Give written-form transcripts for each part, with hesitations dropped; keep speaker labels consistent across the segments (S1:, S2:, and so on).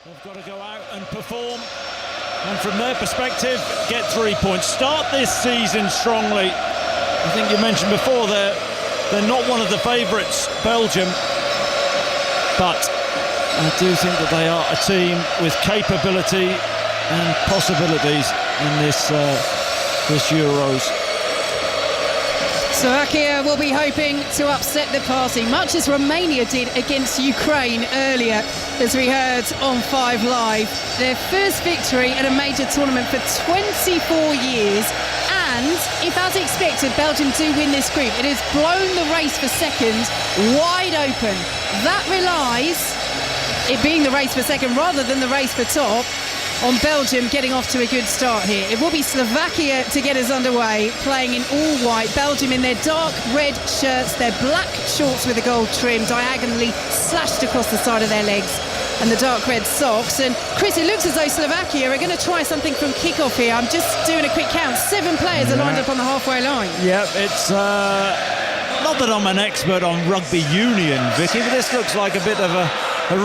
S1: They've got to go out and perform, and from their perspective, get 3 points. Start this season strongly. I think you mentioned before they're not one of the favourites, Belgium, but I do think that they are a team with capability and possibilities in this Euros.
S2: Slovakia will be hoping to upset the party, much as Romania did against Ukraine earlier, as we heard on 5 Live. Their first victory at a major tournament for 24 years. And if, as expected, Belgium do win this group, it has blown the race for second wide open. That relies, it being the race for second rather than the race for top, on Belgium getting off to a good start here. It will be Slovakia to get us underway, playing in all white. Belgium in their dark red shirts, their black shorts with a gold trim diagonally slashed across the side of their legs, and the dark red socks. And Chris, it looks as though Slovakia are going to try something from kick-off here. I'm just doing a quick count. 7 players are lined up on the halfway line.
S1: Yeah, it's not that I'm an expert on rugby union, Vicki, but this looks like a bit of a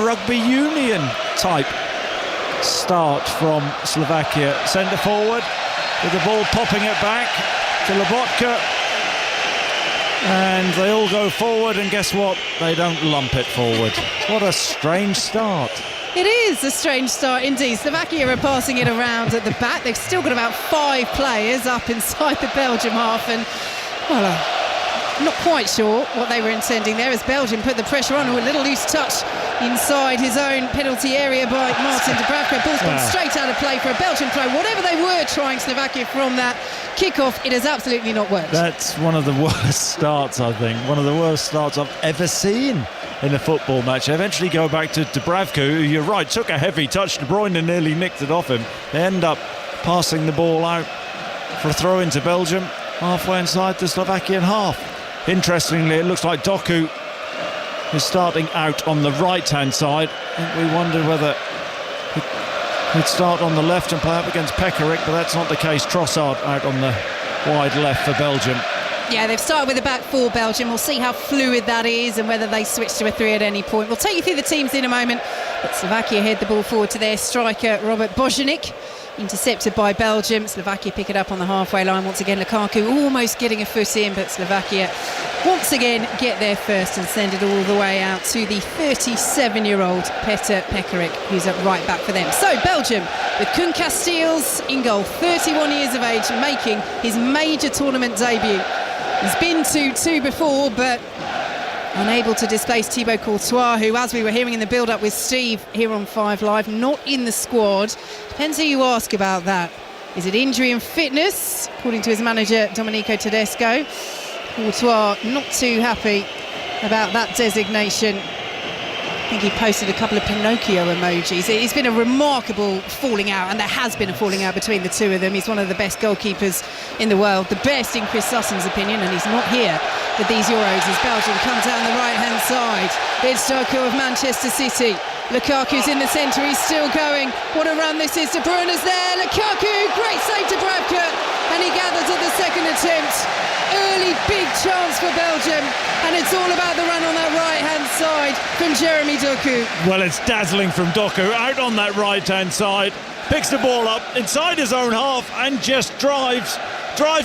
S1: rugby union type start from Slovakia. Centre forward with the ball, popping it back to Lobotka, and they all go forward, and guess what? They don't lump it forward. What a strange start.
S2: It is a strange start indeed. Slovakia are passing it around at the back. They've still got about 5 players up inside the Belgium half, and well, not quite sure what they were intending there as Belgium put the pressure on. A little loose touch inside his own penalty area by Martin Dubravka. Ball's gone straight out of play for a Belgian throw. Whatever they were trying, Slovakia, from that kick-off, it has absolutely not worked.
S1: That's one of the worst starts, I think. One of the worst starts I've ever seen in a football match. They eventually go back to Dubravka, who, you're right, took a heavy touch. De Bruyne nearly nicked it off him. They end up passing the ball out for a throw into Belgium, halfway inside the Slovakian half. Interestingly, it looks like Doku is starting out on the right-hand side. We wondered whether he'd start on the left and play up against Pekarik, but that's not the case. Trossard out on the wide left for Belgium.
S2: Yeah, they've started with a back 4, Belgium. We'll see how fluid that is and whether they switch to a 3 at any point. We'll take you through the teams in a moment. But Slovakia head the ball forward to their striker, Robert Bojanik. Intercepted by Belgium. Slovakia pick it up on the halfway line. Once again, Lukaku almost getting a foot in, but Slovakia once again get there first and send it all the way out to the 37-year-old Petr Pekarik, who's at right back for them. So Belgium with Koen Casteels in goal, 31 years of age, making his major tournament debut. He's been to 2 before, but unable to displace Thibaut Courtois, who, as we were hearing in the build-up with Steve here on 5 Live, not in the squad. Depends who you ask about that. Is it injury and fitness? According to his manager, Domenico Tedesco. Courtois not too happy about that designation. I think he posted a couple of Pinocchio emojis. It's been a remarkable falling out, and there has been a falling out between the two of them. He's one of the best goalkeepers in the world, the best in Chris Sutton's opinion, and he's not here with these Euros as Belgium come down the right-hand side. It's Doku of Manchester City. Lukaku's in the centre, he's still going. What a run this is. De Bruyne's there. Lukaku, great save to Dubravka, and he gathers at the second attempt. Early big chance for Belgium, and it's all about the run on that right-hand side from Jeremy Doku.
S1: Well, it's dazzling from Doku, out on that right-hand side, picks the ball up inside his own half and just drives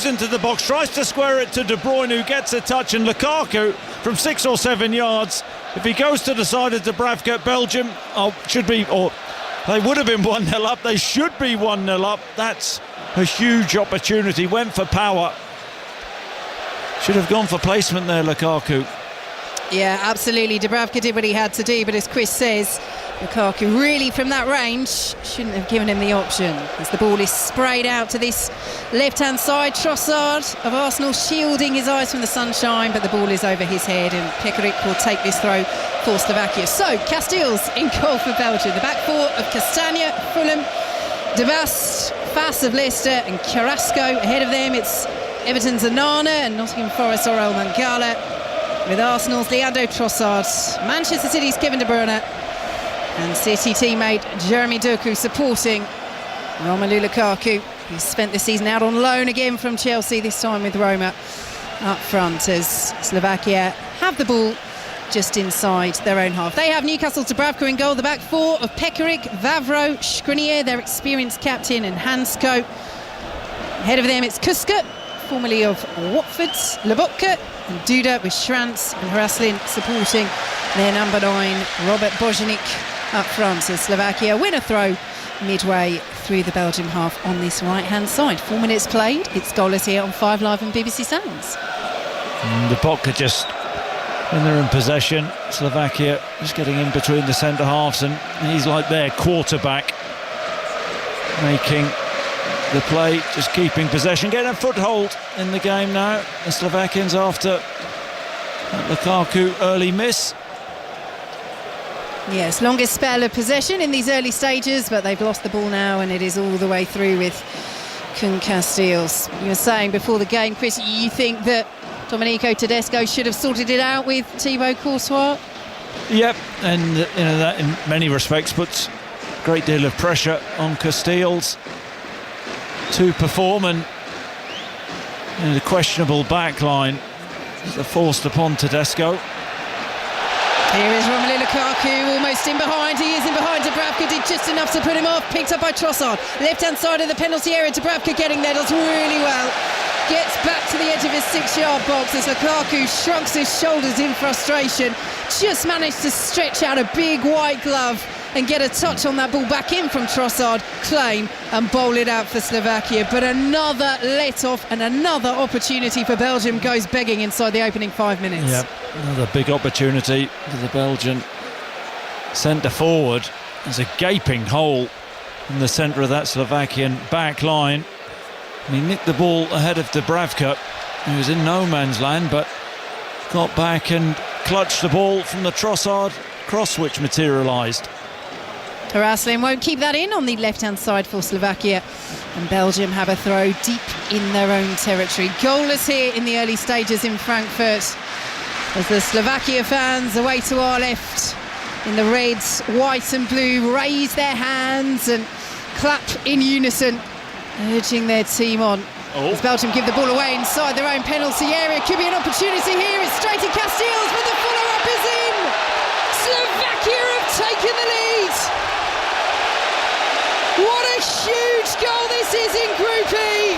S1: into the box, tries to square it to De Bruyne, who gets a touch, and Lukaku from 6 or 7 yards. If he goes to the side of Dubravka, Belgium they would have been 1-0 up, they should be 1-0 up. That's a huge opportunity, went for power. Should have gone for placement there, Lukaku.
S2: Yeah, absolutely. Dubravka did what he had to do, but as Chris says, Lukaku really from that range shouldn't have given him the option, as the ball is sprayed out to this left-hand side. Trossard of Arsenal shielding his eyes from the sunshine, but the ball is over his head, and Pekarik will take this throw for Slovakia. So, Casteels in goal for Belgium. The back 4 of Castagna, Fulham, De Bast, Fass of Leicester, and Carrasco. Ahead of them, it's Everton's Onana and Nottingham Forest Orel Mangala, with Arsenal's Leandro Trossard, Manchester City's Kevin De Bruyne, and City teammate Jeremy Doku supporting Romelu Lukaku, who's spent the season out on loan again from Chelsea, this time with Roma up front, as Slovakia have the ball just inside their own half. They have Newcastle Dubravka in goal. The back four of Pekarik, Vavro, Skriniar, their experienced captain, and Hansko. Ahead of them it's Kuska, formerly of Watford, Lobotka, and Duda with Schranz and Hraslin supporting their number 9, Robert Bojanic, up front as Slovakia win a throw midway through the Belgian half on this right-hand side. 4 minutes played. It's goalless here on 5 Live and BBC Sounds.
S1: Lobotka just when they're in possession, Slovakia just getting in between the centre halves, and he's like their quarterback, making the play, just keeping possession, getting a foothold in the game now. The Slovakians after Lukaku early miss.
S2: Yes, longest spell of possession in these early stages, but they've lost the ball now, and it is all the way through with Kun Casteels. You were saying before the game, Chris, you think that Domenico Tedesco should have sorted it out with Thibaut Courtois?
S1: Yep, and that in many respects puts a great deal of pressure on Casteels to perform, and the questionable back line is forced upon Tedesco.
S2: Here is Romelu Lukaku, almost in behind. He is in behind. Dubravka did just enough to put him off. Picked up by Trossard. Left-hand side of the penalty area. Dubravka getting there, does really well. Gets back to the edge of his 6-yard box as Lukaku shrugs his shoulders in frustration. Just managed to stretch out a big white glove and get a touch on that ball back in from Trossard, claim and bowl it out for Slovakia. But another let-off and another opportunity for Belgium goes begging inside the opening 5 minutes.
S1: Yep, another big opportunity for the Belgian centre forward. There's a gaping hole in the centre of that Slovakian back line. He nicked the ball ahead of Dubravka, who was in no man's land, but got back and clutched the ball from the Trossard cross, which materialised.
S2: Hraslin won't keep that in on the left-hand side for Slovakia, and Belgium have a throw deep in their own territory. Goalless here in the early stages in Frankfurt as the Slovakia fans away to our left in the red, white and blue raise their hands and clap in unison, urging their team on. As Belgium give the ball away inside their own penalty area. Could be an opportunity here. It's straight to Casteels, but the follow-up is in. Slovakia have taken the lead. What a huge goal this is in Group E,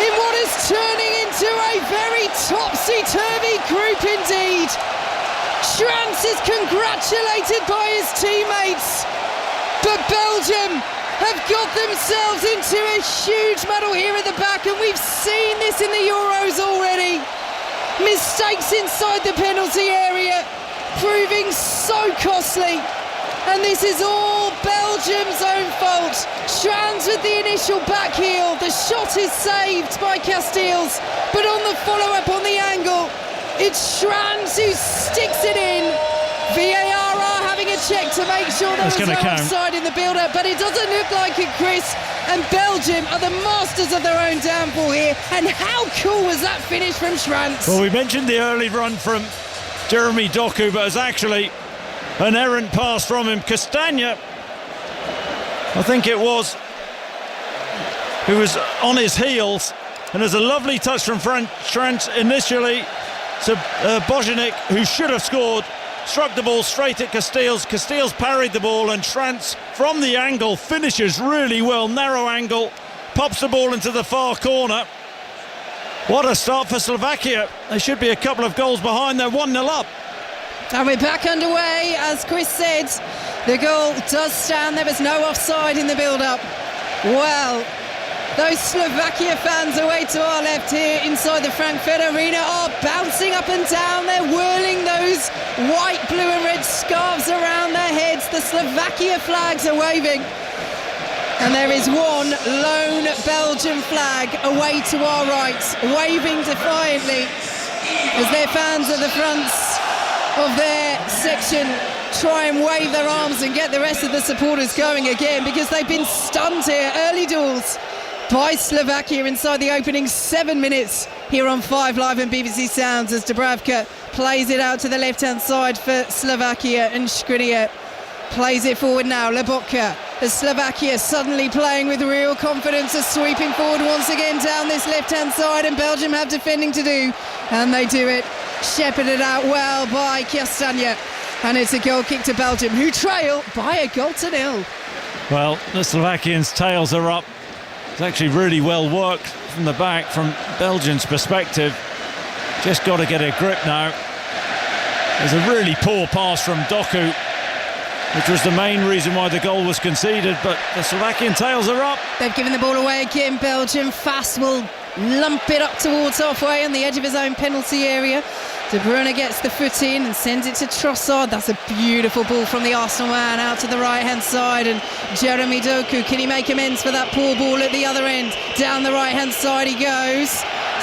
S2: in what is turning into a very topsy-turvy group indeed. Schranz is congratulated by his teammates, but Belgium have got themselves into a huge muddle here at the back, and we've seen this in the Euros already. Mistakes inside the penalty area proving so costly. And this is all Belgium's own fault. Schranz with the initial back heel. The shot is saved by Casteels, but on the follow-up on the angle, it's Schranz who sticks it in. VAR are having a check to make sure there was no offside in the build-up, but it doesn't look like it, Chris. And Belgium are the masters of their own downfall here. And how cool was that finish from Schranz?
S1: Well, we mentioned the early run from Jeremy Doku, but it's actually an errant pass from him. Castagna, I think it was, who was on his heels, and there's a lovely touch from Schranz initially to Bojanic, who should have scored, struck the ball straight at Casteels. Casteels parried the ball, and Schranz from the angle finishes really well, narrow angle, pops the ball into the far corner. What a start for Slovakia. They should be a couple of goals behind. They're 1-0 up.
S2: And we're back underway. As Chris said, the goal does stand. There was no offside in the build-up. Well, those Slovakia fans away to our left here inside the Frankfurt Arena are bouncing up and down. They're whirling those white, blue and red scarves around their heads. The Slovakia flags are waving. And there is one lone Belgian flag away to our right, waving defiantly as their fans at the fronts of their section try and wave their arms and get the rest of the supporters going again, because they've been stunned here, early doors, by Slovakia inside the opening 7 minutes here on 5 Live and BBC Sounds as Dubravka plays it out to the left-hand side for Slovakia, and Skriniar plays it forward now. Lobotka, as Slovakia suddenly playing with real confidence, are sweeping forward once again down this left-hand side, and Belgium have defending to do, and they do it shepherded out well by Kastanya, and it's a goal kick to Belgium, who trail by a goal to nil.
S1: Well, the Slovakians' tails are up. It's actually really well worked from the back from Belgium's perspective. Just got to get a grip now. There's a really poor pass from Doku, which was the main reason why the goal was conceded, but the Slovakian tails are up.
S2: They've given the ball away again. Belgium fast will lump it up towards halfway on the edge of his own penalty area. De Bruyne gets the foot in and sends it to Trossard. That's a beautiful ball from the Arsenal man out to the right-hand side, and Jeremy Doku, can he make amends for that poor ball at the other end? Down the right-hand side he goes.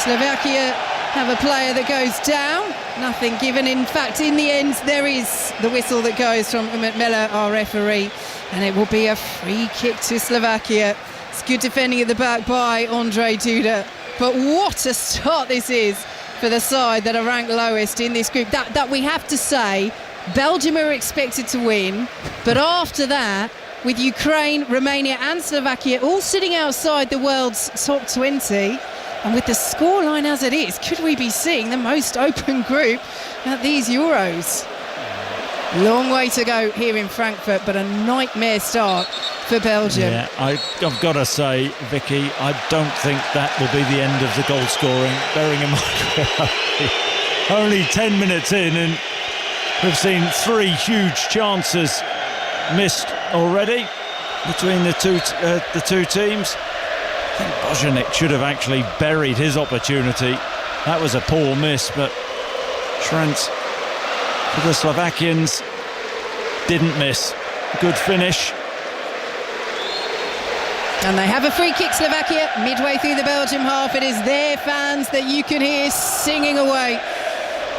S2: Slovakia have a player that goes down. Nothing given. In fact, in the end, there is the whistle that goes from Umut Miller, our referee, and it will be a free kick to Slovakia. It's good defending at the back by Andre Duda, but what a start this is for the side that are ranked lowest in this group. That we have to say, Belgium are expected to win, but after that, with Ukraine, Romania and Slovakia all sitting outside the world's top 20, and with the scoreline as it is, could we be seeing the most open group at these Euros? Long way to go here in Frankfurt, but a nightmare start for Belgium.
S1: Yeah, I've got to say, Vicky, I don't think that will be the end of the goal scoring, bearing in mind we're only 10 minutes in and we've seen 3 huge chances missed already between the two teams. I think Bojanic should have actually buried his opportunity. That was a poor miss, but Trent, for the Slovakians, didn't miss. Good finish.
S2: And they have a free kick, Slovakia, midway through the Belgium half. It is their fans that you can hear singing away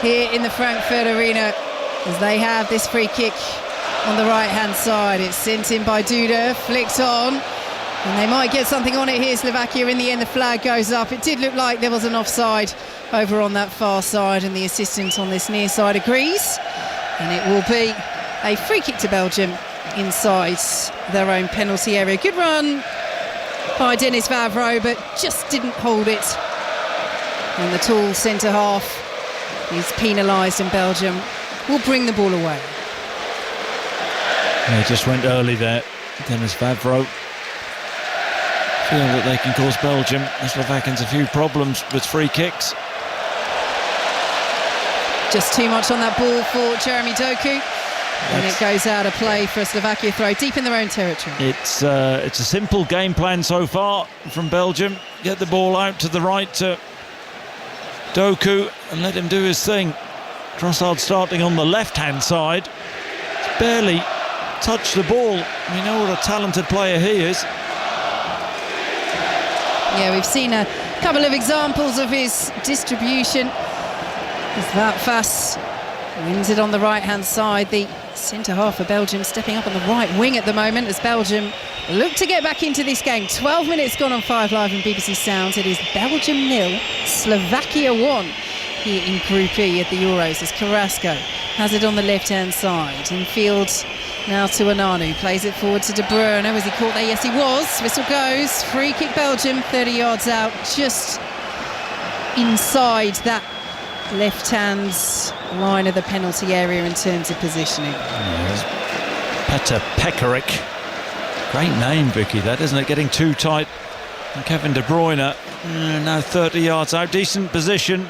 S2: here in the Frankfurt arena as they have this free kick on the right-hand side. It's sent in by Duda, flicked on, and they might get something on it here, Slovakia. In the end, the flag goes up. It did look like there was an offside over on that far side, and the assistant on this near side agrees. And it will be a free kick to Belgium inside their own penalty area. Good run by Denis Vavro, but just didn't hold it. And the tall centre half is penalised, and Belgium will bring the ball away.
S1: They just went early there. Denis Vavro feel that they can cause Belgium, the Slovakians, a few problems with free kicks.
S2: Just too much on that ball for Jeremy Doku. And it goes out of play for a Slovakia throw deep in their own territory.
S1: It's a simple game plan so far from Belgium. Get the ball out to the right to Doku and let him do his thing. Trossard starting on the left-hand side. He's barely touched the ball. We know what a talented player he is.
S2: Yeah, we've seen a couple of examples of his distribution. As Vatvas wins it on the right-hand side. The centre half for Belgium stepping up on the right wing at the moment as Belgium look to get back into this game. 12 minutes gone on 5 Live and BBC Sounds. It is Belgium 0, Slovakia 1 here in Group E at the Euros as Carrasco has it on the left-hand side. In field now to Ananu, plays it forward to De Bruyne. Was he caught there? Yes, he was. Whistle goes. Free kick Belgium, 30 yards out, just inside that left-hand line of the penalty area in terms of positioning.
S1: Yes. Petr Pekarik. Great name, Vicky, that, isn't it? Getting too tight. And Kevin De Bruyne now 30 yards out. Decent position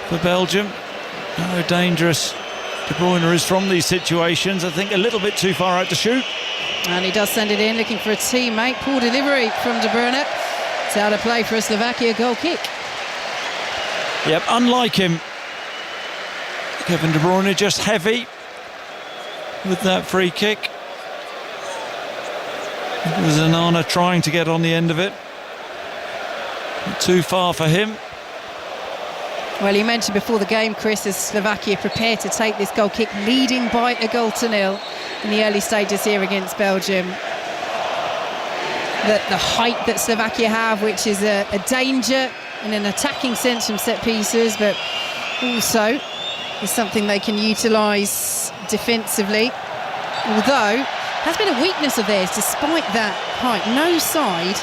S1: for Belgium. How dangerous De Bruyne is from these situations. I think a little bit too far out to shoot.
S2: And he does send it in, looking for a teammate. Poor delivery from De Bruyne. It's out of play for a Slovakia goal kick.
S1: Yep, unlike him, Kevin De Bruyne just heavy with that free kick. It was Anana trying to get on the end of it. Not too far for him.
S2: Well, you mentioned before the game, Chris, as Slovakia prepare to take this goal kick, leading by a goal to nil in the early stages here against Belgium. The height that Slovakia have, which is a danger in an attacking sense from set pieces, but also is something they can utilise defensively. Although, has been a weakness of theirs despite that height. No side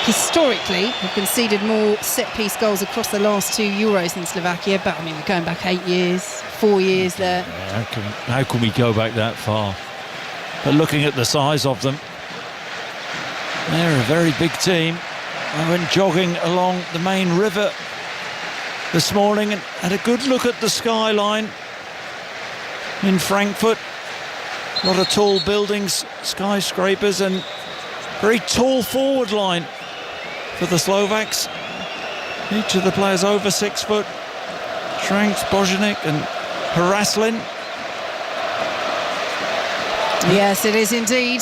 S2: historically have conceded more set-piece goals across the last 2 Euros than Slovakia, but I mean, we're going back 8 years, 4 years there.
S1: Yeah, how can we go back that far? But looking at the size of them, they're a very big team. I went jogging along the main river this morning and had a good look at the skyline in Frankfurt. A lot of tall buildings, skyscrapers, and very tall forward line for the Slovaks. Each of the players over 6 foot. Schranks, Božanic and Haraslin.
S2: Yes, it is indeed.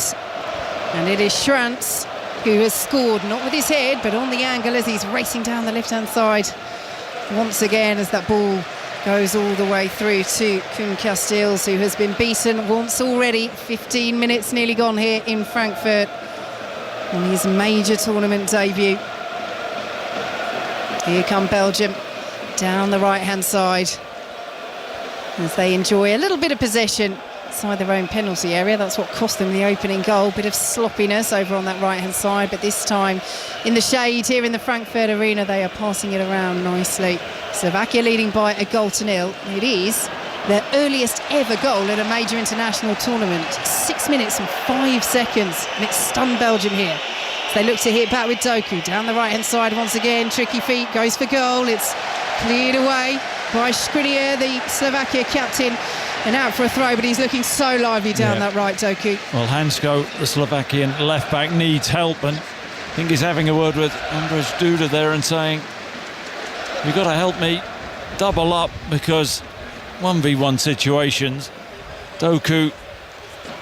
S2: And it is Schranz who has scored, not with his head, but on the angle as he's racing down the left-hand side. Once again, as that ball goes all the way through to Koen Casteels, who has been beaten once already. 15 minutes nearly gone here in Frankfurt on his major tournament debut. Here come Belgium down the right-hand side as they enjoy a little bit of possession inside their own penalty area. That's what cost them the opening goal. Bit of sloppiness over on that right-hand side, but this time in the shade here in the Frankfurt arena, they are passing it around nicely. Slovakia leading by 1-0. It is their earliest ever goal at a major international tournament. 6 minutes and 5 seconds, and it stunned Belgium here. So they look to hit back with Doku down the right-hand side once again. Tricky feet, goes for goal. It's cleared away by Skriniar, the Slovakia captain, and out for a throw, but he's looking so lively down that right, Doku.
S1: Well, Hansko, the Slovakian left-back, needs help, and I think he's having a word with Andrzej Duda there and saying, you've got to help me double up, because 1v1 situations, Doku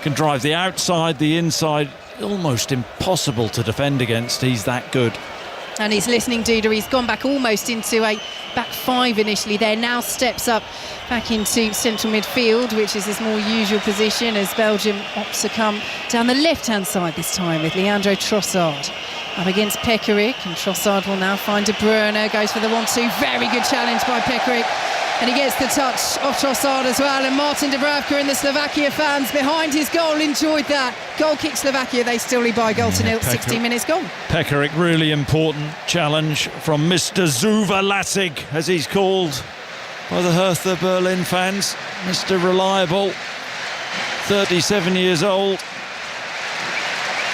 S1: can drive the outside, the inside, almost impossible to defend against. He's that good.
S2: And he's listening, Duda. He's gone back almost into a back five initially there. Now steps up back into central midfield, which is his more usual position, as Belgium opts to come down the left-hand side this time with Leandro Trossard up against Pekarik. And Trossard will now find De Bruyne. Goes for the 1-2. Very good challenge by Pekarik. And he gets the touch of Trossard as well. And Martin Dubravka and the Slovakia fans behind his goal enjoyed that. Goal kick Slovakia. They still lead by a goal to nil. 16 minutes gone.
S1: Pekarik, really important challenge from Mr. Zuva Lasig, as he's called by the Hertha Berlin fans. Mr. Reliable, 37 years old.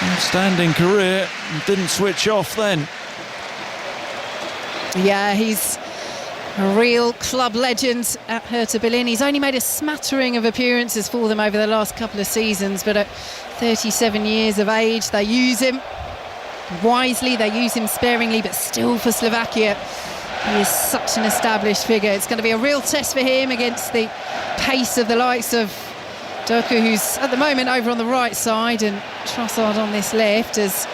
S1: Outstanding career. Didn't switch off then.
S2: Yeah, he's a real club legend at Hertha Berlin. He's only made a smattering of appearances for them over the last couple of seasons, but at 37 years of age, they use him wisely, they use him sparingly, but still for Slovakia, he is such an established figure. It's going to be a real test for him against the pace of the likes of Doku, who's at the moment over on the right side, and Trossard on this left, as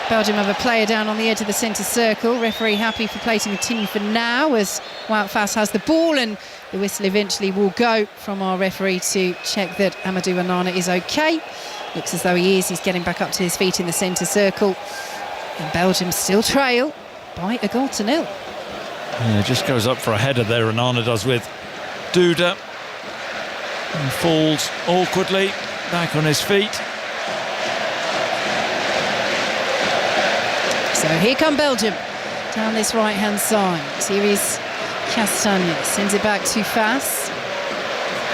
S2: Belgium have a player down on the edge of the centre circle. Referee happy for play to continue for now, as Wout Faes has the ball, and the whistle eventually will go from our referee to check that Amadou Onana is okay. Looks as though he is. He's getting back up to his feet in the centre circle, and Belgium still trail by 1-0.
S1: Yeah, just goes up for a header there, Onana does, with Duda, and falls awkwardly back on his feet.
S2: So here come Belgium down this right-hand side. Here is Castagna, sends it back to Faes.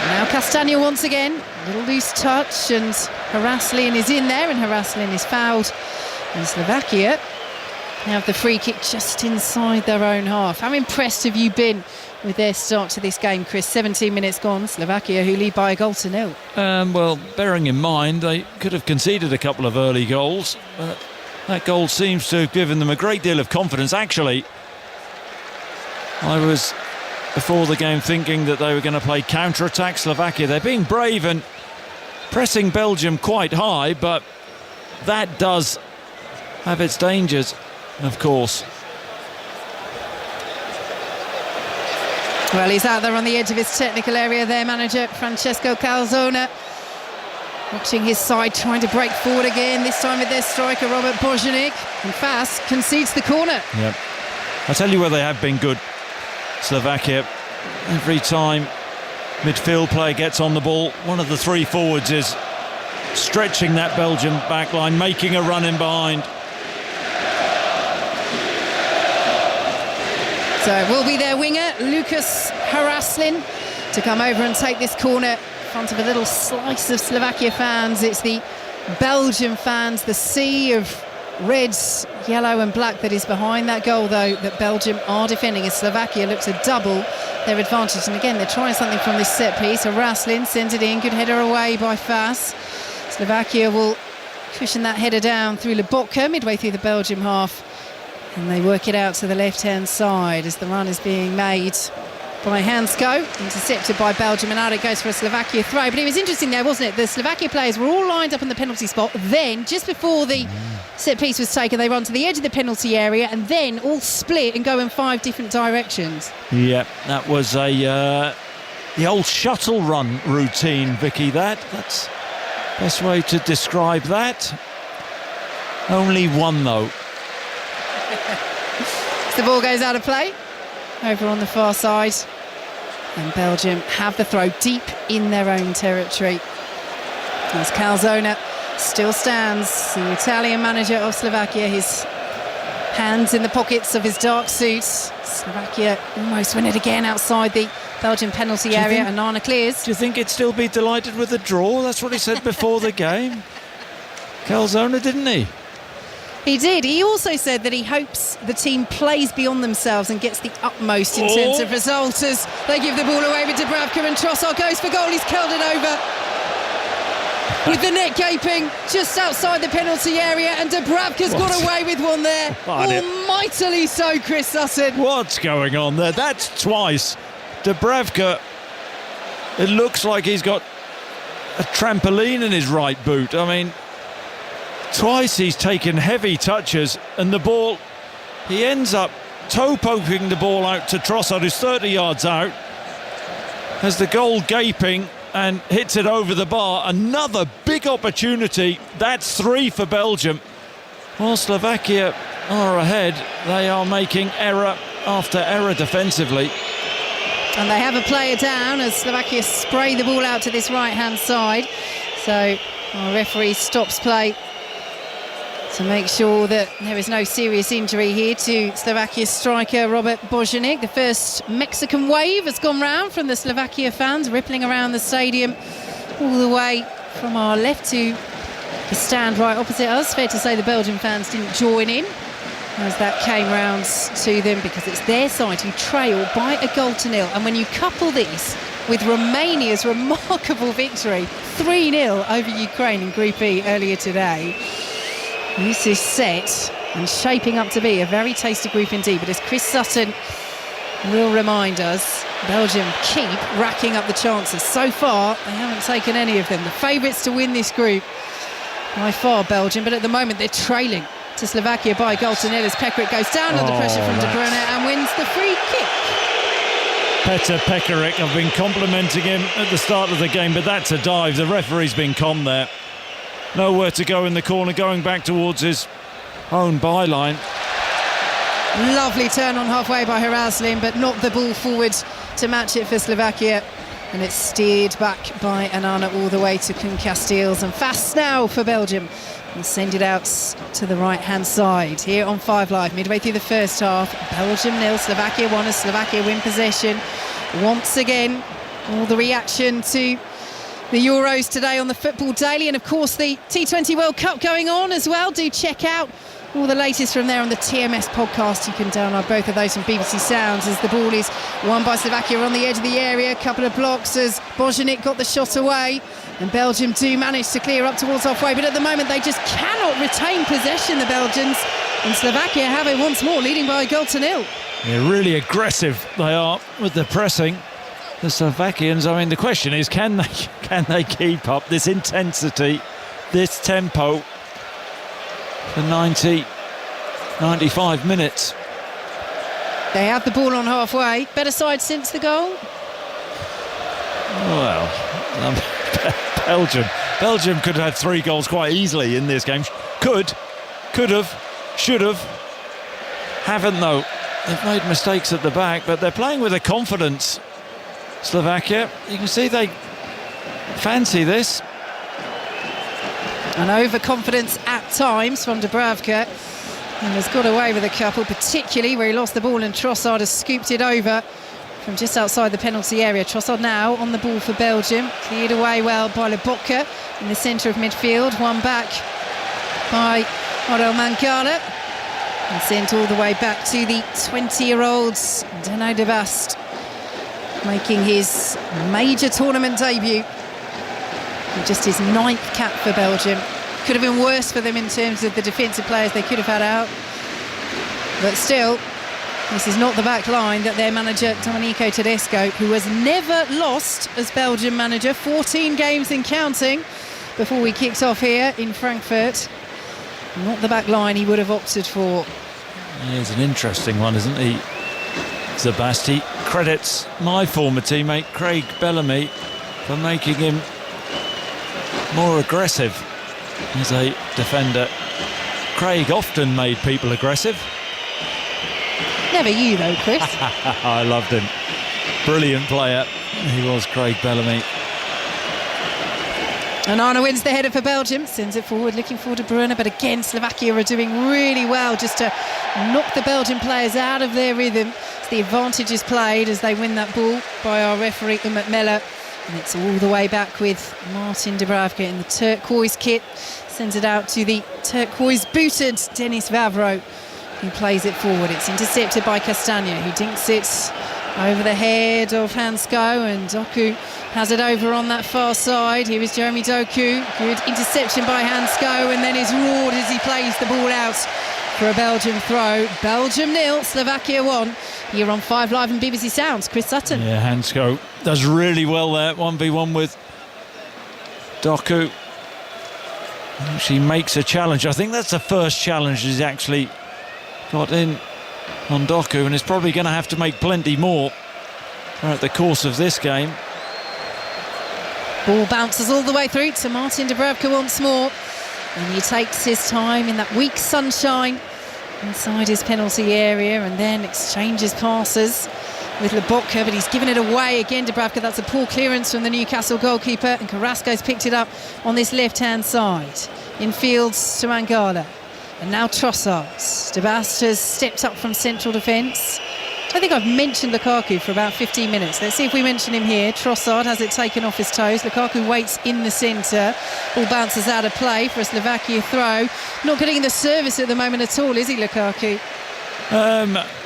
S2: Now Castagna once again, a little loose touch, and Haraslin is in there, and Haraslin is fouled. And Slovakia have the free kick just inside their own half. How impressed have you been with their start to this game, Chris? 17 minutes gone, Slovakia who lead by 1-0.
S1: Well, bearing in mind they could have conceded a couple of early goals, but that goal seems to have given them a great deal of confidence. Actually, I was, before the game, thinking that they were going to play counter-attack Slovakia. They're being brave and pressing Belgium quite high, but that does have its dangers, of course.
S2: Well, he's out there on the edge of his technical area there, manager Francesco Calzona. Watching his side, trying to break forward again, this time with their striker Robert Božanic. And Faes concedes the corner.
S1: Yep. I'll tell you where they have been good, Slovakia. Every time midfield player gets on the ball, one of the three forwards is stretching that Belgian backline, making a run in behind.
S2: So it will be their winger, Lucas Haraslin, to come over and take this corner in front of a little slice of Slovakia fans. It's the Belgian fans, the sea of red, yellow and black that is behind that goal, though, that Belgium are defending as Slovakia look to double their advantage. And again, they're trying something from this set piece. Haraslin sends it in, good header away by Fas. Slovakia will cushion that header down through Lobotka, midway through the Belgium half. And they work it out to the left-hand side as the run is being made by Hansko, intercepted by Belgium, and out it goes for a Slovakia throw. But it was interesting there, wasn't it? The Slovakia players were all lined up in the penalty spot. Then, just before the set piece was taken, they run to the edge of the penalty area and then all split and go in 5 different directions.
S1: Yeah, that was the old shuttle run routine, Vicky. That's the best way to describe that. Only one, though.
S2: The ball goes out of play over on the far side, and Belgium have the throw deep in their own territory. As Calzona still stands, the Italian manager of Slovakia, his hands in the pockets of his dark suit. Slovakia almost win it again outside the Belgian penalty area, and Nana clears.
S1: Do you think he'd still be delighted with the draw? That's what he said before the game. Calzona, didn't he?
S2: He did. He also said that he hopes the team plays beyond themselves and gets the utmost in terms of result as they give the ball away with Dubravka, and Trossard goes for goal. He's curled it over with the net gaping just outside the penalty area, and Dubravka's got away with one there. Almightily so, Chris Sutton.
S1: What's going on there? That's twice. Dubravka, it looks like he's got a trampoline in his right boot. I mean, twice he's taken heavy touches, and the ball, he ends up toe poking the ball out to Trossard, who's 30 yards out, has the goal gaping and hits it over the bar. Another big opportunity. That's 3 for Belgium. While Slovakia are ahead, they are making error after error defensively.
S2: And they have a player down as Slovakia spray the ball out to this right-hand side. So our referee stops play to make sure that there is no serious injury here to Slovakia's striker Robert Bojanik. The first Mexican wave has gone round from the Slovakia fans, rippling around the stadium all the way from our left to the stand right opposite us. Fair to say the Belgian fans didn't join in as that came round to them, because it's their side who trail by a 1-0. And when you couple this with Romania's remarkable victory 3-0 over Ukraine in Group E earlier today, this is set and shaping up to be a very tasty group indeed. But as Chris Sutton will remind us, Belgium keep racking up the chances. So far, they haven't taken any of them. The favourites to win this group by far, Belgium, but at the moment they're trailing to Slovakia by 1-0 as Pekarik goes down under pressure from De Bruyne and wins the free kick.
S1: Petr Pekarik, I've been complimenting him at the start of the game, but that's a dive. The referee's been calm there. Nowhere to go in the corner, going back towards his own byline.
S2: Lovely turn on halfway by Haraslin, but not the ball forward to match it for Slovakia. And it's steered back by Anana all the way to Koen Casteels. And fast now for Belgium. And send it out to the right-hand side here on 5 Live, midway through the first half. Belgium 0, Slovakia 1 as Slovakia win possession. Once again, all the reaction to the Euros today on the Football Daily, and of course the T20 World Cup going on as well. Do check out all the latest from there on the TMS podcast. You can download both of those from BBC Sounds as the ball is won by Slovakia on the edge of the area. A couple of blocks as Bojanik got the shot away, and Belgium do manage to clear up towards halfway, but at the moment they just cannot retain possession, the Belgians, and Slovakia have it once more, leading by 1-0.
S1: They're really aggressive, they are, with the pressing. The Slovakians, I mean, the question is, can they keep up this intensity, this tempo for 95 minutes?
S2: They have the ball on halfway. Better side since the goal?
S1: Well, Belgium could have 3 goals quite easily in this game. Could have, should have. Haven't, though. They've made mistakes at the back, but they're playing with a confidence. Slovakia, you can see they fancy this.
S2: An overconfidence at times from Dubravka. And has got away with a couple, particularly where he lost the ball and Trossard has scooped it over from just outside the penalty area. Trossard now on the ball for Belgium. Cleared away well by Lobotka in the centre of midfield. One back by Orel Mangala. And sent all the way back to the 20-year-old Dano de Bast, making his major tournament debut. Just his 9th cap for Belgium. Could have been worse for them in terms of the defensive players they could have had out. But still, this is not the back line that their manager Domenico Tedesco, who has never lost as Belgium manager, 14 games and counting before we kicked off here in Frankfurt. Not the back line he would have opted for.
S1: He's an interesting one, isn't he? Zabasti credits my former teammate Craig Bellamy for making him more aggressive as a defender. Craig often made people aggressive.
S2: Never you though, Chris.
S1: I loved him. Brilliant player. He was Craig Bellamy.
S2: And Arna wins the header for Belgium, sends it forward, looking for De Bruyne, but again Slovakia are doing really well just to knock the Belgian players out of their rhythm. It's the advantage is played as they win that ball by our referee Umut Mella, and it's all the way back with Martin Dubravka in the turquoise kit, sends it out to the turquoise booted Denis Vavro, who plays it forward. It's intercepted by Castagna, who dinks it over the head of Hansko, and Doku has it over on that far side. Here is Jeremy Doku. Good interception by Hansko, and then is roared as he plays the ball out for a Belgium throw. Belgium 0, Slovakia 1. Here on 5 Live and BBC Sounds, Chris Sutton.
S1: Yeah, Hansko does really well there. 1v1 with Doku. She makes a challenge. I think that's the first challenge he's actually got in on Doku, and is probably going to have to make plenty more throughout the course of this game.
S2: Ball bounces all the way through to Martin Dubravka once more, and he takes his time in that weak sunshine inside his penalty area, and then exchanges passes with Lobotka, but he's given it away again. Dubravka, that's a poor clearance from the Newcastle goalkeeper, and Carrasco's picked it up on this left-hand side. Infields to Mangala, and now Trossard. De Bast has stepped up from central defence. I think I've mentioned Lukaku for about 15 minutes. Let's see if we mention him here. Trossard has it taken off his toes. Lukaku waits in the centre. Ball bounces out of play for a Slovakia throw. Not getting the service at the moment at all, is he, Lukaku?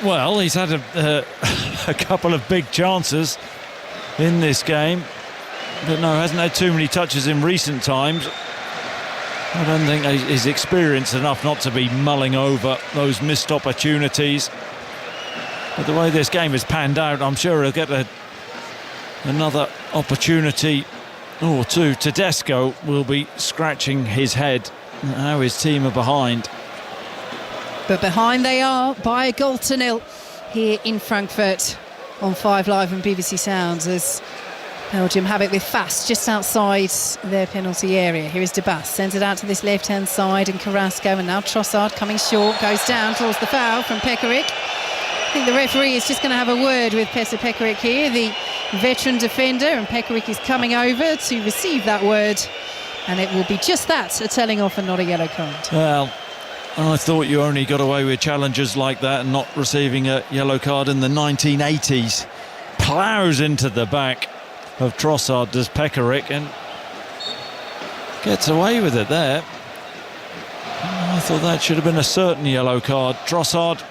S1: Well, he's had a couple of big chances in this game, but no, hasn't had too many touches in recent times. I don't think he's experienced enough not to be mulling over those missed opportunities. But the way this game has panned out, I'm sure he'll get another opportunity or two. Tedesco will be scratching his head how his team are behind.
S2: But behind they are by a goal to nil here in Frankfurt on 5 Live and BBC Sounds, as Belgium have it with Fast just outside their penalty area. Here is De Bast, sends it out to this left-hand side, and Carrasco, and now Trossard coming short, goes down, draws the foul from Pekarik. I think the referee is just going to have a word with Petr Pekarik here, the veteran defender, and Pekarik is coming over to receive that word, and it will be just that, a telling off and not a yellow card.
S1: Well, I thought you only got away with challenges like that and not receiving a yellow card in the 1980s. Ploughs into the back of Trossard, does Pekarik, and gets away with it there. I thought that should have been a certain yellow card. Trossard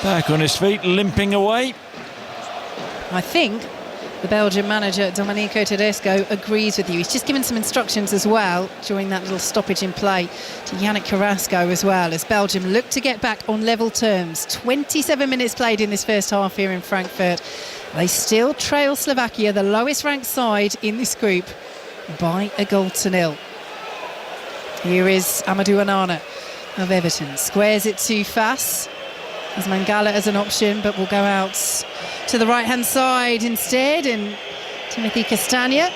S1: back on his feet, limping away.
S2: I think the Belgian manager Domenico Tedesco agrees with you. He's just given some instructions as well during that little stoppage in play to Yannick Carrasco as well, as Belgium look to get back on level terms. 27 minutes played in this first half here in Frankfurt. They still trail Slovakia, the lowest ranked side in this group, by a goal to nil. Here is Amadou Onana of Everton, squares it to Fass as Mangala as an option, but will go out to the right hand side instead, and Timothy Castagna.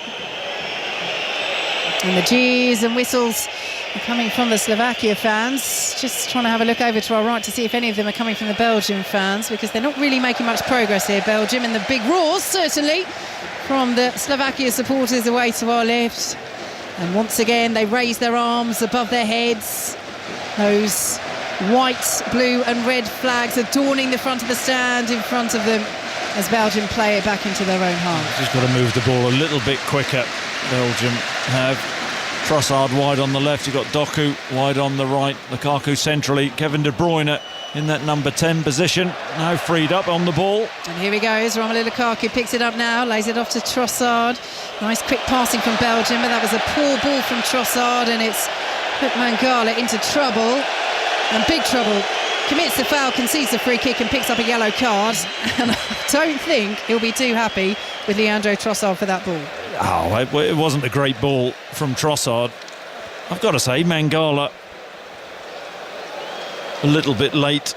S2: And the jeers and whistles are coming from the Slovakia fans. Just trying to have a look over to our right to see if any of them are coming from the Belgian fans, because they're not really making much progress here, Belgium, and the big roars certainly from the Slovakia supporters away to our left. And once again they raise their arms above their heads, those white, blue and red flags adorning the front of the stand in front of them as Belgium play it back into their own half.
S1: Just got to move the ball a little bit quicker. Belgium have Trossard wide on the left, you've got Doku wide on the right, Lukaku centrally, Kevin De Bruyne in that number 10 position, now freed up on the ball.
S2: And here he goes, Romelu Lukaku picks it up now, lays it off to Trossard. Nice quick passing from Belgium, but that was a poor ball from Trossard, and it's put Mangala into trouble, and big trouble. Commits the foul, concedes the free kick and picks up a yellow card, and I don't think he'll be too happy with Leandro Trossard for that ball.
S1: Oh, it wasn't a great ball from Trossard. I've got to say, Mangala a little bit late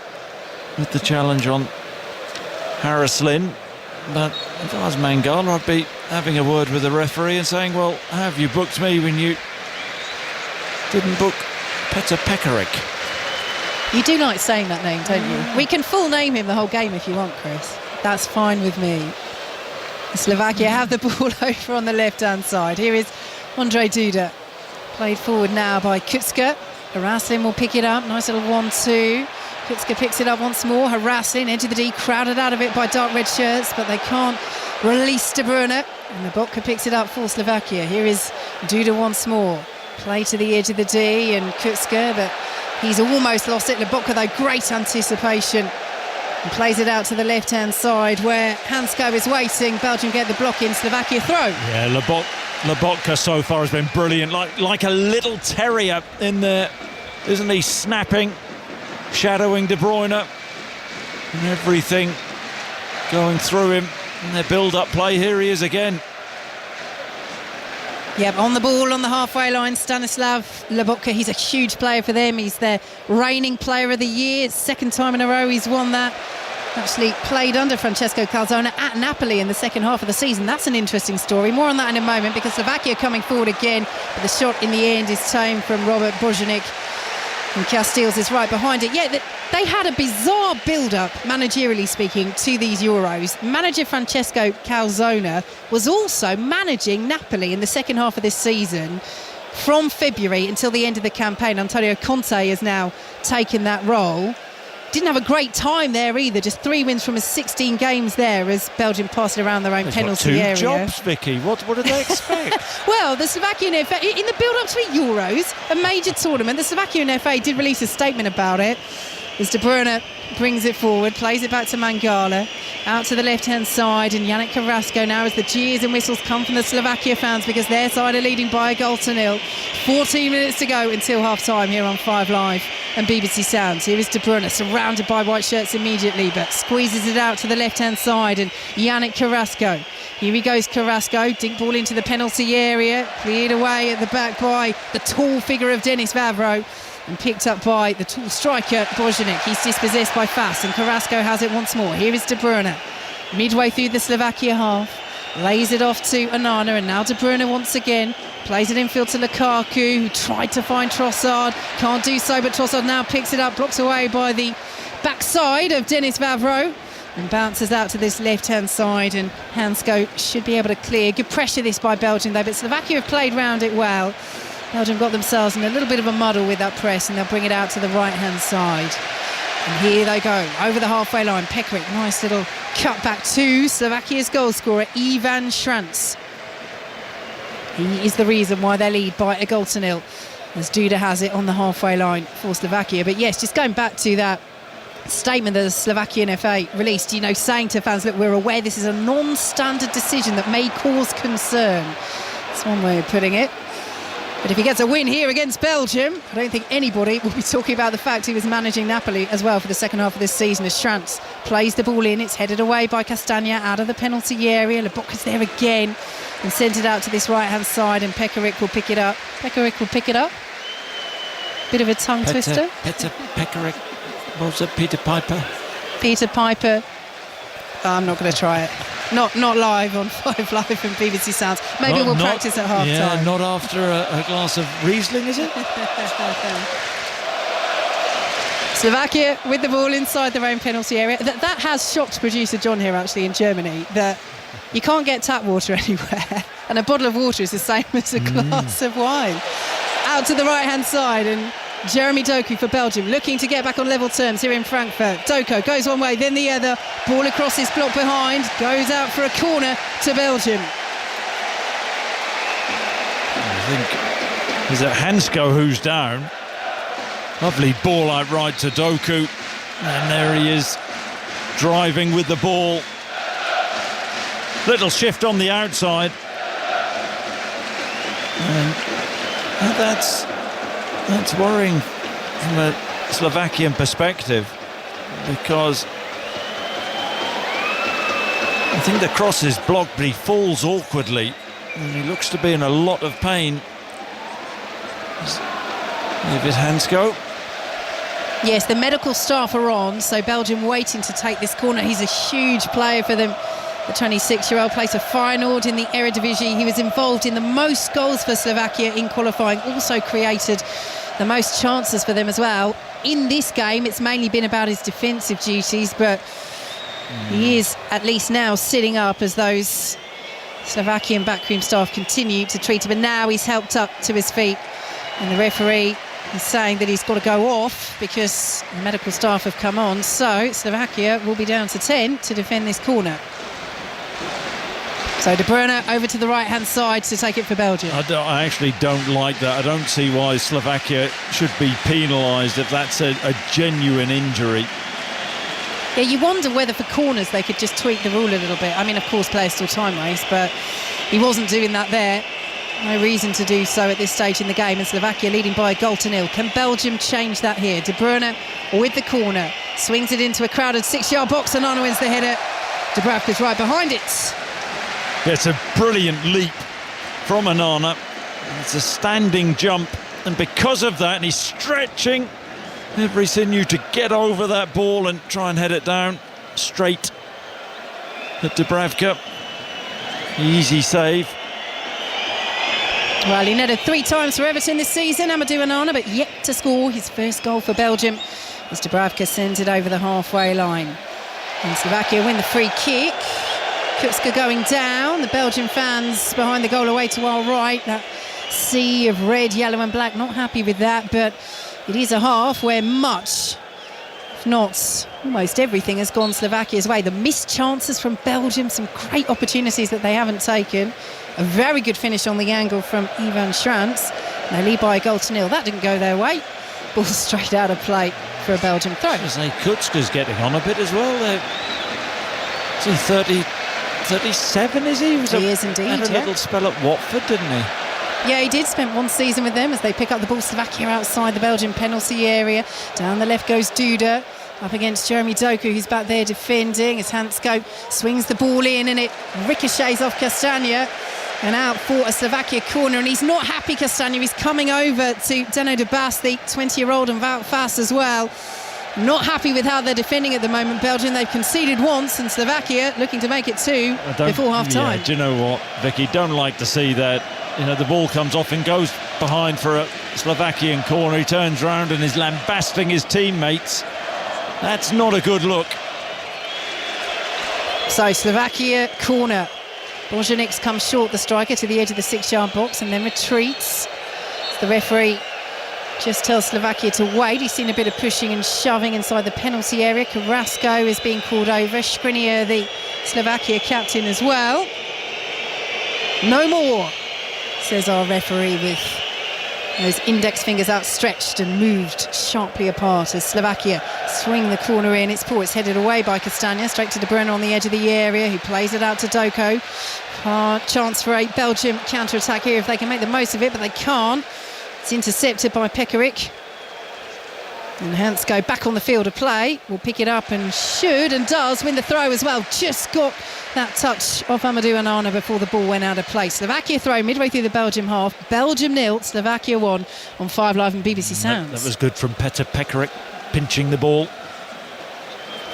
S1: with the challenge on Harris Lynn, but if I was Mangala, I'd be having a word with the referee and saying, well, how have you booked me when you didn't book Petr Pekarik?
S2: You do like saying that name, don't you? We can full name him the whole game if you want, Chris. That's fine with me. Slovakia have the ball over on the left-hand side. Here is Ondrej Duda. Played forward now by Kucka. Haraslin will pick it up. Nice little 1-2. Kucka picks it up once more. Haraslin, edge of the D, crowded out of it by dark red shirts, but they can't release De Bruyne. And Lobotka picks it up for Slovakia. Here is Duda once more. Play to the edge of the D and Kucka, but he's almost lost it. Lobotka, though, great anticipation. And plays it out to the left-hand side where Hansko is waiting. Belgium get the block in, Slovakia throw.
S1: Yeah, Lobotka so far has been brilliant, like a little terrier in there, isn't he? Snapping, shadowing De Bruyne, and everything going through him in their build-up play. Here he is again.
S2: Yep, on the ball on the halfway line, Stanislav Lobotka. He's a huge player for them. He's their reigning player of the year. Second time in a row he's won that. Actually played under Francesco Calzona at Napoli in the second half of the season. That's an interesting story. More on that in a moment, because Slovakia coming forward again, but the shot in the end is tamed from Robert Bojanic, and Castells is right behind it. Yeah, they had a bizarre build-up, managerially speaking, to these Euros. Manager Francesco Calzona was also managing Napoli in the second half of this season from February until the end of the campaign. Antonio Conte has now taken that role. Didn't have a great time there either. Just 3 wins from his 16 games there as Belgium passed it around their own penalty area.
S1: 2 jobs, Vicky. What did they expect?
S2: Well, the Slovakian FA, in the build-up to the Euros, a major tournament, the Slovakian FA did release a statement about it. As De Bruyne brings it forward, plays it back to Mangala, out to the left-hand side, and Yannick Carrasco now, as the cheers and whistles come from the Slovakia fans because their side are leading by a goal to nil. 14 minutes to go until half-time here on 5 Live and BBC Sounds. Here is De Bruyne, surrounded by white shirts immediately, but squeezes it out to the left-hand side, and Yannick Carrasco. Here he goes, Carrasco, dink ball into the penalty area, cleared away at the back by the tall figure of Denis Vavro, and picked up by the tall striker Bojanic. He's dispossessed by Fass, and Carrasco has it once more. Here is De Bruyne, midway through the Slovakia half, lays it off to Onana, and now De Bruyne once again plays it infield to Lukaku, who tried to find Trossard, can't do so, but Trossard now picks it up, blocks away by the backside of Denis Vavro, and bounces out to this left-hand side, and Hansko should be able to clear. Good pressure this by Belgium though, but Slovakia have played round it well. Belgium got themselves in a little bit of a muddle with that press, and they'll bring it out to the right-hand side. And here they go, over the halfway line. Pekarik, nice little cut back to Slovakia's goal scorer, Ivan Šranc. He is the reason why they lead by a goal to nil, as Duda has it on the halfway line for Slovakia. But yes, just going back to that statement that the Slovakian FA released, you know, saying to fans, look, we're aware this is a non-standard decision that may cause concern. That's one way of putting it. But if he gets a win here against Belgium, I don't think anybody will be talking about the fact he was managing Napoli as well for the second half of this season, as Šranc plays the ball in. It's headed away by Castagna out of the penalty area. Lobotka's there again and sent it out to this right-hand side, and Pekarik will pick it up. Pekarik will pick it up. Bit of a tongue twister.
S1: Petr Pekarik. What was it? Peter Piper?
S2: Peter Piper. I'm not going to try it. Not live on 5 Live and BBC Sounds. Maybe we'll practice at half-time.
S1: Yeah, not after a glass of Riesling, is it?
S2: Slovakia with the ball inside their own penalty area. That has shocked producer John here, actually, in Germany, that you can't get tap water anywhere, and a bottle of water is the same as a glass of wine. Out to the right-hand side, and Jeremy Doku for Belgium, looking to get back on level terms here in Frankfurt. Doku goes one way, then the other. Ball across his block behind, goes out for a corner to Belgium.
S1: I think is it Hansko who's down. Lovely ball out right to Doku, and there he is driving with the ball. Little shift on the outside, and that's worrying from a Slovakian perspective, because I think the cross is blocked, but he falls awkwardly and he looks to be in a lot of pain. David Hansko.
S2: Yes, the medical staff are on, so Belgium waiting to take this corner. He's a huge player for them. The 26-year-old plays a Feyenoord in the Eredivisie. He was involved in the most goals for Slovakia in qualifying, also created the most chances for them as well. In this game, it's mainly been about his defensive duties, but he is at least now sitting up as those Slovakian backroom staff continue to treat him. And now he's helped up to his feet, and the referee is saying that he's got to go off because the medical staff have come on. So Slovakia will be down to 10 to defend this corner. So De Bruyne over to the right-hand side to take it for Belgium.
S1: I actually don't like that. I don't see why Slovakia should be penalised if that's a genuine injury.
S2: Yeah, you wonder whether for corners they could just tweak the rule a little bit. I mean, of course, players still time waste, but he wasn't doing that there. No reason to do so at this stage in the game, and Slovakia leading by a goal to nil. Can Belgium change that here? De Bruyne with the corner, swings it into a crowded 6-yard box, and Onana wins the header. Dubravka's right behind it.
S1: It's a brilliant leap from Onana. It's a standing jump, and because of that, he's stretching every sinew to get over that ball and try and head it down straight at Dubravka. Easy save.
S2: Well, he netted 3 times for Everton this season, Amadou Onana, but yet to score his first goal for Belgium as Dubravka sends it over the halfway line. And Slovakia win the free kick. Kutska going down. The Belgian fans behind the goal away to our right. That sea of red, yellow and black, not happy with that, but it is a half where much, if not almost everything, has gone Slovakia's way. The missed chances from Belgium, some great opportunities that they haven't taken. A very good finish on the angle from Ivan Schrantz. They lead by a goal to nil. That didn't go their way. Ball straight out of play for a Belgium throw.
S1: I say Kutska's getting on a bit as well. Is he 37, is he?
S2: He is indeed,
S1: had a little spell at Watford, didn't he?
S2: Yeah, he did spend one season with them as they pick up the ball. Slovakia outside the Belgian penalty area. Down the left goes Duda. Up against Jeremy Doku, who's back there defending as Hansko swings the ball in and it ricochets off Castagna and out for a Slovakia corner. And he's not happy, Castagna. He's coming over to Deno de Bas, the 20-year-old, and Wout Faes as well. Not happy with how they're defending at the moment. Belgium, they've conceded once, and Slovakia looking to make it 2 before half-time.
S1: Yeah, do you know what, Vicky? Don't like to see that. You know, the ball comes off and goes behind for a Slovakian corner. He turns around and is lambasting his teammates. That's not a good look.
S2: So Slovakia corner. Bojanic's comes short, the striker, to the edge of the 6-yard box and then retreats. The referee just tells Slovakia to wait. He's seen a bit of pushing and shoving inside the penalty area. Carrasco is being called over. Skriniar, the Slovakia captain, as well. No more, says our referee, with those index fingers outstretched and moved sharply apart as Slovakia swing the corner in. It's poor. It's headed away by Castagna, straight to De Bruyne on the edge of the area, who plays it out to Doku. Chance for a Belgium counter-attack here if they can make the most of it, but they can't. It's intercepted by Pekarik. And Hansko back on the field of play. Will pick it up and should and does win the throw as well. Just got that touch off Amadou Onana before the ball went out of play. Slovakia throw midway through the Belgium half. Belgium 0, Slovakia 1 on 5 Live and BBC Sounds.
S1: That was good from Petr Pekarik, pinching the ball.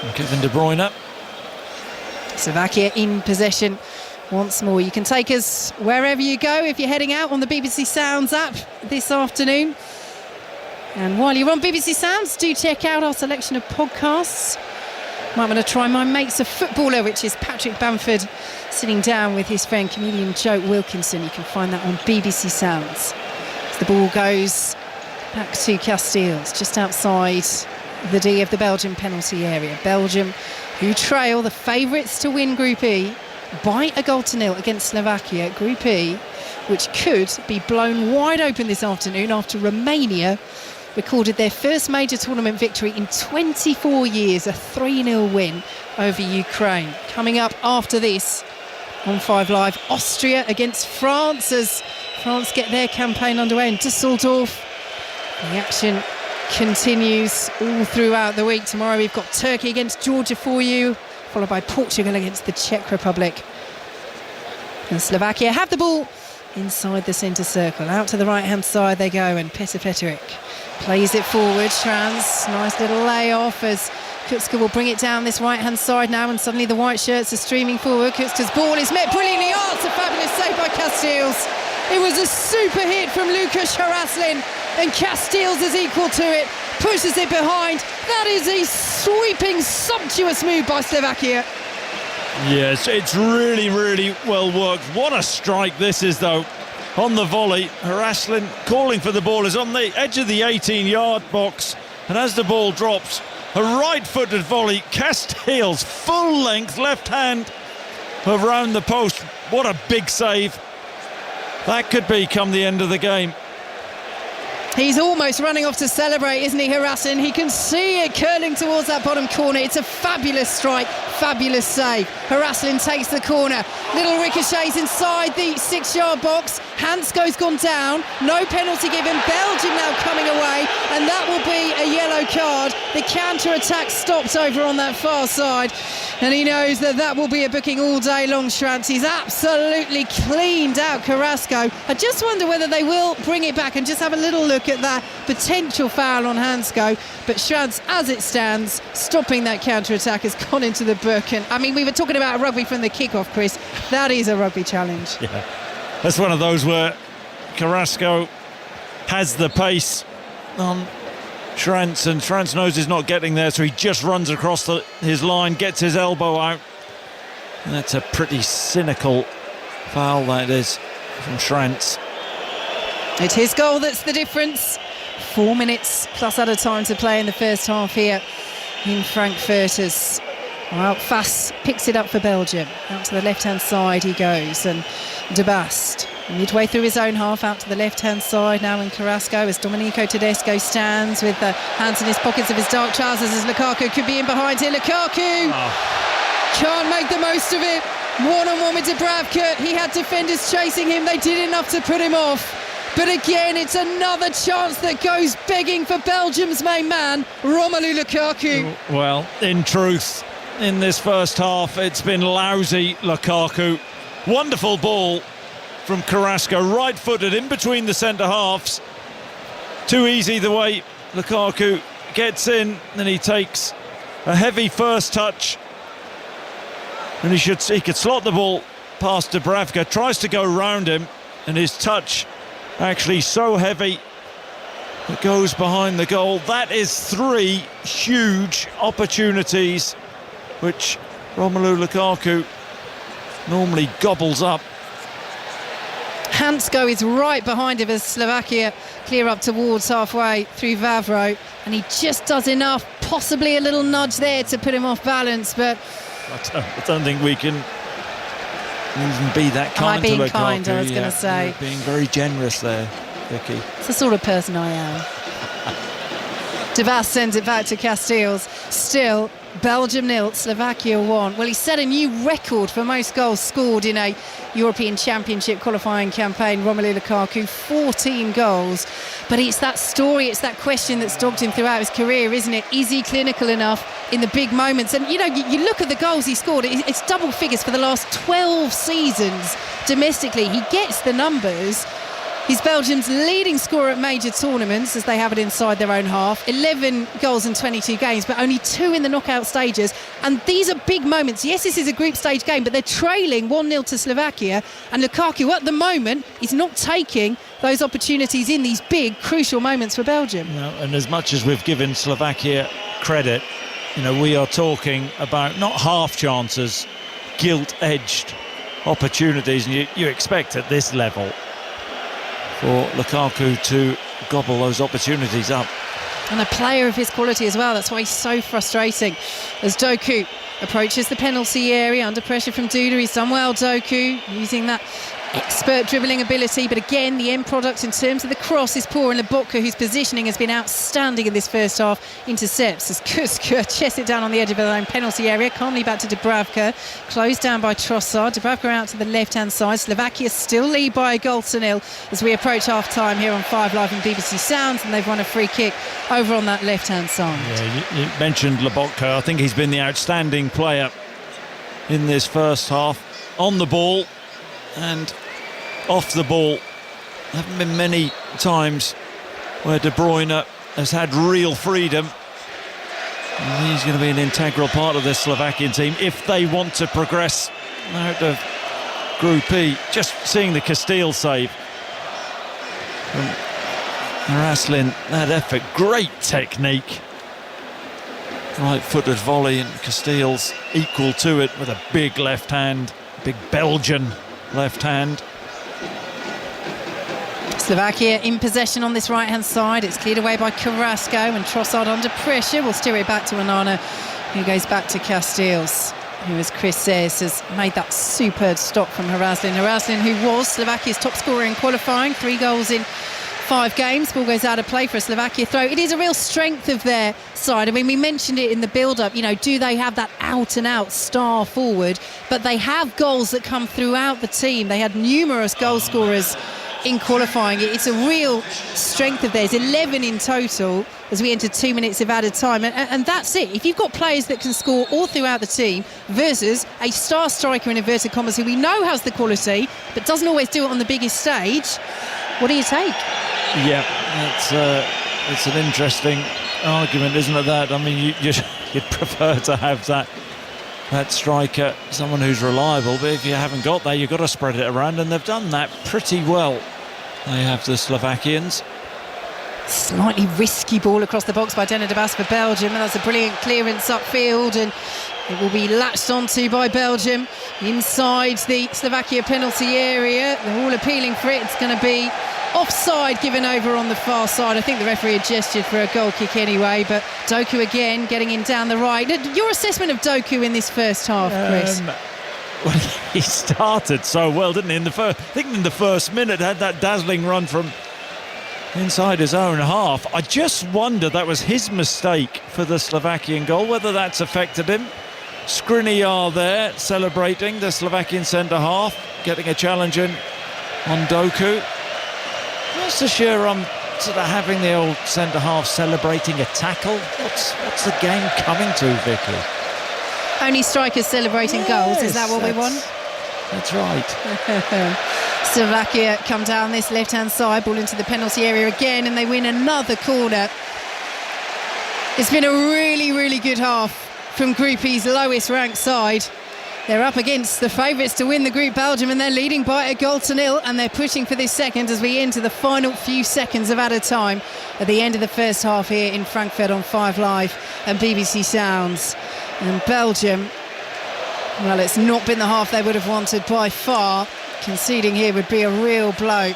S1: And Kevin De Bruyne.
S2: Slovakia in possession once more. You can take us wherever you go if you're heading out on the BBC Sounds app this afternoon. And while you're on BBC Sounds, do check out our selection of podcasts. Might want to try My Mate's a Footballer, which is Patrick Bamford sitting down with his friend comedian Joe Wilkinson. You can find that on BBC Sounds. As the ball goes back to Casteels, just outside the D of the Belgian penalty area. Belgium, who trail the favourites to win Group E by a 0-0 against Slovakia. Group E, which could be blown wide open this afternoon after Romania recorded their first major tournament victory in 24 years, a 3-0 win over Ukraine. Coming up after this on 5 Live, Austria against France as France get their campaign underway in Düsseldorf. The action continues all throughout the week. Tomorrow we've got Turkey against Georgia for you, followed by Portugal against the Czech Republic. And Slovakia have the ball inside the centre circle. Out to the right-hand side they go, and Petr plays it forward. Trans, nice little layoff as Kutska will bring it down this right-hand side now, and suddenly the white shirts are streaming forward. Kutska's ball is met brilliantly. Oh, it's a fabulous save by Casteels. It was a super hit from Lukas Haraslin, and Casteels is equal to it, pushes it behind. That is a sweeping, sumptuous move by Slovakia.
S1: Yes, it's really, really well worked. What a strike this is, though. On the volley, Haraslin calling for the ball, is on the edge of the 18-yard box, and as the ball drops, a right-footed volley, Casteels, full length, left hand around the post. What a big save. That could become the end of the game.
S2: He's almost running off to celebrate, isn't he, Haraslin? He can see it curling towards that bottom corner. It's a fabulous strike, fabulous save. Haraslin takes the corner. Little ricochets inside the 6-yard box. Hansko's gone down. No penalty given. Belgium now coming away, and that will be a yellow card. The counter-attack stopped over on that far side, and he knows that that will be a booking all day long, Schrantz. He's absolutely cleaned out Carrasco. I just wonder whether they will bring it back and just have a little look at that potential foul on Hansko. But Schrantz, as it stands, stopping that counter-attack, has gone into the book. And I mean, we were talking about rugby from the kick-off, Chris. That is a rugby challenge.
S1: Yeah, that's one of those where Carrasco has the pace on Schrantz, and Schrantz knows he's not getting there, so he just runs across his line, gets his elbow out. And that's a pretty cynical foul, that is, from Schrantz.
S2: It's his goal that's the difference. 4 minutes plus added time to play in the first half here in Frankfurt. As well, Fass picks it up for Belgium. Out to the left-hand side he goes, and De Bast midway through his own half, out to the left-hand side now in Carrasco as Domenico Tedesco stands with the hands in his pockets of his dark trousers as Lukaku could be in behind here. Lukaku can't make the most of it. One-on-one with Dubravka. He had defenders chasing him. They did enough to put him off. But again, it's another chance that goes begging for Belgium's main man, Romelu Lukaku.
S1: Well, in truth, in this first half, it's been lousy Lukaku. Wonderful ball from Carrasco, right-footed in between the centre-halves. Too easy the way Lukaku gets in, and he takes a heavy first touch. And he could slot the ball past Dubravka, tries to go round him, and his touch actually so heavy it goes behind the goal. That is 3 huge opportunities which Romelu Lukaku normally gobbles up.
S2: Hansko is right behind him as Slovakia clear up towards halfway through Vavro, and he just does enough, possibly a little nudge there to put him off balance, but
S1: I don't think we can even be that kind to Lukaku.
S2: Am I being kind, I was going to say.
S1: You're being very generous there, Vicki.
S2: It's the sort of person I am. De Bast sends it back to Casteels. Still, Belgium 0, Slovakia 1. Well, he set a new record for most goals scored in a European Championship qualifying campaign. Romelu Lukaku, 14 goals. But it's that story, it's that question that's dogged him throughout his career, isn't it? Is he clinical enough in the big moments? And, you know, you look at the goals he scored, it's double figures for the last 12 seasons domestically. He gets the numbers. He's Belgium's leading scorer at major tournaments as they have it inside their own half. 11 goals in 22 games, but only 2 in the knockout stages. And these are big moments. Yes, this is a group stage game, but they're trailing 1-0 to Slovakia. And Lukaku, at the moment, is not taking those opportunities in these big, crucial moments for Belgium.
S1: No, and as much as we've given Slovakia credit, you know, we are talking about not half chances, gilt-edged opportunities. And you expect at this level for Lukaku to gobble those opportunities up.
S2: And a player of his quality as well. That's why he's so frustrating. As Doku approaches the penalty area under pressure from Duda. He's done well, Doku, using that expert dribbling ability, but again the end product in terms of the cross is poor, and Lobotka, whose positioning has been outstanding in this first half, intercepts as Kuska chests it down on the edge of their own penalty area. Calmly back to Dubravka, closed down by Trossard. Dubravka out to the left hand side. Slovakia still lead by a goal to nil as we approach half time here on 5 Live and BBC Sounds, and they've won a free kick over on that left hand side.
S1: Yeah, you mentioned Lobotka. I think he's been the outstanding player in this first half, on the ball and off the ball. There haven't been many times where De Bruyne has had real freedom, and he's going to be an integral part of this Slovakian team if they want to progress out of Group E. Just seeing the Castile save from Raslin, that effort, great technique, right-footed volley, and Castile's equal to it with a big left hand, big Belgian left hand.
S2: Slovakia in possession on this right-hand side. It's cleared away by Carrasco, and Trossard under pressure will steer it back to Onana, who goes back to Castiles, who, as Chris says, has made that superb stop from Haraslin. Haraslin, who was Slovakia's top scorer in qualifying, 3 goals in 5 games. Ball goes out of play for a Slovakia throw. It is a real strength of their side. I mean, we mentioned it in the build-up, you know, do they have that out-and-out star forward? But they have goals that come throughout the team. They had numerous goal scorers in qualifying. It's a real strength of theirs, 11 in total as we enter 2 minutes of added time, and that's it. If you've got players that can score all throughout the team versus a star striker in inverted commas who we know has the quality but doesn't always do it on the biggest stage, what do you take?
S1: Yeah, it's an interesting argument, isn't it, that? I mean, you'd prefer to have that striker, someone who's reliable, but if you haven't got that, you've got to spread it around, and they've done that pretty well. They have the Slovakians.
S2: Slightly risky ball across the box by Dena de Bas for Belgium, and that's a brilliant clearance upfield, and it will be latched onto by Belgium inside the Slovakia penalty area. They're all appealing for it. It's going to be offside given over on the far side. I think the referee had gestured for a goal kick anyway, but Doku again getting in down the right. Your assessment of Doku in this first half, Chris?
S1: Well, he started so well, didn't he? I think in the first minute, had that dazzling run from inside his own half. I just wonder, that was his mistake for the Slovakian goal, whether that's affected him. Skriniar there celebrating, the Slovakian centre-half, getting a challenge in on Doku. Not so sure I'm sort of having the old centre-half celebrating a tackle. What's the game coming to, Vicky?
S2: Only strikers celebrating goals, is that what we want?
S1: That's right.
S2: Slovakia come down this left-hand side, ball into the penalty area again, and they win another corner. It's been a really, really good half from Group E's lowest ranked side. They're up against the favourites to win the group, Belgium, and they're leading by a goal to nil, and they're pushing for this second as we enter the final few seconds of added time at the end of the first half here in Frankfurt on 5 Live and BBC Sounds. And Belgium, well, it's not been the half they would have wanted by far. Conceding here would be a real blow.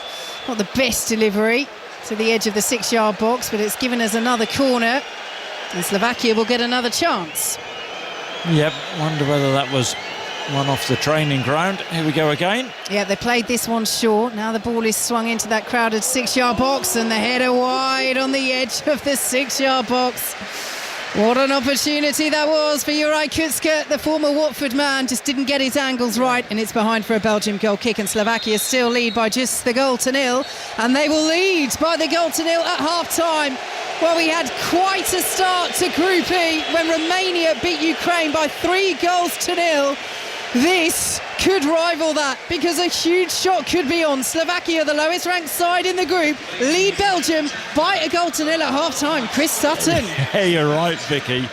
S2: Not the best delivery to the edge of the 6-yard box, but it's given us another corner, and Slovakia will get another chance.
S1: Yep, wonder whether that was one off the training ground. Here we go again.
S2: Yeah, they played this one short. Now the ball is swung into that crowded 6-yard box, and the header wide on the edge of the 6-yard box. What an opportunity that was for Juraj Kucka, the former Watford man. Just didn't get his angles right, and it's behind for a Belgium goal kick, and Slovakia still lead by just the goal to nil, and they will lead by the goal to nil at half-time. Well, we had quite a start to Group E when Romania beat Ukraine by 3 goals to nil. This could rival that, because a huge shot could be on. Slovakia, the lowest ranked side in the group, lead Belgium by a goal to nil at half-time. Chris Sutton.
S1: Yeah, you're right, Vicky.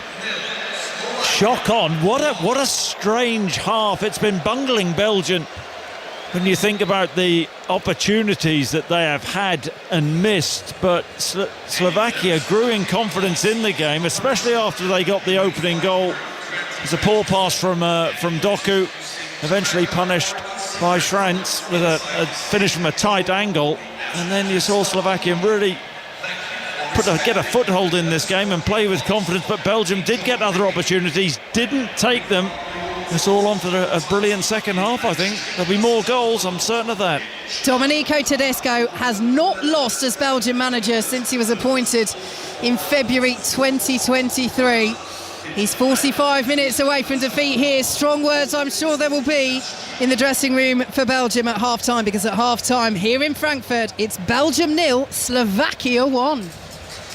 S1: Shock on. What a strange half. It's been bungling Belgium when you think about the opportunities that they have had and missed, but Slovakia grew in confidence in the game, especially after they got the opening goal. It's a poor pass from Doku, eventually punished by Schranz with a finish from a tight angle, and then you saw Slovakia really get a foothold in this game and play with confidence, but Belgium did get other opportunities, didn't take them. It's all on for a brilliant second half, I think. There'll be more goals, I'm certain of that.
S2: Domenico Tedesco has not lost as Belgian manager since he was appointed in February 2023. He's 45 minutes away from defeat here. Strong words, I'm sure there will be in the dressing room for Belgium at half-time, because at half-time here in Frankfurt, it's Belgium 0, Slovakia 1.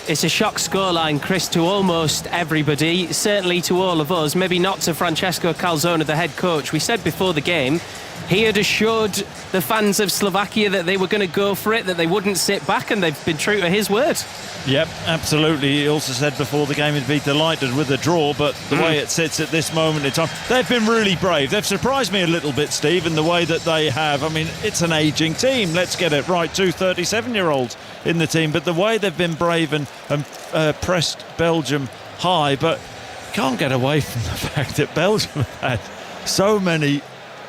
S3: It's a shock scoreline, Chris, to almost everybody, certainly to all of us, maybe not to Francesco Calzona, the head coach. We said before the game, he had assured the fans of Slovakia that they were going to go for it, that they wouldn't sit back, and they've been true to his word.
S1: Yep, absolutely. He also said before the game he'd be delighted with the draw, but the way it sits at this moment in time, they've been really brave. They've surprised me a little bit, Steve, in the way that they have. I mean, it's an ageing team, let's get it right, 2 37-year-olds in the team, but the way they've been brave and pressed Belgium high, but can't get away from the fact that Belgium had so many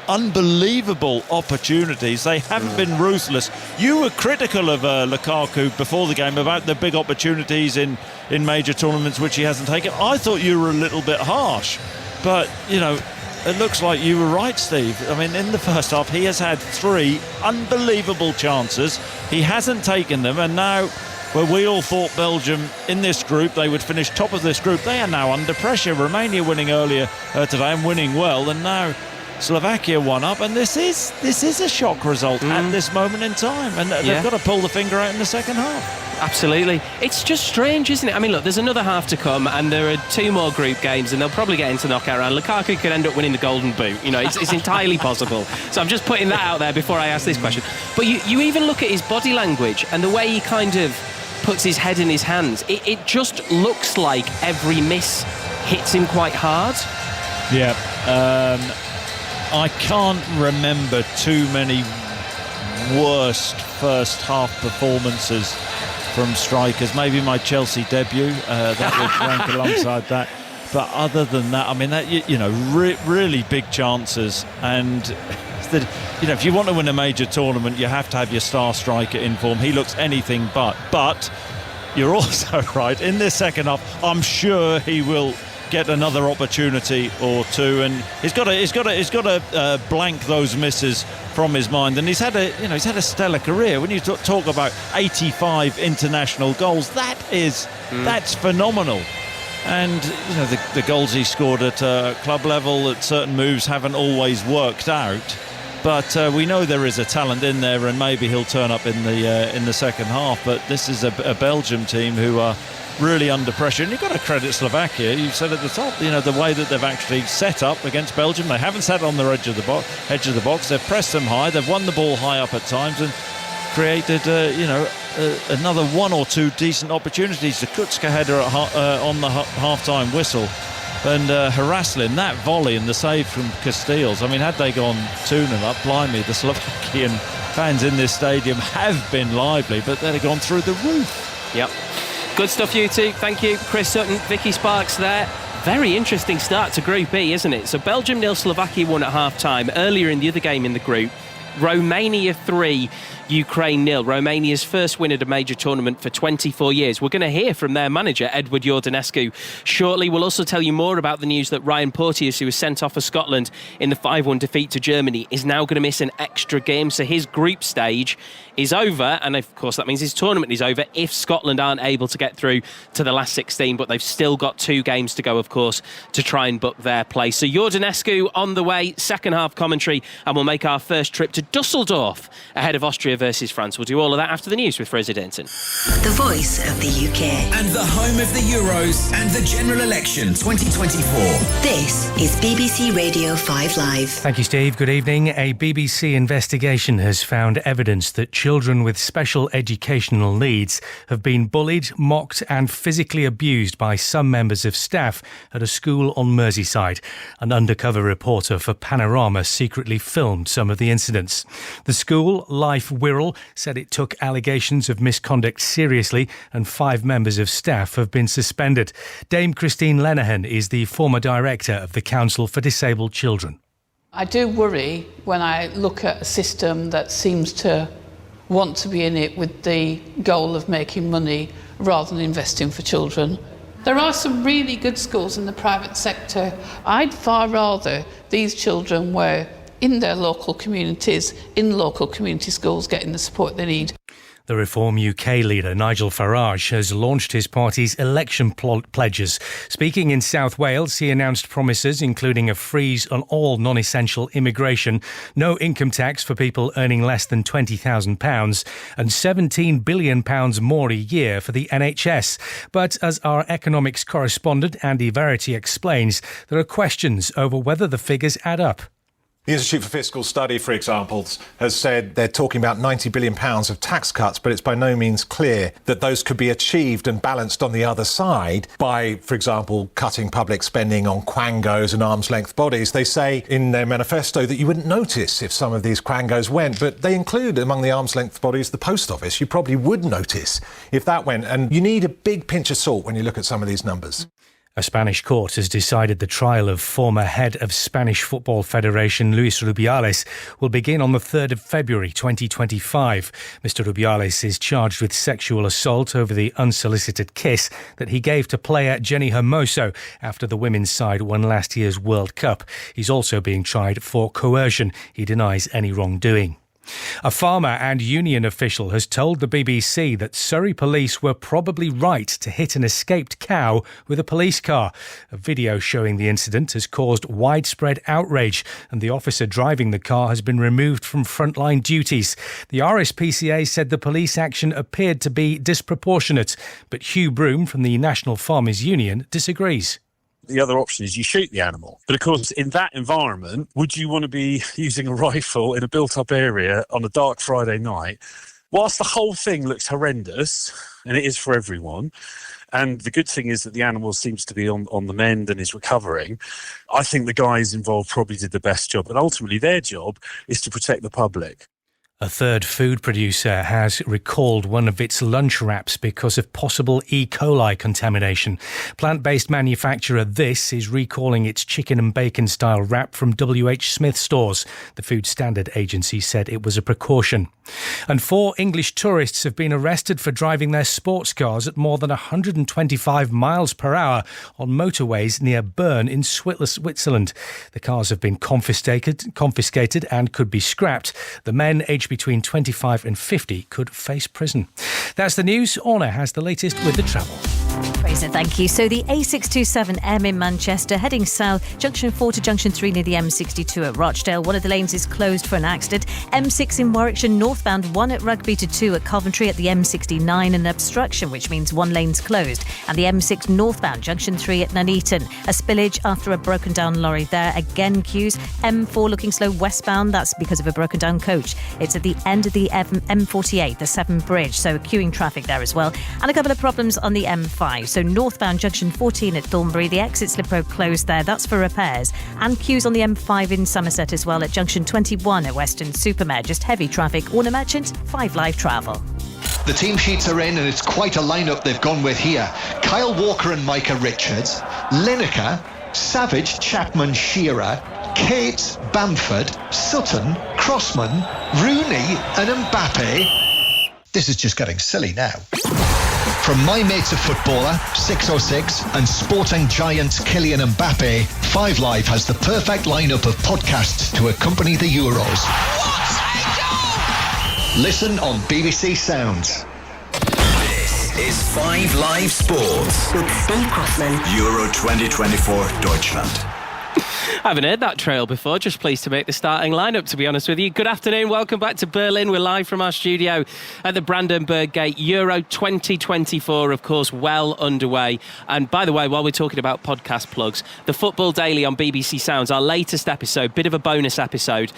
S1: unbelievable opportunities. They haven't been ruthless. You were critical of Lukaku before the game about the big opportunities in major tournaments which he hasn't taken. I thought you were a little bit harsh, but it looks like you were right, Steve. I mean, in the first half he has had 3 unbelievable chances, he hasn't taken them, and now where we all thought Belgium in this group, they would finish top of this group, they are now under pressure. Romania winning earlier today and winning well, and now Slovakia won up, and this is a shock result at this moment in time, and they've got to pull the finger out in the second half.
S3: Absolutely. It's just strange, isn't it? I mean, look, there's another half to come, and there are 2 more group games, and they'll probably get into knockout round. Lukaku could end up winning the Golden Boot. It's entirely possible. So I'm just putting that out there before I ask this question. But you even look at his body language and the way he kind of puts his head in his hands. It just looks like every miss hits him quite hard.
S1: Yeah. I can't remember too many worst first half performances from strikers. Maybe my Chelsea debut, that would rank alongside that. But other than that, I mean, that really big chances. And if you want to win a major tournament, you have to have your star striker in form. He looks anything but. But you're also right. In this second half, I'm sure he will get another opportunity or 2, and he's got to blank those misses from his mind. And he's had a stellar career. When you talk about 85 international goals, that's phenomenal. And the goals he scored at club level, at certain moves, haven't always worked out. But we know there is a talent in there, and maybe he'll turn up in the second half. But this is a Belgium team who are really under pressure, and you've got to credit Slovakia. You said at the top, the way that they've actually set up against Belgium. They haven't sat on the edge of the box. They've pressed them high. They've won the ball high up at times and created, another 1 or 2 decent opportunities. The Kutska header on the half-time whistle, and Haraslin, that volley and the save from Casteels. I mean, had they gone 2-0 up, blimey, the Slovakian fans in this stadium have been lively, but they'd have gone through the roof.
S3: Yep. Good stuff, you two. Thank you. Chris Sutton, Vicky Sparks there. Very interesting start to Group E, isn't it? So Belgium 0, Slovakia 1 at half-time. Earlier in the other game in the group, Romania 3, Ukraine 0. Romania's first win at a major tournament for 24 years. We're going to hear from their manager, Edward Iordanescu, shortly. We'll also tell you more about the news that Ryan Porteous, who was sent off for Scotland in the 5-1 defeat to Germany, is now going to miss an extra game. So his group stage is over, and of course that means his tournament is over if Scotland aren't able to get through to the last 16, but they've still got 2 games to go, of course, to try and book their place. So Iordanescu on the way, second half commentary, and we'll make our first trip to Dusseldorf ahead of Austria versus France. We'll do all of that after the news with Fraser Denton.
S4: The voice of the UK.
S5: And the home of the Euros and the general election 2024.
S4: This is BBC Radio 5 Live.
S6: Thank you, Steve. Good evening. A BBC investigation has found evidence that children with special educational needs have been bullied, mocked and physically abused by some members of staff at a school on Merseyside. An undercover reporter for Panorama secretly filmed some of the incidents. The school, Life Wirral, said it took allegations of misconduct seriously and 5 members of staff have been suspended. Dame Christine Lenihan is the former director of the Council for Disabled Children.
S7: I do worry when I look at a system that seems to want to be in it with the goal of making money rather than investing for children. There are some really good schools in the private sector. I'd far rather these children were in their local communities, in local community schools, getting the support they need.
S6: The Reform UK leader, Nigel Farage, has launched his party's election pledges. Speaking in South Wales, he announced promises including a freeze on all non-essential immigration, no income tax for people earning less than £20,000 and £17 billion more a year for the NHS. But as our economics correspondent Andy Verity explains, there are questions over whether the figures add up.
S8: The Institute for Fiscal Study, for example, has said they're talking about £90 billion of tax cuts, but it's by no means clear that those could be achieved and balanced on the other side by, for example, cutting public spending on quangos and arm's-length bodies. They say in their manifesto that you wouldn't notice if some of these quangos went, but they include among the arm's-length bodies the post office. You probably would notice if that went, and you need a big pinch of salt when you look at some of these numbers.
S6: A Spanish court has decided the trial of former head of Spanish Football Federation Luis Rubiales will begin on the 3rd of February 2025. Mr Rubiales is charged with sexual assault over the unsolicited kiss that he gave to player Jenny Hermoso after the women's side won last year's World Cup. He's also being tried for coercion. He denies any wrongdoing. A farmer and union official has told the BBC that Surrey police were probably right to hit an escaped cow with a police car. A video showing the incident has caused widespread outrage, and the officer driving the car has been removed from frontline duties. The RSPCA said the police action appeared to be disproportionate, but Hugh Broom from the National Farmers Union disagrees.
S9: The other option is you shoot the animal. But of course, in that environment, would you want to be using a rifle in a built-up area on a dark Friday night? Whilst the whole thing looks horrendous, and it is for everyone, and the good thing is that the animal seems to be on the mend and is recovering, I think the guys involved probably did the best job. And ultimately, their job is to protect the public.
S6: A third food producer has recalled one of its lunch wraps because of possible E. coli contamination. Plant-based manufacturer This is recalling its chicken and bacon-style wrap from WH Smith stores. The Food Standard Agency said it was a precaution. And 4 English tourists have been arrested for driving their sports cars at more than 125 miles per hour on motorways near Bern in Switzerland. The cars have been confiscated and could be scrapped. The men, aged between 25 and 50, could face prison. That's the news. Orna has the latest with the travel.
S10: Fraser, thank you. So the A627M in Manchester heading south, junction 4 to junction 3 near the M62 at Rochdale. One of the lanes is closed for an accident. M6 in Warwickshire northbound, 1 at Rugby to 2 at Coventry at the M69, an obstruction, which means 1 lane's closed. And the M6 northbound, junction 3 at Nuneaton. A spillage after a broken down lorry there. Again, queues. M4 looking slow westbound. That's because of a broken down coach. It's at the end of the M48, the Severn Bridge. So queuing traffic there as well. And a couple of problems on the M5. So northbound junction 14 at Thornbury, the exit slip road closed there, that's for repairs. And queues on the M5 in Somerset as well at junction 21 at Western Supermare. Just heavy traffic. Orna Merchant, 5 Live Travel.
S11: The team sheets are in and it's quite a lineup they've gone with here. Kyle Walker and Micah Richards, Lineker, Savage, Chapman, Shearer, Cates, Bamford, Sutton, Crossman, Rooney and Mbappe. This is just getting silly now. From My Mate's a Footballer, 606, and sporting giants Kylian Mbappe, 5 Live has the perfect lineup of podcasts to accompany the Euros. What a goal! Listen on BBC Sounds.
S5: This is 5 Live Sports
S4: with Steve Crossman.
S5: Euro 2024 Deutschland.
S3: I haven't heard that trail before. Just pleased to make the starting lineup, to be honest with you. Good afternoon. Welcome back to Berlin. We're live from our studio at the Brandenburg Gate. Euro 2024, of course, well underway. And by the way, while we're talking about podcast plugs, the Football Daily on BBC Sounds, our latest episode, bit of a bonus episode,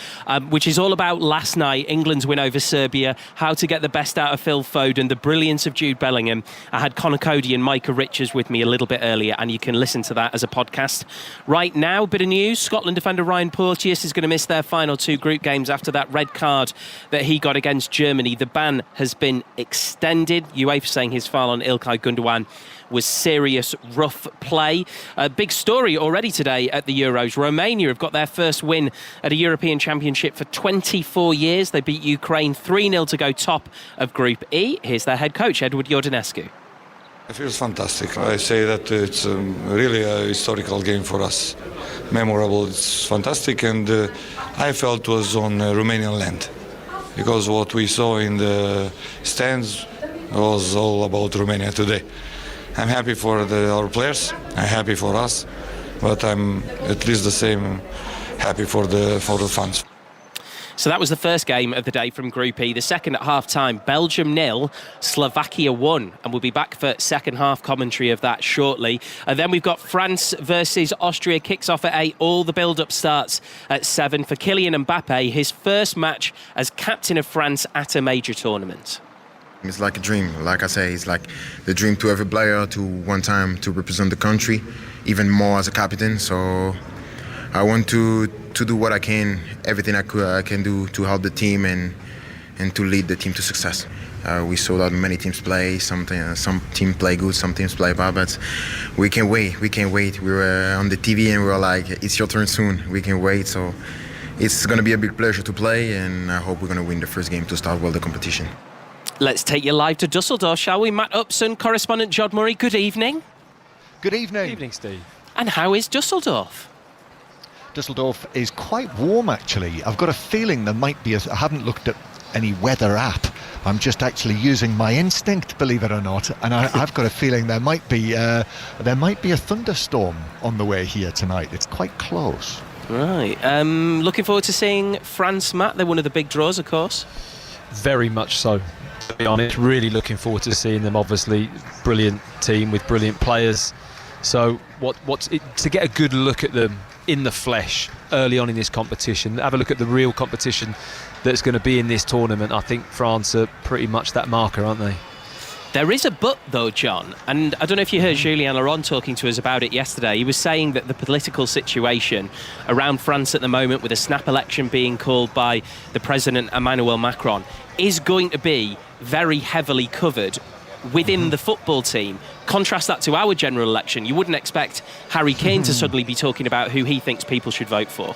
S3: which is all about last night, England's win over Serbia, how to get the best out of Phil Foden, the brilliance of Jude Bellingham. I had Conor Cody and Micah Richards with me a little bit earlier, and you can listen to that as a podcast. Right now, bit of news. Scotland defender Ryan Porteous is going to miss their final 2 group games after that red card that he got against Germany. The ban has been extended. UEFA saying his foul on İlkay Gundogan was serious rough play. A big story already today at the Euros. Romania have got their first win at a European Championship for 24 years. They beat Ukraine 3-0 to go top of Group E. Here's their head coach, Edward Iordanescu.
S12: It feels fantastic. I say that it's really a historical game for us. Memorable, it's fantastic, and I felt was on Romanian land, because what we saw in the stands was all about Romania today. I'm happy for our players, I'm happy for us, but I'm at least the same happy for the fans.
S3: So that was the first game of the day from Group E. The second at half-time, Belgium 0, Slovakia 1. And we'll be back for second half commentary of that shortly. And then we've got France versus Austria, kicks off at 8. All the build-up starts at 7 for Kylian Mbappe, his first match as captain of France at a major tournament.
S13: It's like a dream. Like I say, it's like the dream to every player to one time to represent the country, even more as a captain. So I want to do what I can, everything I can do to help the team and to lead the team to success. We saw that many teams play, some teams play good, some teams play bad, but we can't wait. We were on the TV and we were like, it's your turn soon, we can wait. So it's going to be a big pleasure to play, and I hope we're going to win the first game to start well the competition.
S3: Let's take you live to Dusseldorf, shall we? Matt Upson, correspondent Jod Murray, good evening.
S14: Good evening.
S15: Good evening, Steve.
S3: And how is Dusseldorf?
S14: Dusseldorf is quite warm, actually. I've got a feeling there might be I haven't looked at any weather app. I'm just actually using my instinct, believe it or not, and I've got a feeling there might be a thunderstorm on the way here tonight. It's quite close.
S3: Right. Looking forward to seeing France, Matt. They're one of the big draws, of course.
S15: Very much so, to be honest. Really looking forward to seeing them. Obviously, brilliant team with brilliant players. So to get a good look at them in the flesh early on in this competition, have a look at the real competition that's going to be in this tournament. I think France are pretty much that marker, aren't they?
S3: There is a but, though, John, and I don't know if you heard Julien Laurent talking to us about it yesterday. He was saying that the political situation around France at the moment, with a snap election being called by the President Emmanuel Macron, is going to be very heavily covered within the football team. Contrast that to our general election. You wouldn't expect Harry Kane to suddenly be talking about who he thinks people should vote for.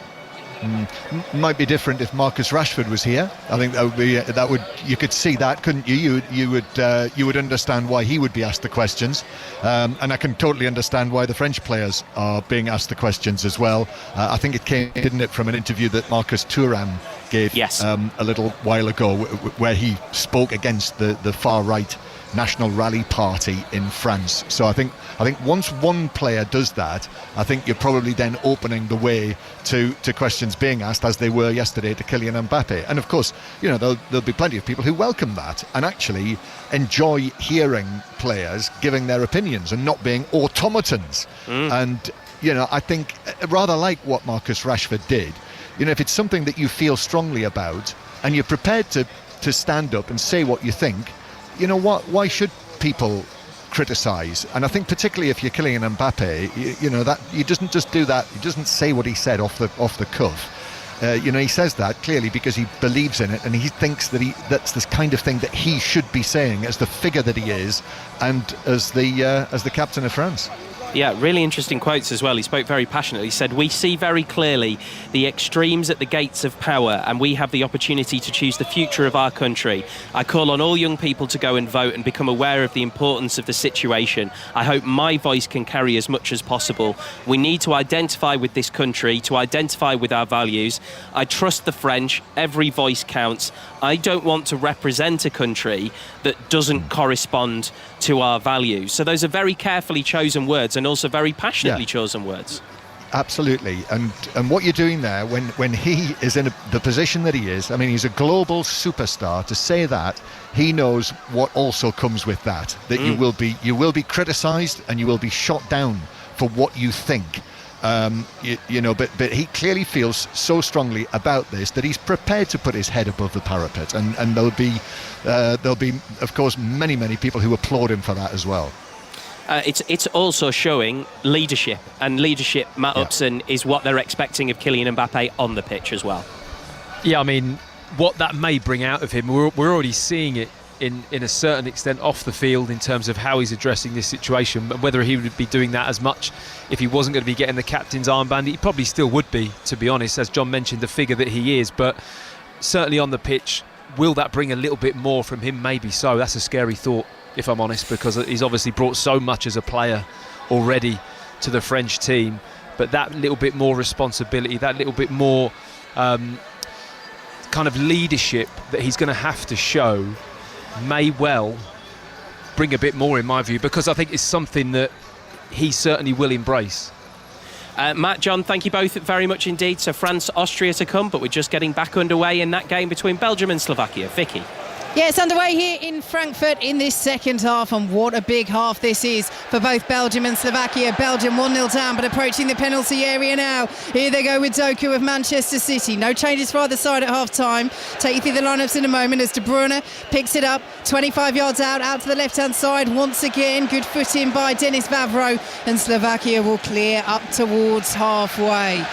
S14: Might be different if Marcus Rashford was here. I think that would you could see that, couldn't you? You would understand why he would be asked the questions, and I can totally understand why the French players are being asked the questions as well. I think it came, didn't it, from an interview that Marcus Thuram gave a little while ago, where he spoke against the far right National Rally Party in France. So I think once one player does that, I think you're probably then opening the way to questions being asked, as they were yesterday to Kylian Mbappe. And of course, you know, there'll be plenty of people who welcome that and actually enjoy hearing players giving their opinions and not being automatons. And you know, I think rather like what Marcus Rashford did, you know, if it's something that you feel strongly about and you're prepared to stand up and say what you think, you know what? Why should people criticise? And I think particularly if you're Kylian Mbappe, you know that he doesn't just do that. He doesn't say what he said off the cuff. You know, he says that clearly because he believes in it, and he thinks that's the kind of thing that he should be saying as the figure that he is, and as the captain of France.
S3: Yeah, really interesting quotes as well. He spoke very passionately. He said, "We see very clearly the extremes at the gates of power, and we have the opportunity to choose the future of our country. I call on all young people to go and vote and become aware of the importance of the situation. I hope my voice can carry as much as possible. We need to identify with this country, to identify with our values. I trust the French. Every voice counts. I don't want to represent a country that doesn't correspond to our values." So those are very carefully chosen words, and also very passionately chosen words.
S14: Absolutely. And what you're doing there, when he is in the position that he is, I mean, he's a global superstar. To say that, he knows what also comes with that you will be criticised and you will be shot down for what you think. You know, but he clearly feels so strongly about this that he's prepared to put his head above the parapet, and there'll be of course many people who applaud him for that as well.
S3: It's also showing leadership, and leadership, Matt Upson, is what they're expecting of Kylian Mbappe on the pitch as well.
S15: Yeah, I mean, what that may bring out of him, we're already seeing it in a certain extent off the field in terms of how he's addressing this situation. But whether he would be doing that as much if he wasn't going to be getting the captain's armband, he probably still would be, to be honest, as John mentioned, the figure that he is. But certainly on the pitch, will that bring a little bit more from him? Maybe so. That's a scary thought. if I'm honest, because he's obviously brought so much as a player already to the French team. But that little bit more responsibility, that little bit more kind of leadership that he's going to have to show may well bring a bit more, in my view, because I think it's something that he certainly will embrace.
S3: Matt, John, thank you both very much indeed. So France, Austria to come, but we're just getting back underway in that game between Belgium and Slovakia. Vicky.
S2: Yeah, it's underway here in Frankfurt in this second half, and what a big half this is for both Belgium and Slovakia. Belgium 1-0 down, but approaching the penalty area now. Here they go with Doku of Manchester City. No changes for either side at half-time. Take you through the lineups in a moment as De Bruyne picks it up, 25 yards out to the left-hand side once again. Good foot in by Denis Vavro, and Slovakia will clear up towards halfway.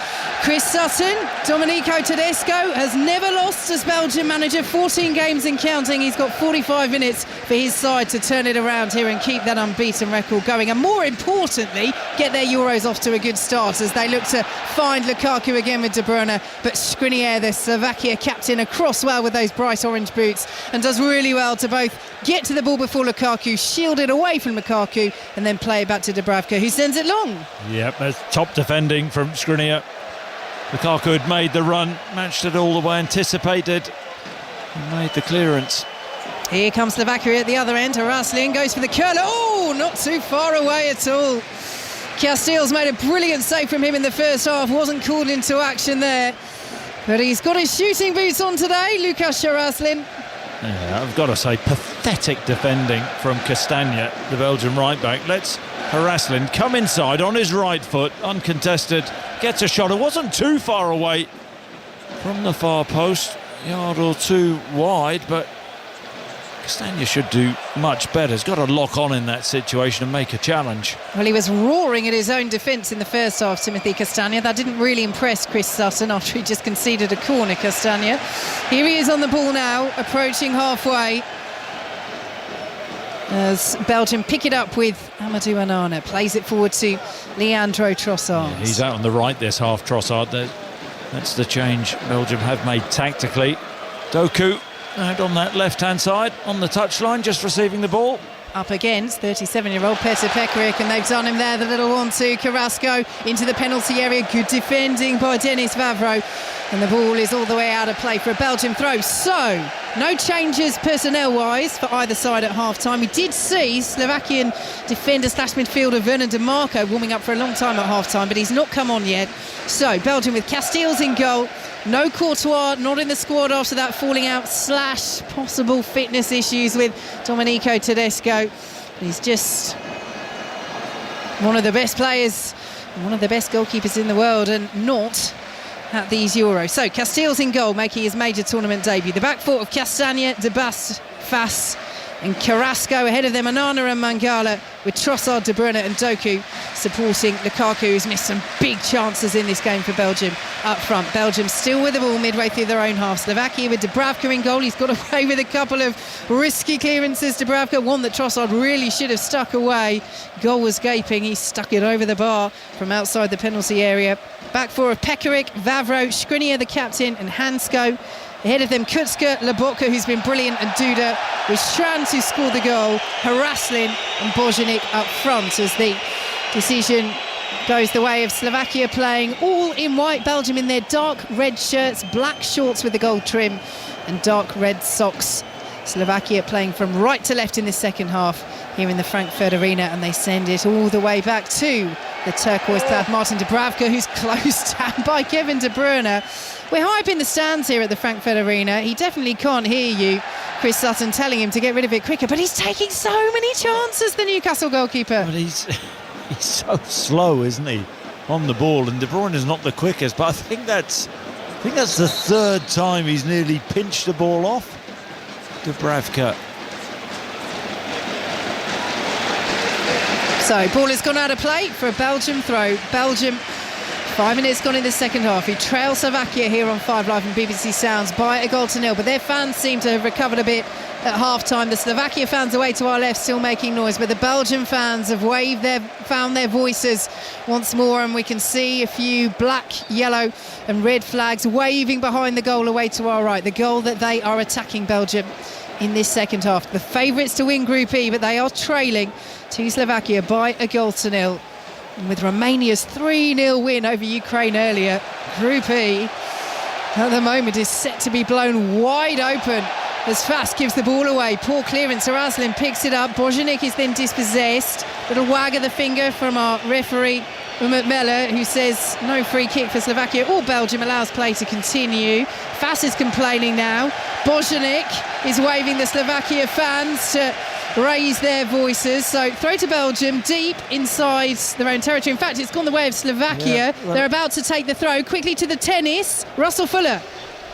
S2: Chris Sutton, Domenico Tedesco has never lost as Belgium manager, 14 games and counting. He's got 45 minutes for his side to turn it around here and keep that unbeaten record going, and more importantly, get their Euros off to a good start as they look to find Lukaku again with De Bruyne. But Skriniar, the Slovakia captain, across well with those bright orange boots and does really well to both get to the ball before Lukaku, shield it away from Lukaku, and then play it back to Dubravka, who sends it long.
S1: Yep, there's top defending from Skriniar. Lukaku had made the run, matched it all the way, anticipated, and made the clearance.
S2: Here comes Slovakia at the other end. Haraslin goes for the curler. Oh, not too far away at all. Castells made a brilliant save from him in the first half. Wasn't called into action there. But he's got his shooting boots on today, Lukas Haraslin.
S1: Yeah, I've got to say, pathetic defending from Castagna, the Belgian right-back. Let's Haraslin come inside on his right foot, uncontested, gets a shot. It wasn't too far away from the far post, yard or two wide, but Castagna should do much better. He's got to lock on in that situation and make a challenge.
S2: Well, he was roaring at his own defence in the first half, Timothy Castagna. That didn't really impress Chris Sutton after he just conceded a corner, Castagna. Here he is on the ball now, approaching halfway. As Belgium pick it up with Amadou Onana, plays it forward to Leandro Trossard.
S1: Yeah, he's out on the right this half, Trossard. That's the change Belgium have made tactically. Doku out on that left-hand side, on the touchline, just receiving the ball.
S2: Up against 37-year-old Petr Pekarik, and they've done him there, the little 1-2. Carrasco into the penalty area. Good defending by Denis Vavro. And the ball is all the way out of play for a Belgium throw. So, no changes personnel-wise for either side at half-time. We did see Slovakian defender/midfielder Vernon De Marco warming up for a long time at half-time, but he's not come on yet. So, Belgium with Castells in goal. No Courtois, not in the squad after that falling out / possible fitness issues with Domenico Tedesco. He's just one of the best players, one of the best goalkeepers in the world, and not at these Euros. So Castells in goal, making his major tournament debut. The back four of Castagna, De Bas, Fass and Carrasco. Ahead of them, Onana and Mangala, with Trossard, De Bruyne and Doku supporting Lukaku, who's missed some big chances in this game for Belgium up front. Belgium still with the ball midway through their own half. Slovakia with Dubravka in goal. He's got away with a couple of risky clearances, Dubravka. One that Trossard really should have stuck away. Goal was gaping. He stuck it over the bar from outside the penalty area. Back four of Pekarik, Vavro, Skriniar the captain and Hansko. Ahead of them, Kutska, Lobotka, who's been brilliant, and Duda, with Strand, who scored the goal, Haraslin and Bojanic up front as the decision goes the way of Slovakia playing all in white. Belgium in their dark red shirts, black shorts with the gold trim and dark red socks. Slovakia playing from right to left in the second half here in the Frankfurt Arena, and they send it all the way back to the turquoise-clad Martin Dubravka, who's closed down by Kevin De Bruyne. We're high up in the stands here at the Frankfurt Arena. He definitely can't hear you, Chris Sutton, telling him to get rid of it quicker, but he's taking so many chances, the Newcastle goalkeeper.
S1: But he's so slow, isn't he, on the ball, and De Bruyne is not the quickest, but I think that's the third time he's nearly pinched the ball off Dubravka.
S2: So, ball has gone out of play for a Belgium throw. Belgium, 5 minutes gone in the second half. He trails Slovakia here on 5 Live and BBC Sounds by 1-0, but their fans seem to have recovered a bit at half-time. The Slovakia fans away to our left still making noise, but the Belgian fans have found their voices once more, and we can see a few black, yellow and red flags waving behind the goal away to our right. The goal that they are attacking Belgium in this second half. The favourites to win Group E, but they are trailing to Slovakia by a goal to nil. And with Romania's 3-0 win over Ukraine earlier, Group E at the moment is set to be blown wide open as Fast gives the ball away. Poor clearance, Araslin picks it up. Bojanic is then dispossessed. Little wag of the finger from our referee Umut Mela, who says no free kick for Slovakia, or Belgium allows play to continue. Fast is complaining now. Bojanic is waving the Slovakia fans to raise their voices. So throw to Belgium deep inside their own territory. In fact, it's gone the way of Slovakia. They're about to take the throw. Quickly to the tennis. Russell Fuller.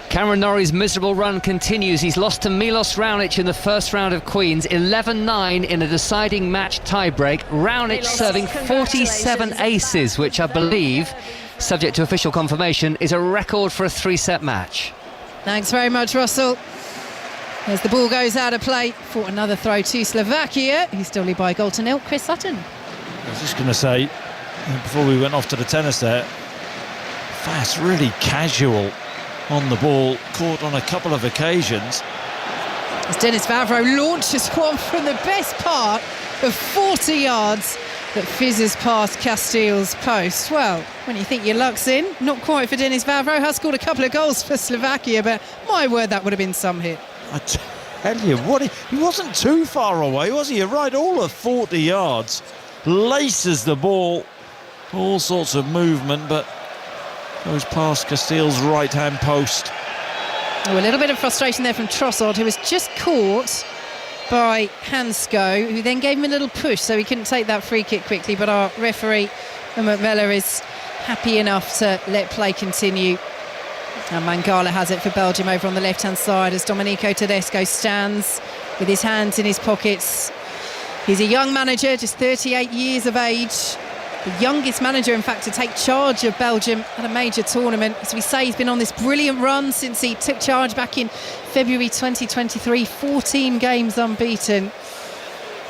S16: Cameron Norrie's miserable run continues. He's lost to Milos Raonic in the first round of Queens, 11-9 in a deciding match tiebreak. Raonic serving 47 aces, which I believe, subject to official confirmation, is a record for a 3-set match.
S2: Thanks very much, Russell. As the ball goes out of play for another throw to Slovakia, who still lead by a goal to nil. Chris Sutton.
S1: I was just going to say, before we went off to the tennis there, Fast really casual on the ball, caught on a couple of occasions.
S2: As Denis Vavro launches one from the best part of 40 yards that fizzes past Castile's post. Well, when you think your luck's in, not quite for Denis Vavro. Has scored a couple of goals for Slovakia, but my word, that would have been some hit.
S1: I tell you what, he wasn't too far away, was he? You're right, all of 40 yards. Laces the ball, all sorts of movement, but goes past Castile's right-hand post.
S2: Oh, a little bit of frustration there from Trossard, who was just caught by Hansko, who then gave him a little push, so he couldn't take that free kick quickly. But our referee, Umut Mela, is happy enough to let play continue. And Mangala has it for Belgium over on the left-hand side as Domenico Tedesco stands with his hands in his pockets. He's a young manager, just 38 years of age. The youngest manager, in fact, to take charge of Belgium at a major tournament. As we say, he's been on this brilliant run since he took charge back in February 2023. 14 games unbeaten.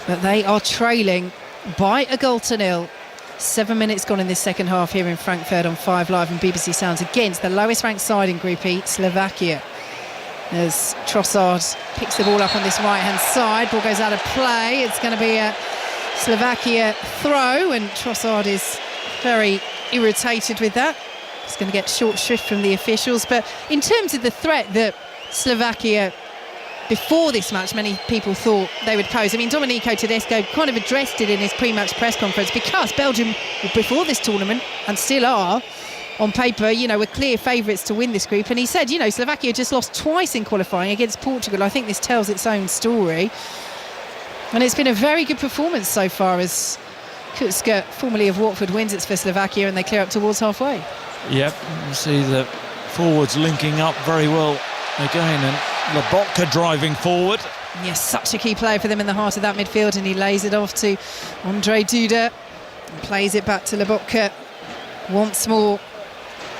S2: But they are trailing by a goal to nil. 7 minutes gone in this second half here in Frankfurt on 5 Live and BBC Sounds against the lowest ranked side in Group E, Slovakia. As Trossard picks the ball up on this right-hand side. Ball goes out of play. It's going to be a Slovakia throw, and Trossard is very irritated with that. It's going to get short shrift from the officials. But in terms of the threat that Slovakia, before this match, many people thought they would pose. I mean, Domenico Tedesco kind of addressed it in his pre-match press conference, because Belgium, before this tournament, and still are, on paper, were clear favourites to win this group. And he said, Slovakia just lost twice in qualifying against Portugal. I think this tells its own story. And it's been a very good performance so far as Kutska, formerly of Watford, wins it for Slovakia, and they clear up towards halfway.
S1: Yep, you see the forwards linking up very well again, and Lobotka driving forward.
S2: Yes, such a key player for them in the heart of that midfield, and he lays it off to Ondrej Duda and plays it back to Lobotka once more.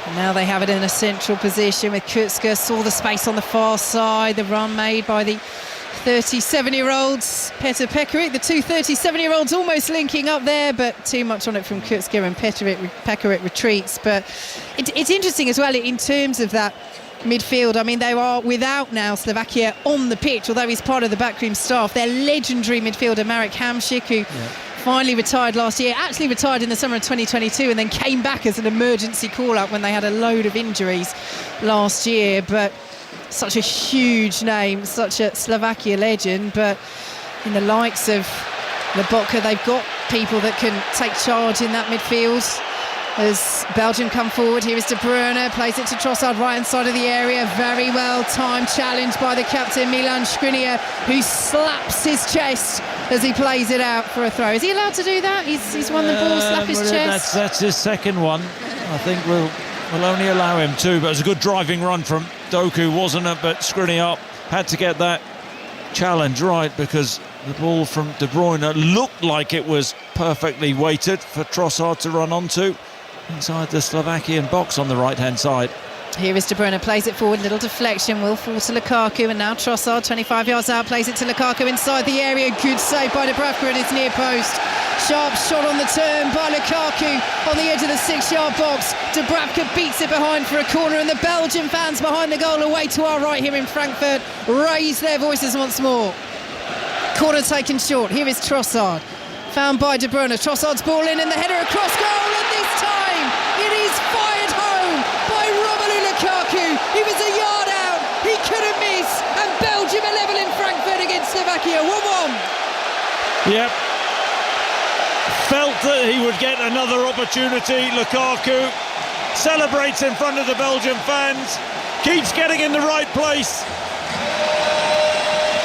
S2: And now they have it in a central position with Kutska. Saw the space on the far side, the run made by the 37-year-olds, Petr Pekarik. The two 37-year-olds almost linking up there, but too much on it from Kutska, and Pekarik retreats. But it's interesting as well in terms of that midfield. I mean, they are without now Slovakia on the pitch, although he's part of the backroom staff. Their legendary midfielder Marek Hamšík, who finally retired last year, actually retired in the summer of 2022, and then came back as an emergency call-up when they had a load of injuries last year. But such a huge name, such a Slovakia legend. But in the likes of Lobotka, they've got people that can take charge in that midfield. As Belgium come forward, here is De Bruyne, plays it to Trossard, right-hand side of the area. Very well timed challenge by the captain Milan Skriniar, who slaps his chest as he plays it out for a throw. Is he allowed to do that? He's won the ball, slap his chest.
S1: That's his second one. I think we'll only allow him two, but it's a good driving run from Doku, wasn't it? But Skriniar had to get that challenge right, because the ball from De Bruyne looked like it was perfectly weighted for Trossard to run onto inside the Slovakian box on the right-hand side.
S2: Here is De Bruyne, plays it forward, little deflection, will fall to Lukaku, and now Trossard, 25 yards out, plays it to Lukaku inside the area. Good save by Dubravka at his near post. Sharp shot on the turn by Lukaku on the edge of the 6-yard box. Dubravka beats it behind for a corner, and the Belgian fans behind the goal away to our right here in Frankfurt raise their voices once more. Corner taken short. Here is Trossard, found by De Bruyne. Trossard's ball in and the header across goal, and this time it is fired home by Romelu Lukaku. He was a yard out, he couldn't miss, and Belgium are level in Frankfurt against Slovakia, 1-1.
S1: Yep. Felt that he would get another opportunity. Lukaku celebrates in front of the Belgian fans, keeps getting in the right place,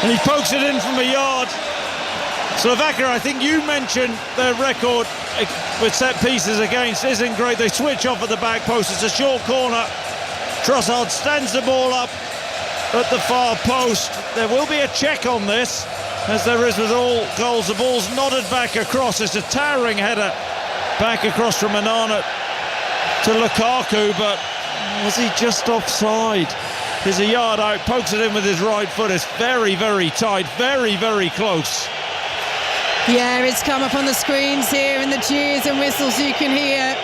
S1: and he pokes it in from a yard. Slovakia, I think you mentioned their record with set pieces against isn't great. They switch off at the back post. It's a short corner. Trossard stands the ball up at the far post. There will be a check on this, as there is with all goals. The ball's nodded back across. It's a towering header back across from Onana to Lukaku, but was he just offside? He's a yard out, pokes it in with his right foot. It's very, very tight, very, very close.
S2: Yeah, it's come up on the screens here, and the cheers and whistles you can hear.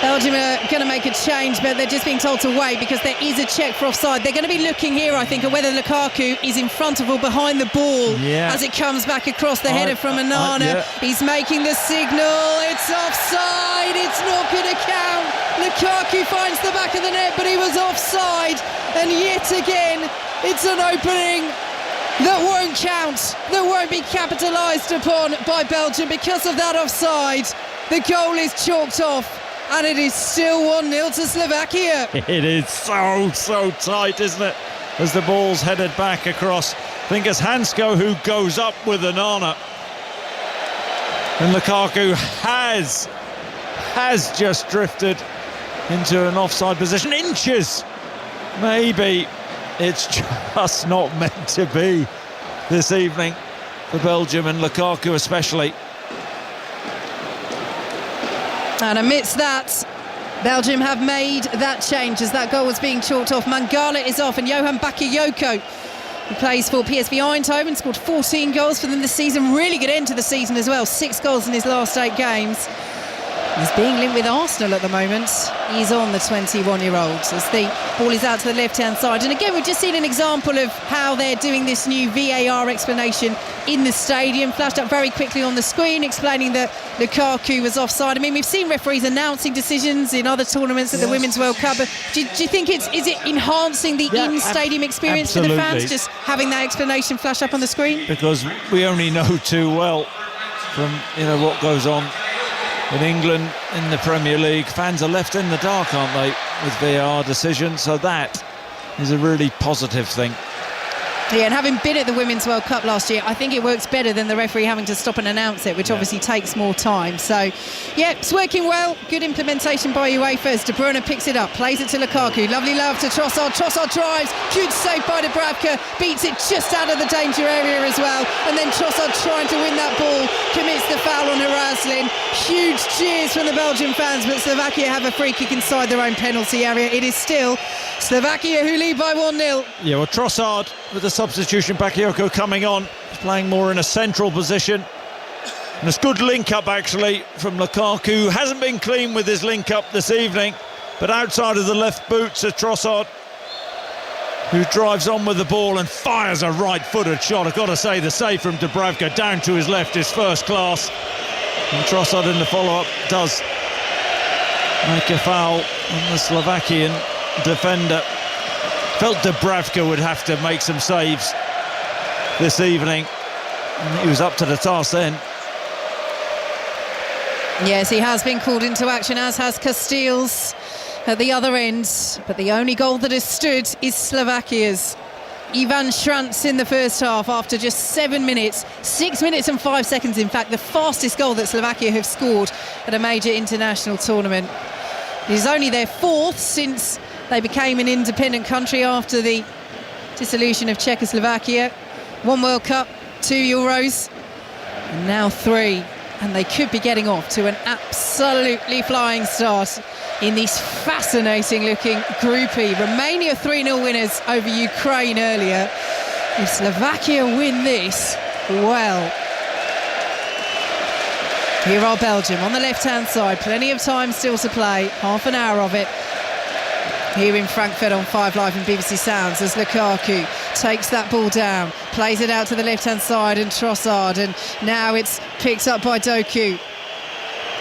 S2: Belgium are going to make a change, but they're just being told to wait because there is a check for offside. They're going to be looking here, I think, at whether Lukaku is in front of or behind the ball as it comes back across the header from Onana. He's making the signal. It's offside. It's not going to count. Lukaku finds the back of the net, but he was offside. And yet again, it's an opening that won't count, that won't be capitalised upon by Belgium because of that offside. The goal is chalked off, and it is still 1-0 to Slovakia.
S1: It is so tight, isn't it? As the ball's headed back across. I think it's Hansko who goes up with Onana. And Lukaku has just drifted into an offside position. Inches, maybe. It's just not meant to be this evening for Belgium, and Lukaku especially.
S2: And amidst that, Belgium have made that change as that goal was being chalked off. Mangala is off, and Johan Bakayoko, who plays for PSV Eindhoven, scored 14 goals for them this season. Really good end to the season as well, 6 goals in his last 8 games. He's being linked with Arsenal at the moment. He's on the 21-year-old as the ball is out to the left-hand side. And again, we've just seen an example of how they're doing this new VAR explanation in the stadium. Flashed up very quickly on the screen, explaining that Lukaku was offside. I mean, we've seen referees announcing decisions in other tournaments at the Women's World Cup. But do you think is it enhancing the in-stadium experience for the fans, just having that explanation flash up on the screen?
S1: Because we only know too well from what goes on in England, in the Premier League. Fans are left in the dark, aren't they, with VAR decisions? So that is a really positive thing.
S2: Yeah, and having been at the Women's World Cup last year, I think it works better than the referee having to stop and announce it, which obviously takes more time. So, yeah, it's working well. Good implementation by UEFA as De Bruyne picks it up, plays it to Lukaku. Lovely love to Trossard. Trossard drives. Good save by Dubravka. Beats it just out of the danger area as well. And then Trossard trying to win that ball. Commits the foul on Haraslin. Huge cheers from the Belgian fans, but Slovakia have a free kick inside their own penalty area. It is still Slovakia who lead by 1-0.
S1: Yeah, well, Trossard with the substitution, Bakayoko coming on. He's playing more in a central position. And it's good link-up, actually, from Lukaku. Hasn't been clean with his link-up this evening, but outside of the left boot to Trossard, who drives on with the ball and fires a right-footed shot. I've got to say, the save from Dubravka down to his left is first class. And Trossard in the follow-up does make a foul on the Slovakian defender. Felt Dubravka would have to make some saves this evening, and he was up to the task then.
S2: Yes, he has been called into action, as has Casteels at the other end, but the only goal that has stood is Slovakia's. Ivan Šranc in the first half after just 7 minutes, 6 minutes and 5 seconds, in fact, the fastest goal that Slovakia have scored at a major international tournament. It is only their 4th since they became an independent country after the dissolution of Czechoslovakia. 1 World Cup, 2 Euros, and now 3. And they could be getting off to an absolutely flying start in this fascinating-looking Group E. Romania 3-0 winners over Ukraine earlier. If Slovakia win this, well... Here are Belgium on the left-hand side. Plenty of time still to play. Half an hour of it. Here in Frankfurt on 5 Live and BBC Sounds as Lukaku takes that ball down, plays it out to the left-hand side and Trossard, and now it's picked up by Doku.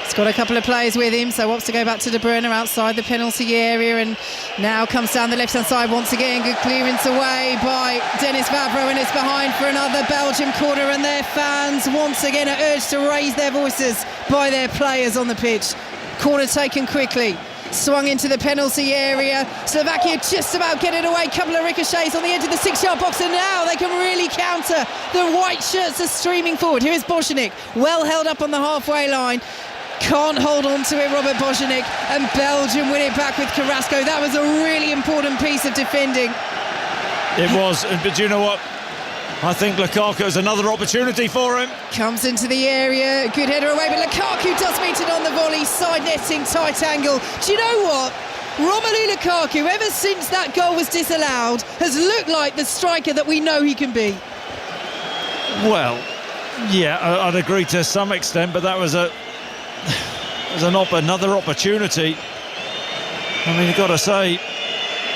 S2: He's got a couple of players with him, so wants to go back to De Bruyne outside the penalty area, and now comes down the left-hand side once again. Good clearance away by Dennis Vavro, and it's behind for another Belgium corner, and their fans once again are urged to raise their voices by their players on the pitch. Corner taken quickly. Swung into the penalty area. Slovakia just about get it away. Couple of ricochets on the edge of the 6-yard box, and now they can really counter. The white shirts are streaming forward. Here is Božanic, well held up on the halfway line. Can't hold on to it, Robert Božanic, and Belgium win it back with Carrasco. That was a really important piece of defending.
S1: It was, but you know what? I think Lukaku has another opportunity for him.
S2: Comes into the area, good header away, but Lukaku does meet it on the volley, side netting, tight angle. Do you know what? Romelu Lukaku, ever since that goal was disallowed, has looked like the striker that we know he can be.
S1: Well, yeah, I'd agree to some extent, but that was another opportunity. I mean, you've got to say,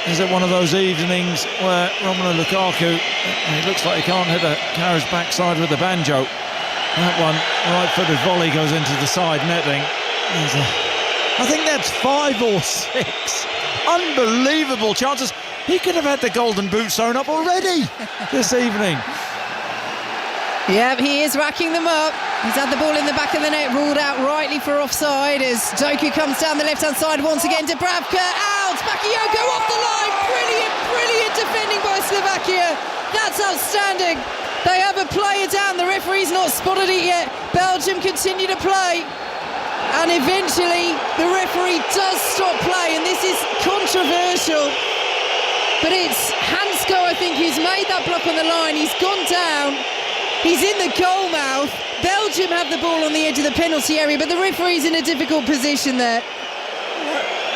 S1: is it one of those evenings where Romelu Lukaku, he looks like he can't hit a carriage backside with the banjo. That one, right-footed volley goes into the side netting. I think that's 5 or 6 unbelievable chances. He could have had the golden boot sewn up already this evening.
S2: Yeah, he is racking them up. He's had the ball in the back of the net, ruled out rightly for offside as Doku comes down the left-hand side once again. Dubravka out, Bakayoko off the line. Brilliant defending by Slovakia. That's outstanding. They have a player down. The referee's not spotted it yet. Belgium continue to play. And eventually the referee does stop play, and this is controversial. But it's Hansko, I think, who's made that block on the line. He's gone down. He's in the goal mouth. Belgium have the ball on the edge of the penalty area, but the referee's in a difficult position there.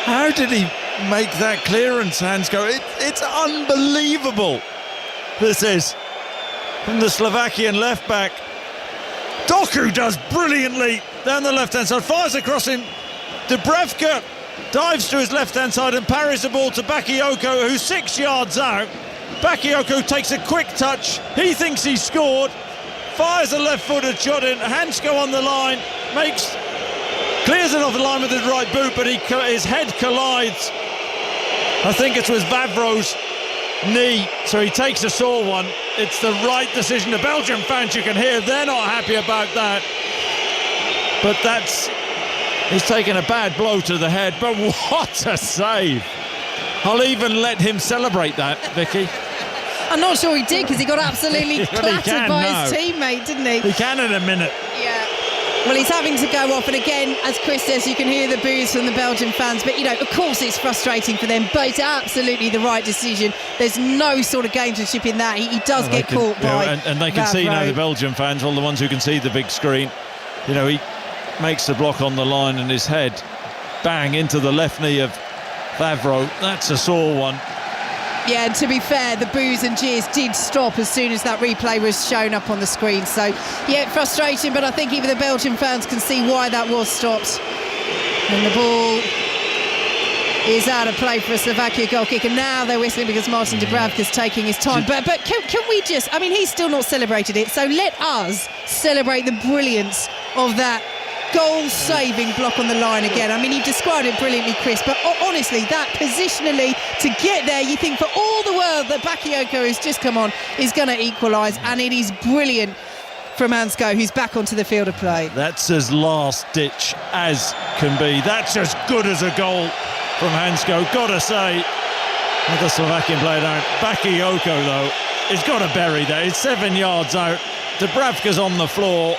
S1: How did he make that clearance, Hansko? It's unbelievable. This is from the Slovakian left-back. Doku does brilliantly down the left-hand side, fires across him. Dubravka dives to his left-hand side and parries the ball to Bakayoko, who's 6 yards out. Bakayoko takes a quick touch. He thinks he's scored. Fires a left-footed shot in. Hansko on the line, clears it off the line with his right boot, but his head collides. I think it's with Vavro's knee, so he takes a sore one. It's the right decision. The Belgian fans, you can hear, they're not happy about that. But he's taken a bad blow to the head. But what a save! I'll even let him celebrate that, Vicky.
S2: I'm not sure he did, because he got absolutely clattered by his teammate, didn't he?
S1: He can in a minute.
S2: Yeah. Well, he's having to go off, and again, as Chris says, you can hear the boos from the Belgian fans. But, of course it's frustrating for them, but it's absolutely the right decision. There's no sort of gamesmanship in that. He does get caught by
S1: and they can see now, the Belgian fans, all the ones who can see the big screen. He makes the block on the line, and his head, bang, into the left knee of Vavro. That's a sore one.
S2: Yeah, and to be fair, the boos and jeers did stop as soon as that replay was shown up on the screen. So, yeah, frustrating, but I think even the Belgian fans can see why that was stopped. And the ball is out of play for a Slovakia goal kick, and now they're whistling because Martin Dubravka's taking his time. But can we just... I mean, he's still not celebrated it, so let us celebrate the brilliance of that goal-saving block on the line again. I mean, you described it brilliantly, Chris, but honestly, that positionally, to get there, you think for all the world that Bakayoko has just come on is going to equalise, and it is brilliant from Hansko, who's back onto the field of play.
S1: That's as last-ditch as can be. That's as good as a goal from Hansko. Gotta say, another Slovakian player down. Bakayoko, though, has got to bury that. It's 7 yards out. Dubravka's on the floor.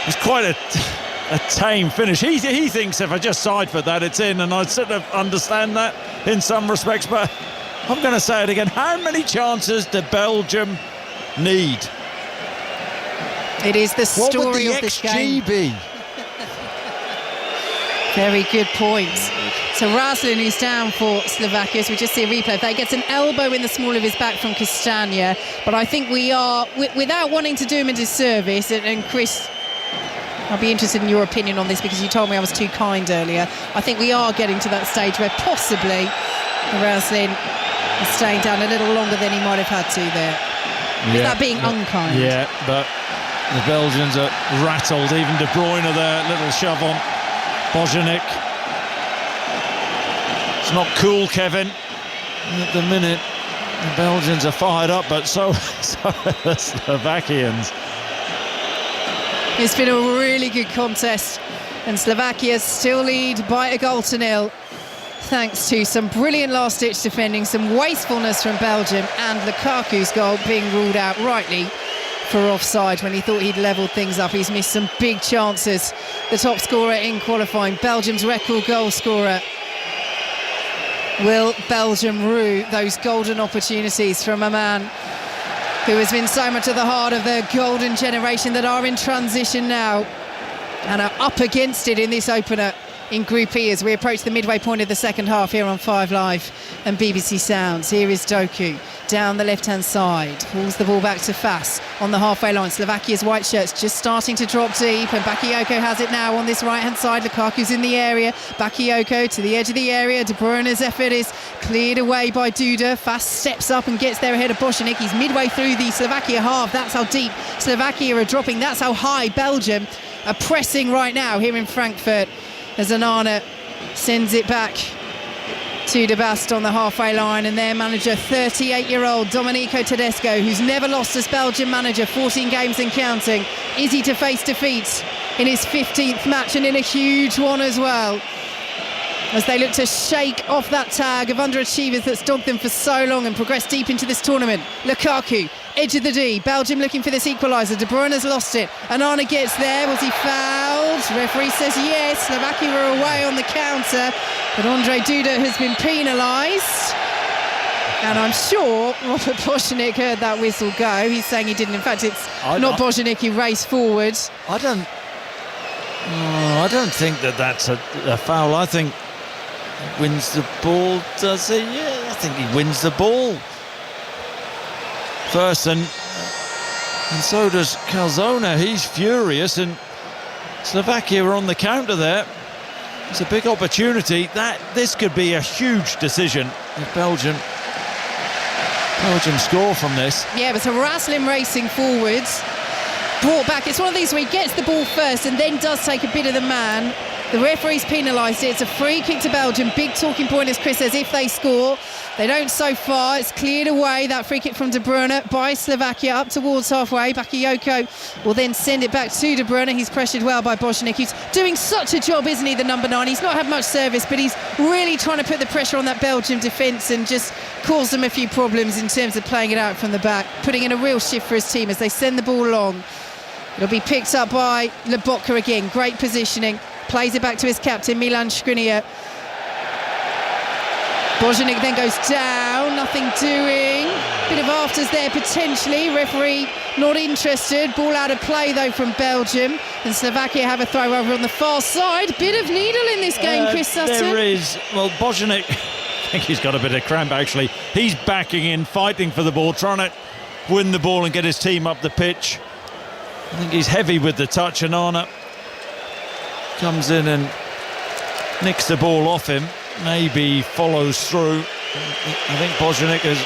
S1: It's quite a tame finish. He thinks if I just side-foot that, it's in, and I sort of understand that in some respects, but I'm going to say it again. How many chances do Belgium need?
S2: It is the story
S1: what would the
S2: of this
S1: XG
S2: game.
S1: be?
S2: Very good point. So Raslin, who's down for Slovakia, so we just see a replay of that. He gets an elbow in the small of his back from Castagna. But I think we are, without wanting to do him a disservice, and Chris, I'll be interested in your opinion on this because you told me I was too kind earlier. I think we are getting to that stage where possibly Raslin is staying down a little longer than he might have had to there. Is that being unkind?
S1: Yeah, but the Belgians are rattled. Even De Bruyne there, little shove on Bojanic. It's not cool, Kevin. At the minute, the Belgians are fired up, but so are the Slovakians.
S2: It's been a really good contest, and Slovakia still lead by a 0-0. Thanks to some brilliant last-ditch defending, some wastefulness from Belgium, and Lukaku's goal being ruled out rightly for offside when he thought he'd levelled things up. He's missed some big chances. The top scorer in qualifying, Belgium's record goal scorer. Will Belgium rue those golden opportunities from a man who has been so much at the heart of the golden generation that are in transition now and are up against it in this opener in Group E as we approach the midway point of the second half here on 5 Live and BBC Sounds. Here is Doku down the left-hand side, pulls the ball back to Fass on the halfway line. Slovakia's white shirts just starting to drop deep, and Bakayoko has it now on this right-hand side. Lukaku's in the area. Bakayoko to the edge of the area. De Bruyne's effort is cleared away by Duda. Fass steps up and gets there ahead of Bojanic. He's midway through the Slovakia half. That's how deep Slovakia are dropping. That's how high Belgium are pressing right now here in Frankfurt, as Onana sends it back to De Bast on the halfway line, and their manager, 38-year-old Domenico Tedesco, who's never lost as Belgian manager, 14 games and counting. Is he to face defeat in his 15th match, and in a huge one as well, as they look to shake off that tag of underachievers that's dogged them for so long and progress deep into this tournament? Lukaku, edge of the D, Belgium looking for this equaliser. De Bruyne has lost it, Onana gets there. Was he fouled? Referee says yes. Slovakia were away on the counter, but Andre Duda has been penalised, and I'm sure Robert Bojanic heard that whistle go. He's saying he didn't. In fact, it's not Bojanic who raced forward.
S1: I don't think that's a foul. I think he wins the ball, does he? Yeah, I think he wins the ball first, and so does Calzona. He's furious, and Slovakia are on the counter there. It's a big opportunity. This could be a huge decision if Belgium score from this.
S2: Yeah, it was Raslin racing forwards, brought back. It's one of these where he gets the ball first and then does take a bit of the man. The referee's penalised it. It's a free kick to Belgium. Big talking point, as Chris says, if they score. They don't so far. It's cleared away, that free kick from De Bruyne by Slovakia up towards halfway. Bakayoko will then send it back to De Bruyne. He's pressured well by Bojanic, who's doing such a job, isn't he, the number 9? He's not had much service, but he's really trying to put the pressure on that Belgium defence and just cause them a few problems in terms of playing it out from the back, putting in a real shift for his team as they send the ball along. It'll be picked up by Lobotka again. Great positioning. Plays it back to his captain, Milan Skriniar. Bojanic then goes down, nothing doing. Bit of afters there potentially. Referee not interested. Ball out of play though from Belgium. And Slovakia have a throw over on the far side. Bit of needle in this game, Chris Sutton.
S1: There is. Well, Bojanic, I think he's got a bit of cramp actually. He's backing in, fighting for the ball, trying to win the ball and get his team up the pitch. I think he's heavy with the touch, and Onana comes in and nicks the ball off him. Maybe follows through. I think Bojanic has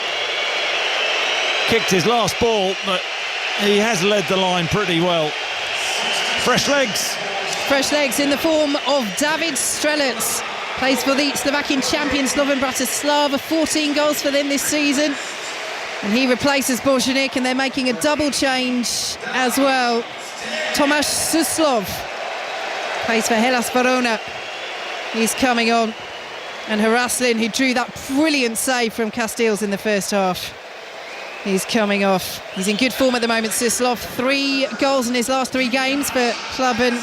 S1: kicked his last ball, but he has led the line pretty well. Fresh legs.
S2: Fresh legs in the form of David Strelec. Plays for the Slovakian champion Slovan Bratislava. 14 goals for them this season. And he replaces Bojanic, and they're making a double change as well. Tomáš Suslov plays for Hellas Verona. He's coming on. And Raslin, who drew that brilliant save from Castells in the first half, he's coming off. He's in good form at the moment, Suslov. 3 goals in his last 3 games for club and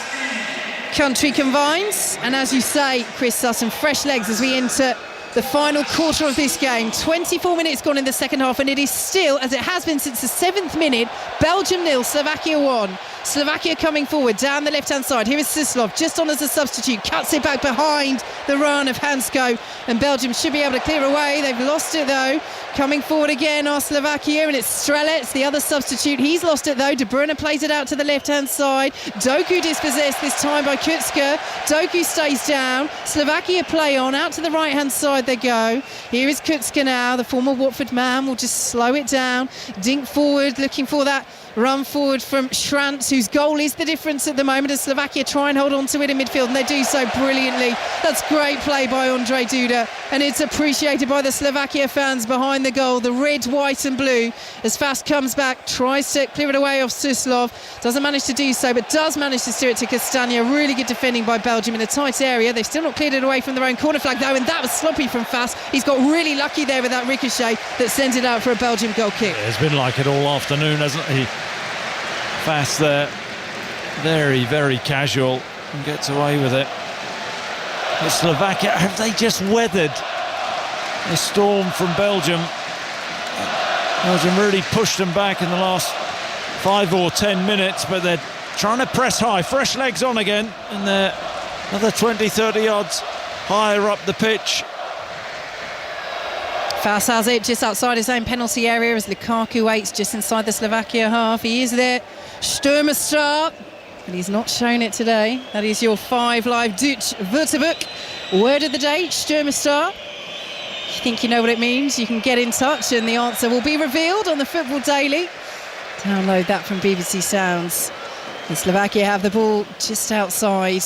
S2: country combined. And as you say, Chris Sutton, fresh legs as we enter the final quarter of this game. 24 minutes gone in the second half, and it is still, as it has been since the 7th minute, Belgium 0, Slovakia 1. Slovakia coming forward down the left-hand side. Here is Suslov, just on as a substitute, cuts it back behind the run of Hansko, and Belgium should be able to clear away. They've lost it though. Coming forward again are Slovakia, and it's Strelec, the other substitute. He's lost it though. De Bruyne plays it out to the left-hand side. Doku dispossessed this time by Kutska. Doku stays down. Slovakia play on. Out to the right-hand side they go. Here is Kutska now. The former Watford man will just slow it down. Dink forward, looking for that run forward from Schrantz, whose goal is the difference at the moment, as Slovakia try and hold on to it in midfield, and they do so brilliantly. That's great play by Ondrej Duda, and it's appreciated by the Slovakia fans behind the goal. The red, white and blue, as Fast comes back, tries to clear it away off Suslov, doesn't manage to do so, but does manage to steer it to Castagna. Really good defending by Belgium in a tight area. They've still not cleared it away from their own corner flag though, and that was sloppy from Fast. He's got really lucky there with that ricochet that sends it out for a Belgium goal kick.
S1: It's been like it all afternoon, hasn't he? Fast there, very, very casual, and gets away with it. But Slovakia, have they just weathered the storm from Belgium? Belgium really pushed them back in the last 5 or 10 minutes, but they're trying to press high. Fresh legs on again, and they're another 20-30 yards higher up the pitch.
S2: Fast has it just outside his own penalty area as Lukaku waits just inside the Slovakia half. He is there. Stürmerstar, but he's not shown it today. That is your 5 Live Deutsch Wörterbuch word of the day, Stürmerstar. If you think you know what it means, you can get in touch and the answer will be revealed on the Football Daily. Download that from BBC Sounds. And Slovakia have the ball just outside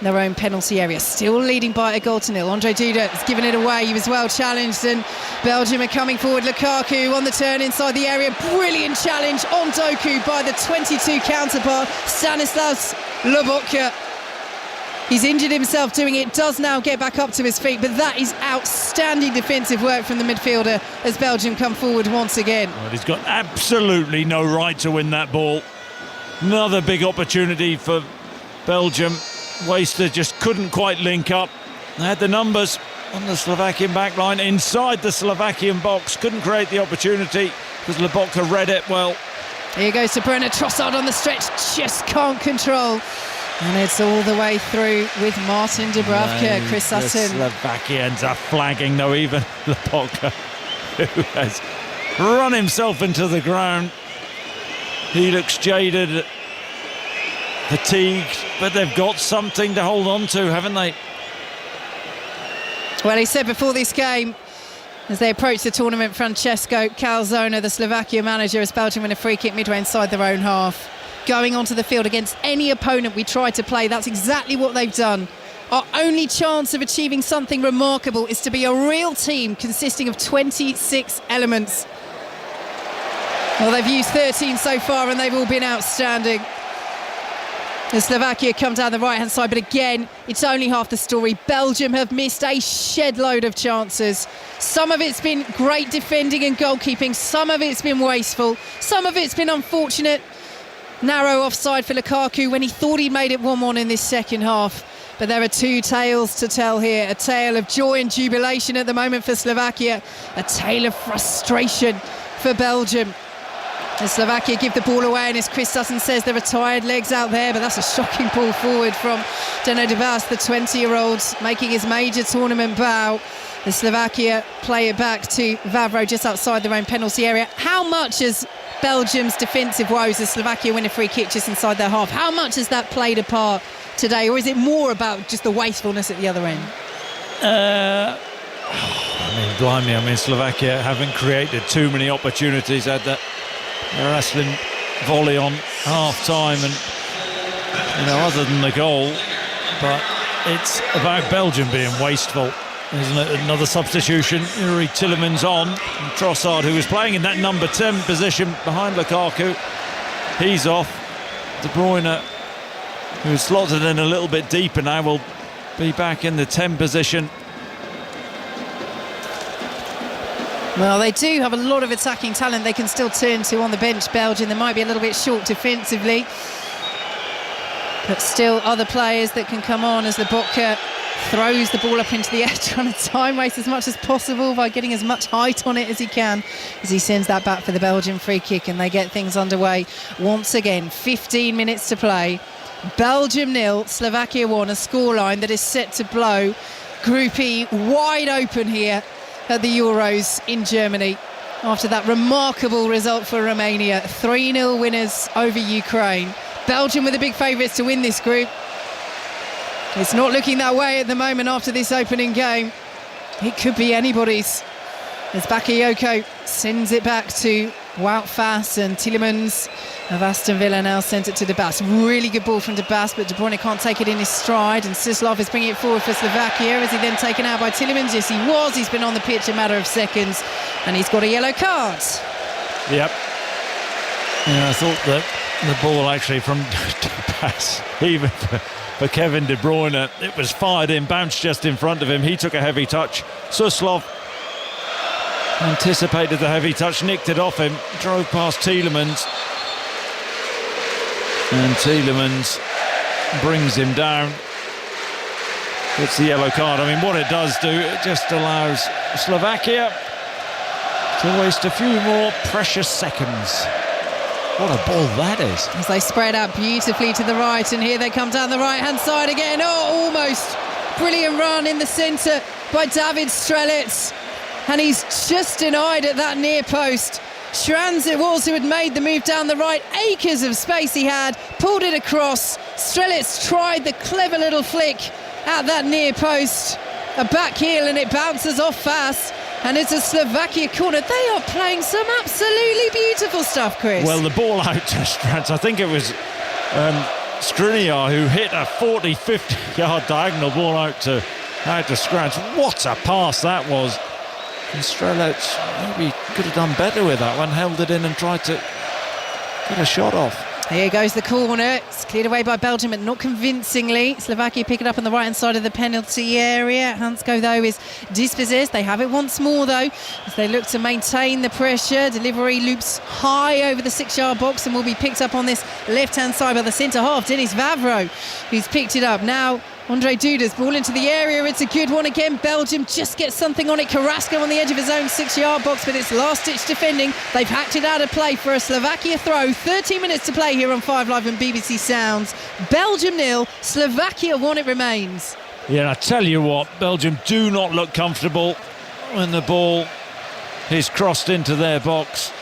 S2: their own penalty area, still leading by a 1-0. Ondrej Duda has given it away. He was well challenged, and Belgium are coming forward. Lukaku on the turn inside the area. Brilliant challenge on Doku by the 22 counterpart, Stanislas Lobotka. He's injured himself doing it, does now get back up to his feet, but that is outstanding defensive work from the midfielder as Belgium come forward once again.
S1: Well, he's got absolutely no right to win that ball. Another big opportunity for Belgium. Waster just couldn't quite link up. They had the numbers on the Slovakian backline inside the Slovakian box. Couldn't create the opportunity because Lobotka read it well.
S2: Here goes to Brenner. Trossard on the stretch, just can't control. And it's all the way through with Martin Dubravka.
S1: No,
S2: Chris Sutton.
S1: The Slovakians are flagging though, even Lobotka, who has run himself into the ground. He looks jaded, fatigued, but they've got something to hold on to, haven't they?
S2: Well, he said before this game, as they approach the tournament, Francesco Calzona, the Slovakia manager, as Belgium win a free kick midway inside their own half. Going onto the field against any opponent we try to play, that's exactly what they've done. Our only chance of achieving something remarkable is to be a real team consisting of 26 elements. Well, they've used 13 so far and they've all been outstanding. The Slovakia come down the right-hand side, but again, it's only half the story. Belgium have missed a shed load of chances. Some of it's been great defending and goalkeeping. Some of it's been wasteful. Some of it's been unfortunate. Narrow offside for Lukaku when he thought he'd made it 1-1 in this second half. But there are two tales to tell here. A tale of joy and jubilation at the moment for Slovakia. A tale of frustration for Belgium. And Slovakia give the ball away, and as Chris Sutton says, there are tired legs out there, but that's a shocking ball forward from Deno de Bas, the 20-year-old, making his major tournament bow. The Slovakia play it back to Vavro just outside their own penalty area. How much has Belgium's defensive woes as Slovakia win a free kick just inside their half, how much has that played a part today, or is it more about just the wastefulness at the other end?
S1: Blimey, Slovakia haven't created too many opportunities. Had that wrestling volley on half-time, and other than the goal, but it's about Belgium being wasteful, isn't it? Another substitution, Yuri Tielemans on, and Trossard, who was playing in that number 10 position behind Lukaku, he's off. De Bruyne, who's slotted in a little bit deeper now, will be back in the 10 position.
S2: Well, they do have a lot of attacking talent they can still turn to on the bench, Belgium. They might be a little bit short defensively, but still other players that can come on, as Lobotka throws the ball up into the air, trying to time waste as much as possible by getting as much height on it as he can, as he sends that back for the Belgian free kick, and they get things underway once again. 15 minutes to play. Belgium 0, Slovakia 1, a scoreline that is set to blow Group E wide open here at the Euros in Germany after that remarkable result for Romania. 3-0 winners over Ukraine. Belgium were the big favourites to win this group. It's not looking that way at the moment after this opening game. It could be anybody's, as Bakayoko sends it back to Wout Faes, and Tielemans of Aston Villa now sent it to De Baas. Really good ball from De Baas, but De Bruyne can't take it in his stride, and Suslov is bringing it forward for Slovakia. Is he then taken out by Tielemans? Yes, he was. He's been on the pitch a matter of seconds, and he's got a yellow card.
S1: Yep. Yeah, I thought that the ball actually from De Baas, even for Kevin De Bruyne, it was fired in, bounced just in front of him. He took a heavy touch. Suslov anticipated the heavy touch, nicked it off him, drove past Tielemans, and Tielemans brings him down. It's the yellow card. I mean, what it does do, it just allows Slovakia to waste a few more precious seconds. What a ball that is.
S2: As they spread out beautifully to the right, and here they come down the right-hand side again. Oh, almost. Brilliant run in the centre by David Strelec. And he's just denied at that near post. Schranz it was who had made the move down the right. Acres of space he had, pulled it across. Strelec tried the clever little flick at that near post. A back heel, and it bounces off fast. And it's a Slovakia corner. They are playing some absolutely beautiful stuff, Chris.
S1: Well, the ball out to Strelec, I think it was Skriniar who hit a 40, 50-yard diagonal ball out to Strelec. What a pass that was. And Strelec maybe could have done better with that one, held it in and tried to get a shot off.
S2: Here goes the corner. It's cleared away by Belgium, but not convincingly. Slovakia pick it up on the right-hand side of the penalty area. Hansko, though, is dispossessed. They have it once more, though, as they look to maintain the pressure. Delivery loops high over the 6-yard box and will be picked up on this left-hand side by the centre-half, Denis Vavro, who's picked it up. Now, Andre Duda's ball into the area. It's a good one again. Belgium just gets something on it. Carrasco on the edge of his own 6-yard box, but it's last-ditch defending. They've hacked it out of play for a Slovakia throw. 13 minutes to play here on 5 Live and BBC Sounds. Belgium 0, Slovakia 1 it remains.
S1: Yeah, I tell you what, Belgium do not look comfortable when the ball is crossed into their box.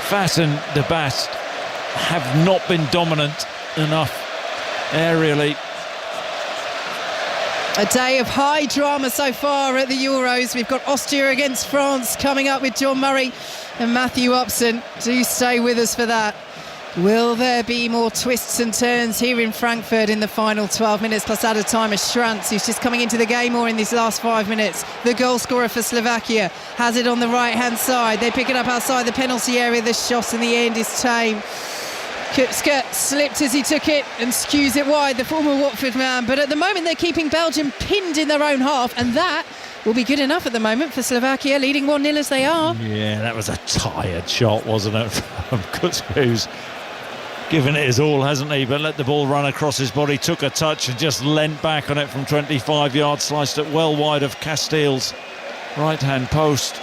S1: Faes and De Baas have not been dominant enough aerially.
S2: A day of high drama so far at the Euros. We've got Austria against France coming up with John Murray and Matthew Upson. Do stay with us for that. Will there be more twists and turns here in Frankfurt in the final 12 minutes plus added time? As Schranz, who's just coming into the game more in these last 5 minutes, the goal scorer for Slovakia, has it on the right-hand side. They pick it up outside the penalty area. The shot in the end is tame. Kupska slipped as he took it and skews it wide, the former Watford man. But at the moment they're keeping Belgium pinned in their own half, and that will be good enough at the moment for Slovakia, leading 1-0 as they are.
S1: Yeah, that was a tired shot, wasn't it, from Kupska, who's given it his all, hasn't he? But let the ball run across his body, took a touch and just leant back on it from 25 yards, sliced it well wide of Castell's right-hand post.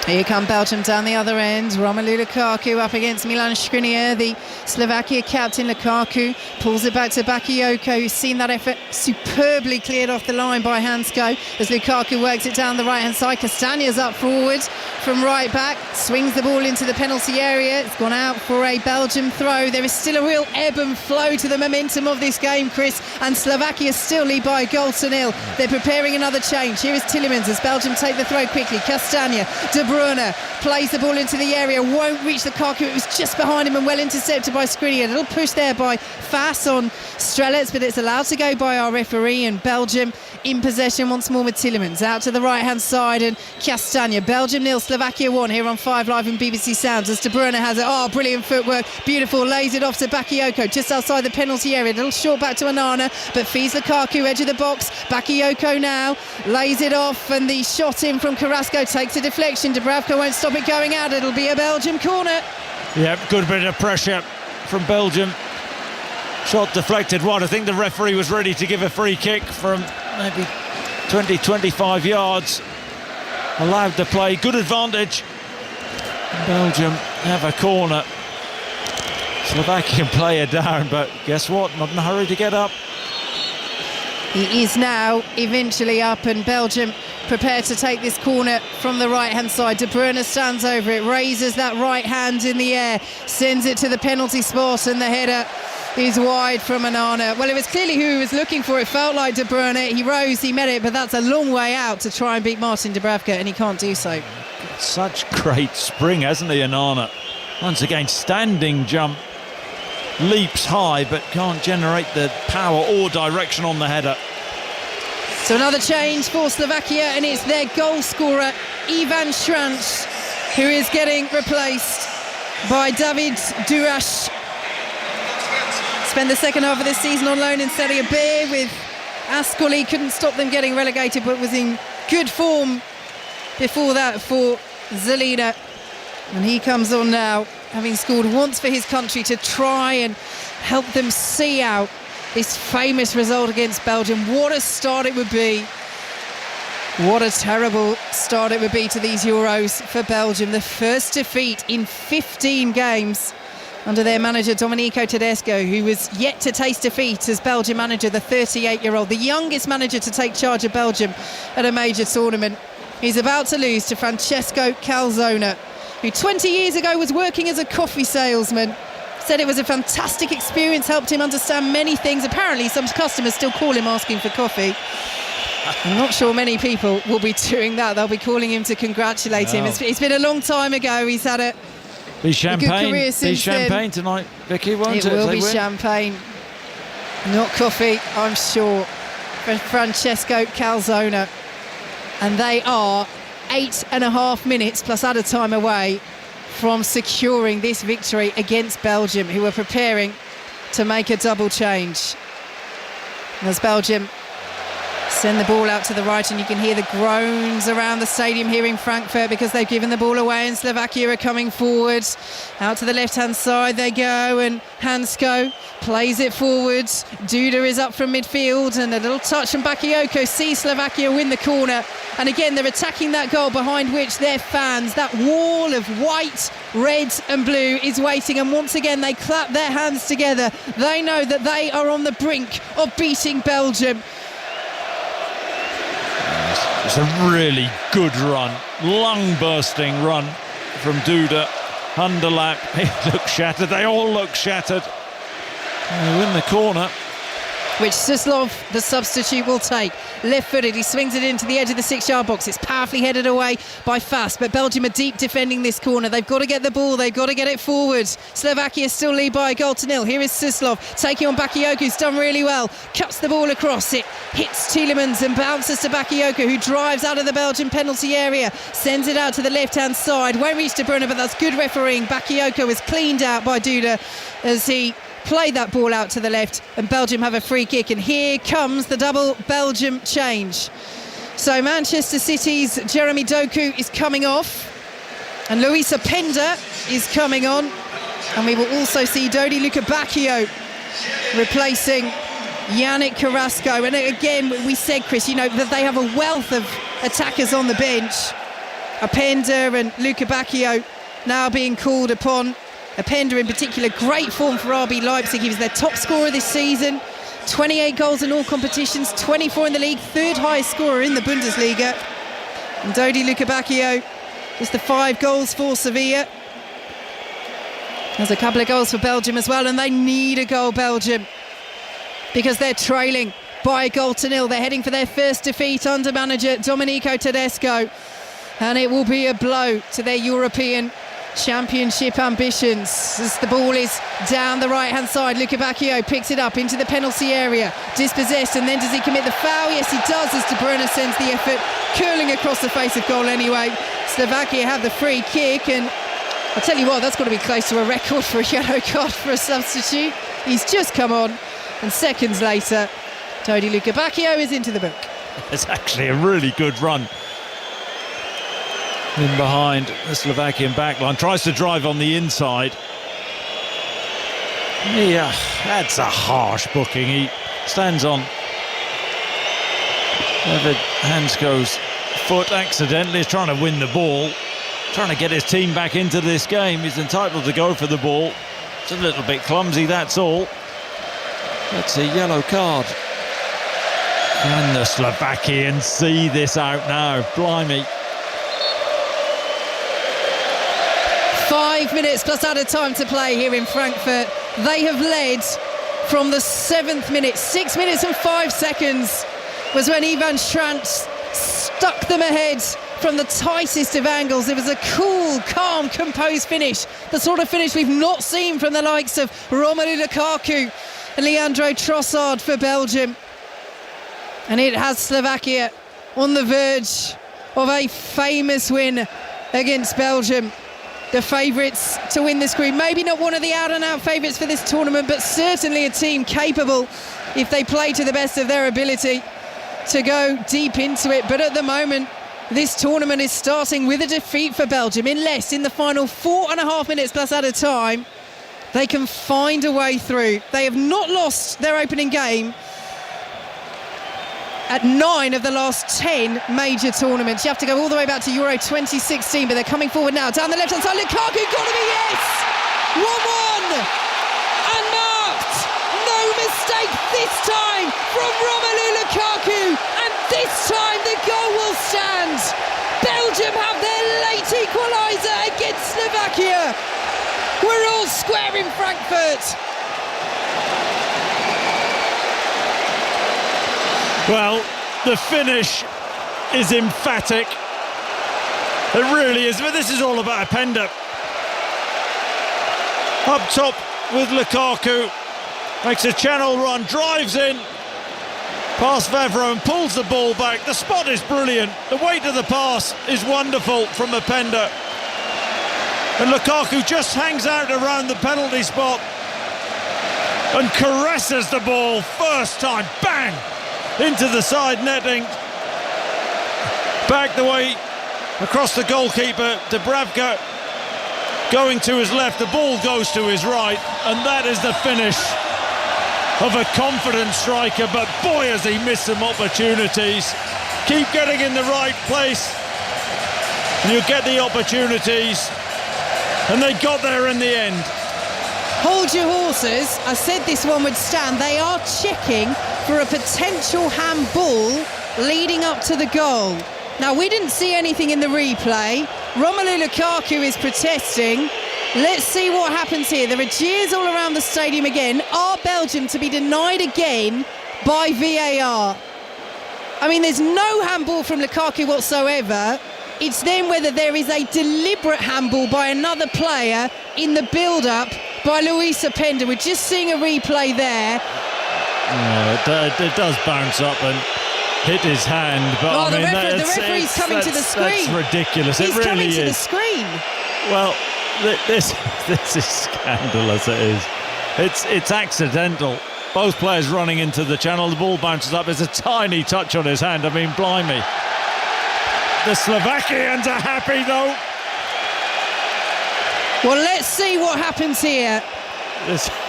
S2: Here come Belgium down the other end. Romelu Lukaku up against Milan Skriniar. The Slovakia captain Lukaku pulls it back to Bakayoko, who's seen that effort superbly cleared off the line by Hansko as Lukaku works it down the right-hand side. Castanha's up forward from right back, swings the ball into the penalty area. It's gone out for a Belgium throw. There is still a real ebb and flow to the momentum of this game, Chris, and Slovakia still lead by a goal to nil. They're preparing another change. Here is Tielemans as Belgium take the throw quickly. Castagna, De Bruyne plays the ball into the area, won't reach Lukaku. It was just behind him and well intercepted by Skriniar. A little push there by Faes on Strelec, but it's allowed to go by our referee, and Belgium in possession once more with Tielemans out to the right hand side and Castagna. Belgium 0, Slovakia 1 here on 5 Live and BBC Sounds as De Bruyne has it. Oh, brilliant footwork, beautiful, lays it off to Bakayoko just outside the penalty area. A little short back to Onana, but feeds Lukaku edge of the box. Bakayoko now lays it off, and the shot in from Carrasco takes a deflection. Dubravka won't stop it going out. It'll be a Belgium corner.
S1: Yep, good bit of pressure from Belgium. Shot deflected wide. I think the referee was ready to give a free kick from maybe 20-25 yards. Allowed the play. Good advantage. Belgium have a corner. Slovakian player down, but guess what? Not in a hurry to get up.
S2: He is now eventually up, and Belgium prepared to take this corner from the right-hand side. De Bruyne stands over it, raises that right hand in the air, sends it to the penalty spot, and the header is wide from Onana. Well, it was clearly who he was looking for. It felt like De Bruyne. He rose, he met it, but that's a long way out to try and beat Martin Dubravka, and he can't do so.
S1: Such great spring, hasn't he, Onana? Once again, standing jump. Leaps high, but can't generate the power or direction on the header.
S2: So another change for Slovakia, and it's their goal scorer, Ivan Šranč, who is getting replaced by David Duraš. Spent the second half of this season on loan in Serie B with Ascoli. Couldn't stop them getting relegated, but was in good form before that for Zelina. And he comes on now, having scored once for his country, to try and help them see out this famous result against Belgium. What a start it would be. What a terrible start it would be to these Euros for Belgium. The first defeat in 15 games under their manager Domenico Tedesco, who was yet to taste defeat as Belgium manager, the 38-year-old, the youngest manager to take charge of Belgium at a major tournament. He's about to lose to Francesco Calzona, who 20 years ago was working as a coffee salesman. Said it was a fantastic experience, helped him understand many things. Apparently some customers still call him asking for coffee. I'm not sure many people will be doing that. They'll be calling him to congratulate him. It's been a long time ago. He's had a good career since
S1: Be champagne
S2: then.
S1: tonight, Vicky, won't it?
S2: It will be champagne, not coffee, I'm sure, for Francesco Calzona. And they are 8.5 minutes plus added time away from securing this victory against Belgium, who are preparing to make a double change. As Belgium send the ball out to the right, and you can hear the groans around the stadium here in Frankfurt because they've given the ball away, and Slovakia are coming forward. Out to the left-hand side they go, and Hansko plays it forward. Duda is up from midfield, and a little touch from Bakayoko sees Slovakia win the corner. And again, they're attacking that goal behind which their fans, that wall of white, red and blue, is waiting. And once again, they clap their hands together. They know that they are on the brink of beating Belgium.
S1: It's a really good run, lung-bursting run from Duda. Underlap, he looks shattered. They all look shattered. They win the corner,
S2: which Suslov, the substitute, will take. Left-footed, he swings it into the edge of the 6-yard box. It's powerfully headed away by Fast, but Belgium are deep defending this corner. They've got to get the ball, they've got to get it forward. Slovakia still lead by a goal to nil. Here is Suslov taking on Bakayoko, who's done really well. Cuts the ball across, it hits Tielemans and bounces to Bakayoko, who drives out of the Belgian penalty area, sends it out to the left-hand side. Won't reach De Bruyne, but that's good refereeing. Bakayoko is cleaned out by Duda as he played that ball out to the left, and Belgium have a free kick. And here comes the double Belgium change. So Manchester City's Jeremy Doku is coming off, and Luis Openda is coming on, and we will also see Dodi Lukebakio replacing Yannick Carrasco. And again, we said, Chris, you know, that they have a wealth of attackers on the bench. Openda and Lukebakio now being called upon. Openda in particular, great form for RB Leipzig. He was their top scorer this season. 28 goals in all competitions, 24 in the league, third highest scorer in the Bundesliga. And Dodi Lukebakio is the 5 goals for Sevilla. There's a couple of goals for Belgium as well, and they need a goal, Belgium, because they're trailing by a goal to nil. They're heading for their first defeat under manager Domenico Tedesco, and it will be a blow to their European Championship ambitions as the ball is down the right hand side. Lukebakio picks it up into the penalty area, dispossessed, and then does he commit the foul? Yes, he does, as De Bruyne sends the effort curling across the face of goal anyway. Slovakia have the free kick, and I'll tell you what, that's got to be close to a record for a yellow card for a substitute. He's just come on, and seconds later Dodi Lukebakio is into the book.
S1: It's actually a really good run in behind the Slovakian backline. Tries to drive on the inside. Yeah, that's a harsh booking. He stands on David Hansco's foot accidentally. He's trying to win the ball, trying to get his team back into this game. He's entitled to go for the ball. It's a little bit clumsy, that's all. That's a yellow card. Can the Slovakians see this out now? Blimey.
S2: 5 minutes plus added time to play here in Frankfurt. They have led from the 7th minute. 6 minutes and 5 seconds was when Ivan Šranč stuck them ahead from the tightest of angles. It was a cool, calm, composed finish. The sort of finish we've not seen from the likes of Romelu Lukaku and Leandro Trossard for Belgium. And it has Slovakia on the verge of a famous win against Belgium. The favourites to win this group. Maybe not one of the out-and-out favourites for this tournament, but certainly a team capable, if they play to the best of their ability, to go deep into it. But at the moment, this tournament is starting with a defeat for Belgium, unless in the final 4.5 minutes plus added time, they can find a way through. They have not lost their opening game at 9 of the last 10 major tournaments. You have to go all the way back to Euro 2016, but they're coming forward now. Down the left-hand side, Lukaku, got to be yes! 1-1! Unmarked! No mistake this time from Romelu Lukaku, and this time the goal will stand. Belgium have their late equaliser against Slovakia. We're all square in Frankfurt.
S1: Well, the finish is emphatic. It really is. But this is all about Openda. Up top with Lukaku. Makes a channel run, drives in. Past Vavro and pulls the ball back. The spot is brilliant. The weight of the pass is wonderful from Openda. And Lukaku just hangs out around the penalty spot and caresses the ball. First time, bang! Into the side netting. Back the way across the goalkeeper. Dubravka going to his left. The ball goes to his right. And that is the finish of a confident striker. But boy, has he missed some opportunities. Keep getting in the right place and you'll get the opportunities. And they got there in the end.
S2: Hold your horses. I said this one would stand. They are checking for a potential handball leading up to the goal. Now, we didn't see anything in the replay. Romelu Lukaku is protesting. Let's see what happens here. There are jeers all around the stadium again. Are Belgium to be denied again by VAR? I mean, there's no handball from Lukaku whatsoever. It's then whether there is a deliberate handball by another player in the build-up by Luis Openda. We're just seeing a replay there.
S1: It does bounce up and hit his hand, but
S2: the referee's coming to the screen.
S1: That's ridiculous.
S2: He's
S1: it really
S2: coming
S1: is.
S2: to the screen.
S1: Well, this is scandalous. It is. It's accidental. Both players running into the channel. The ball bounces up. There's a tiny touch on his hand. I mean, blimey. The Slovakians are happy though.
S2: Well, let's see what happens here.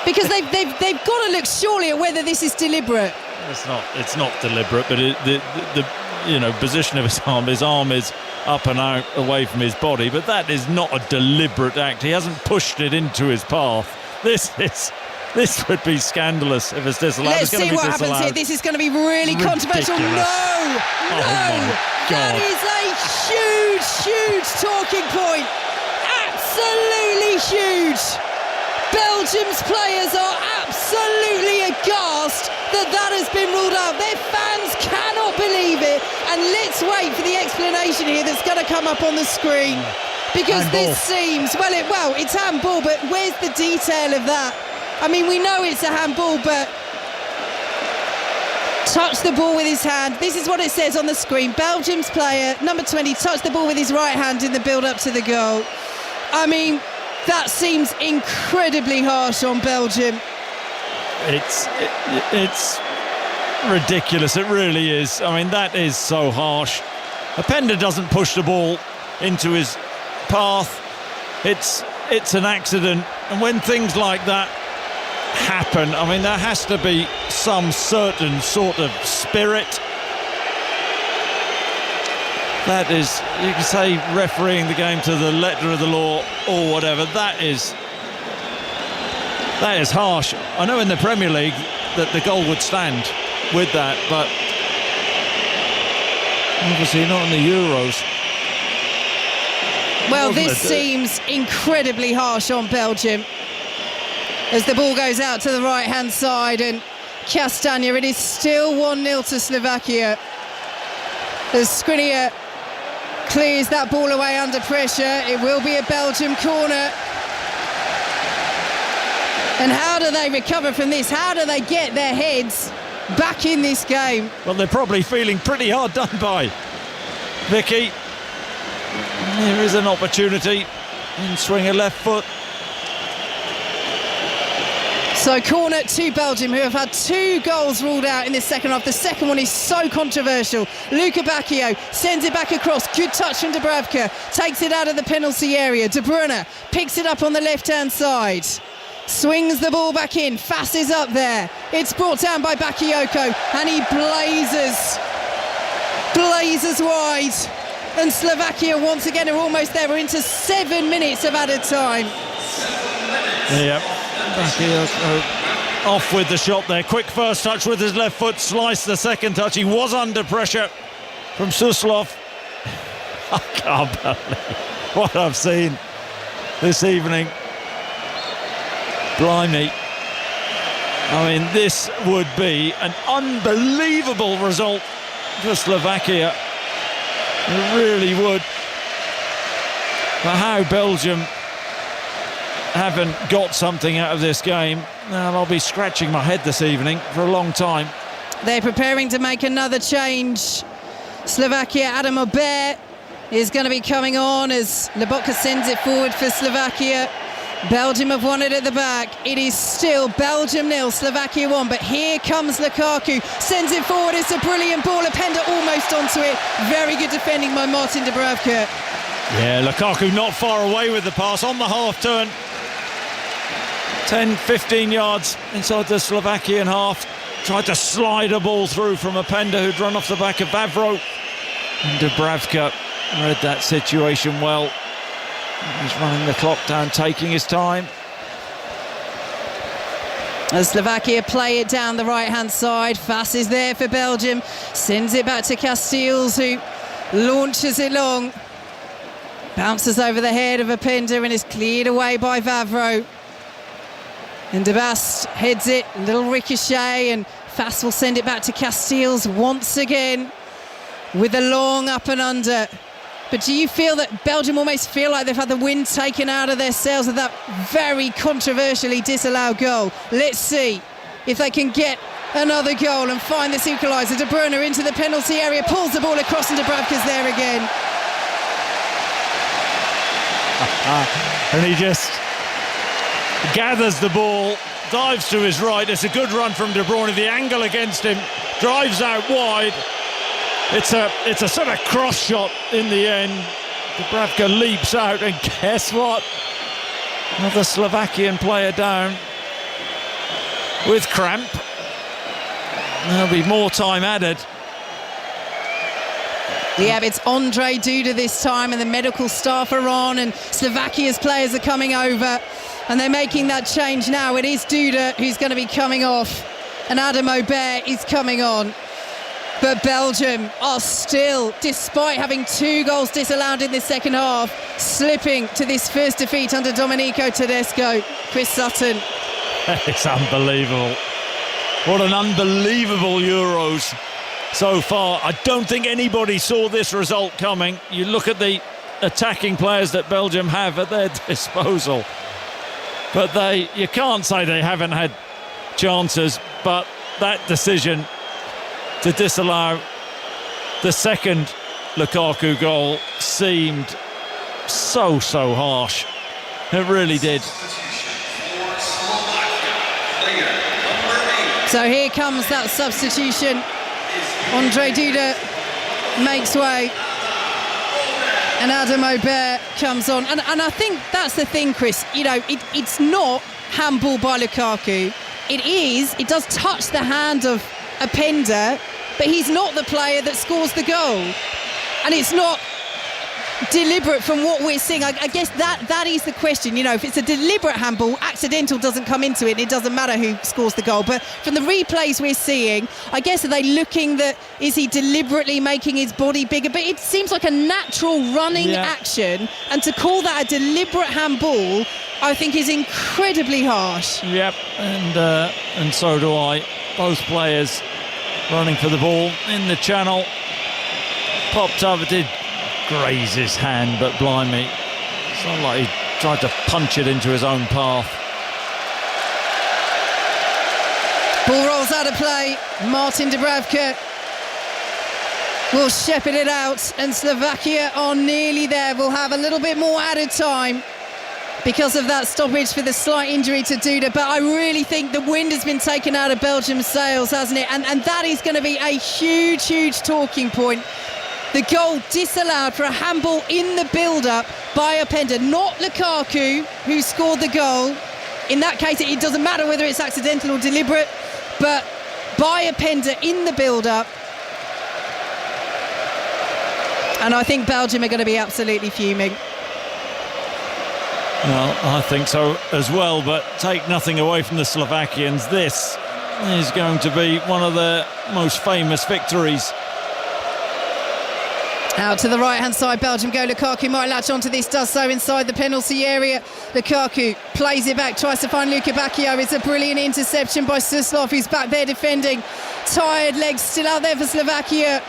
S2: Because they've got to look surely at whether this is deliberate.
S1: It's not deliberate, but the position of his arm is up and out away from his body, but that is not a deliberate act. He hasn't pushed it into his path. This would be scandalous if it's disallowed.
S2: Let's see what happens here. This is going to be really controversial. No! That is a huge talking point. Absolutely huge. Belgium's players are absolutely aghast that has been ruled out. Their fans cannot believe it. And let's wait for the explanation here that's going to come up on the screen. Because handball. This seems, it's handball, but where's the detail of that? I mean, we know it's a handball, but touched the ball with his hand. This is what it says on the screen. Belgium's player, number 20, touched the ball with his right hand in the build-up to the goal. I mean, that seems incredibly harsh on Belgium.
S1: It's ridiculous. It really is. I mean, that is so harsh. Openda doesn't push the ball into his path. It's an accident. And when things like that happen. I mean, there has to be some certain sort of spirit. That is, you can say refereeing the game to the letter of the law or whatever. That is harsh. I know in the Premier League that the goal would stand with that, but obviously not in the Euros.
S2: Well, this seems incredibly harsh on Belgium as the ball goes out to the right-hand side, and Castagna, it is still 1-0 to Slovakia as Skriniar clears that ball away under pressure. It will be a Belgium corner. And how do they recover from this? How do they get their heads back in this game?
S1: Well, they're probably feeling pretty hard done by. Vicki, there is an opportunity and swing a left foot.
S2: So corner to Belgium, who have had 2 goals ruled out in this second half. The second one is so controversial. Luka Bacchio sends it back across. Good touch from Dubravka. Takes it out of the penalty area. De Bruyne picks it up on the left-hand side. Swings the ball back in. Fass is up there. It's brought down by Bakayoko, and he blazes wide. And Slovakia once again are almost there. We're into 7 minutes of added time.
S1: Yeah, Bakayoko off with the shot there. Quick first touch with his left foot. Sliced the second touch. He was under pressure from Suslov. I can't believe what I've seen this evening. Blimey. I mean, this would be an unbelievable result for Slovakia. It really would. But how Belgium haven't got something out of this game, well, I'll be scratching my head this evening for a long time.
S2: They're preparing to make another change. Slovakia, Adam Aubert is going to be coming on as Lobotka sends it forward for Slovakia. Belgium have won it at the back. It is still Belgium 0, Slovakia 1, but here comes Lukaku, sends it forward. It's a brilliant ball. Openda almost onto it. Very good defending by Martin Dubravka.
S1: Yeah, Lukaku not far away with the pass on the half turn. 10-15 yards inside the Slovakian half. Tried to slide a ball through from Openda, who'd run off the back of Vavro. And Dubravka read that situation well. He's running the clock down, taking his time.
S2: As Slovakia play it down the right-hand side, Fass is there for Belgium. Sends it back to Casteels, who launches it long. Bounces over the head of Openda and is cleared away by Vavro. And De Bast heads it, a little ricochet, and Fass will send it back to Casteels once again with a long up and under. But do you feel that Belgium almost feel like they've had the wind taken out of their sails with that very controversially disallowed goal? Let's see if they can get another goal and find this equaliser. De Bruyne into the penalty area, pulls the ball across, and Dubravka's there again.
S1: And he just gathers the ball, dives to his right. It's a good run from De Bruyne. The angle against him, drives out wide. It's a sort of cross shot in the end. Dubravka leaps out, and guess what? Another Slovakian player down with cramp. There'll be more time added.
S2: Yeah, it's Andre Duda this time, and the medical staff are on, and Slovakia's players are coming over, and they're making that change now. It is Duda who's going to be coming off, and Adam Aubert is coming on. But Belgium are still, despite having 2 goals disallowed in this second half, slipping to this first defeat under Domenico Tedesco. Chris Sutton.
S1: It's unbelievable. What an unbelievable Euros so far. I don't think anybody saw this result coming. You look at the attacking players that Belgium have at their disposal. But you can't say they haven't had chances, but that decision to disallow the second Lukaku goal seemed so harsh. It really did.
S2: So here comes that substitution. Andre Duda makes way, and Adam Aubert comes on. And I think that's the thing, Chris. You know, it's not handball by Lukaku. It does touch the hand of Openda, but he's not the player that scores the goal. And it's not deliberate from what we're seeing. I guess that is the question. You know, if it's a deliberate handball, accidental doesn't come into it. It doesn't matter who scores the goal. But from the replays we're seeing, I guess, are they looking that, is he deliberately making his body bigger? But it seems like a natural running action. And to call that a deliberate handball, I think is incredibly harsh.
S1: Yep, and so do I. Both players running for the ball in the channel. Popped up, it did graze his hand, but blimey, it's not like he tried to punch it into his own path.
S2: Ball rolls out of play. Martin Dubravka will shepherd it out, and Slovakia are nearly there. We'll have a little bit more added time because of that stoppage for the slight injury to Duda, but I really think the wind has been taken out of Belgium's sails, hasn't it? And that is going to be a huge talking point. The goal disallowed for a handball in the build-up by Openda, not Lukaku, who scored the goal. In that case, it doesn't matter whether it's accidental or deliberate, but by Openda in the build-up. And I think Belgium are going to be absolutely fuming.
S1: Well, I think so as well, but take nothing away from the Slovakians. This is going to be one of their most famous victories.
S2: Out to the right-hand side, Belgium go. Lukaku might latch onto this, does so inside the penalty area. Lukaku plays it back, tries to find Luka Bacchio. It's a brilliant interception by Suslov, who's back there defending. Tired legs still out there for Slovakia.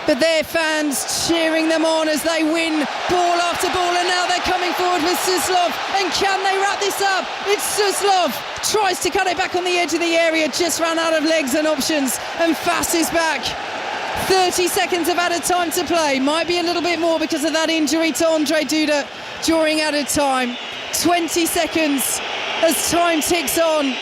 S2: But their fans cheering them on as they win ball after ball, and now they're coming forward with Suslov. And can they wrap this up? It's Suslov, tries to cut it back on the edge of the area, just ran out of legs and options, and Fass is back. 30 seconds of added time to play. Might be a little bit more because of that injury to Andre Duda during added time. 20 seconds as time ticks on.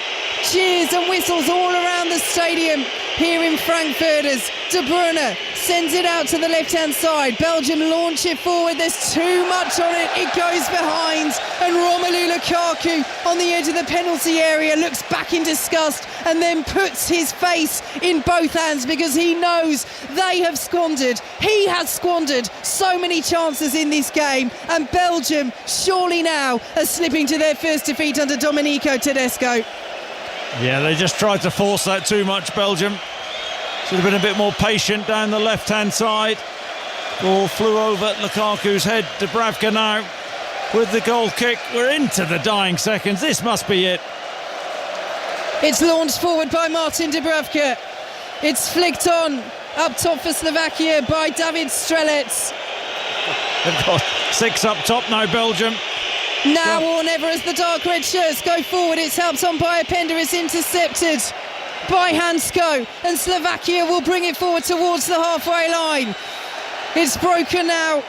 S2: Cheers and whistles all around the stadium here in Frankfurt as De Bruyne sends it out to the left-hand side. Belgium launch it forward. There's too much on it. It goes behind. And Romelu Lukaku on the edge of the penalty area looks back in disgust and then puts his face in both hands because he knows they have squandered. He has squandered so many chances in this game. And Belgium surely now are slipping to their first defeat under Domenico Tedesco.
S1: Yeah, they just tried to force that too much, Belgium. Should have been a bit more patient down the left-hand side. Ball flew over Lukaku's head. Dubravka now with the goal kick. We're into the dying seconds. This must be it.
S2: It's launched forward by Martin Dubravka. It's flicked on up top for Slovakia by David Strelec.
S1: They've got 6 up top now, Belgium.
S2: Now or never as the dark red shirts go forward. It's helped on by Openda. It's intercepted by Hansko, and Slovakia will bring it forward towards the halfway line. It's broken now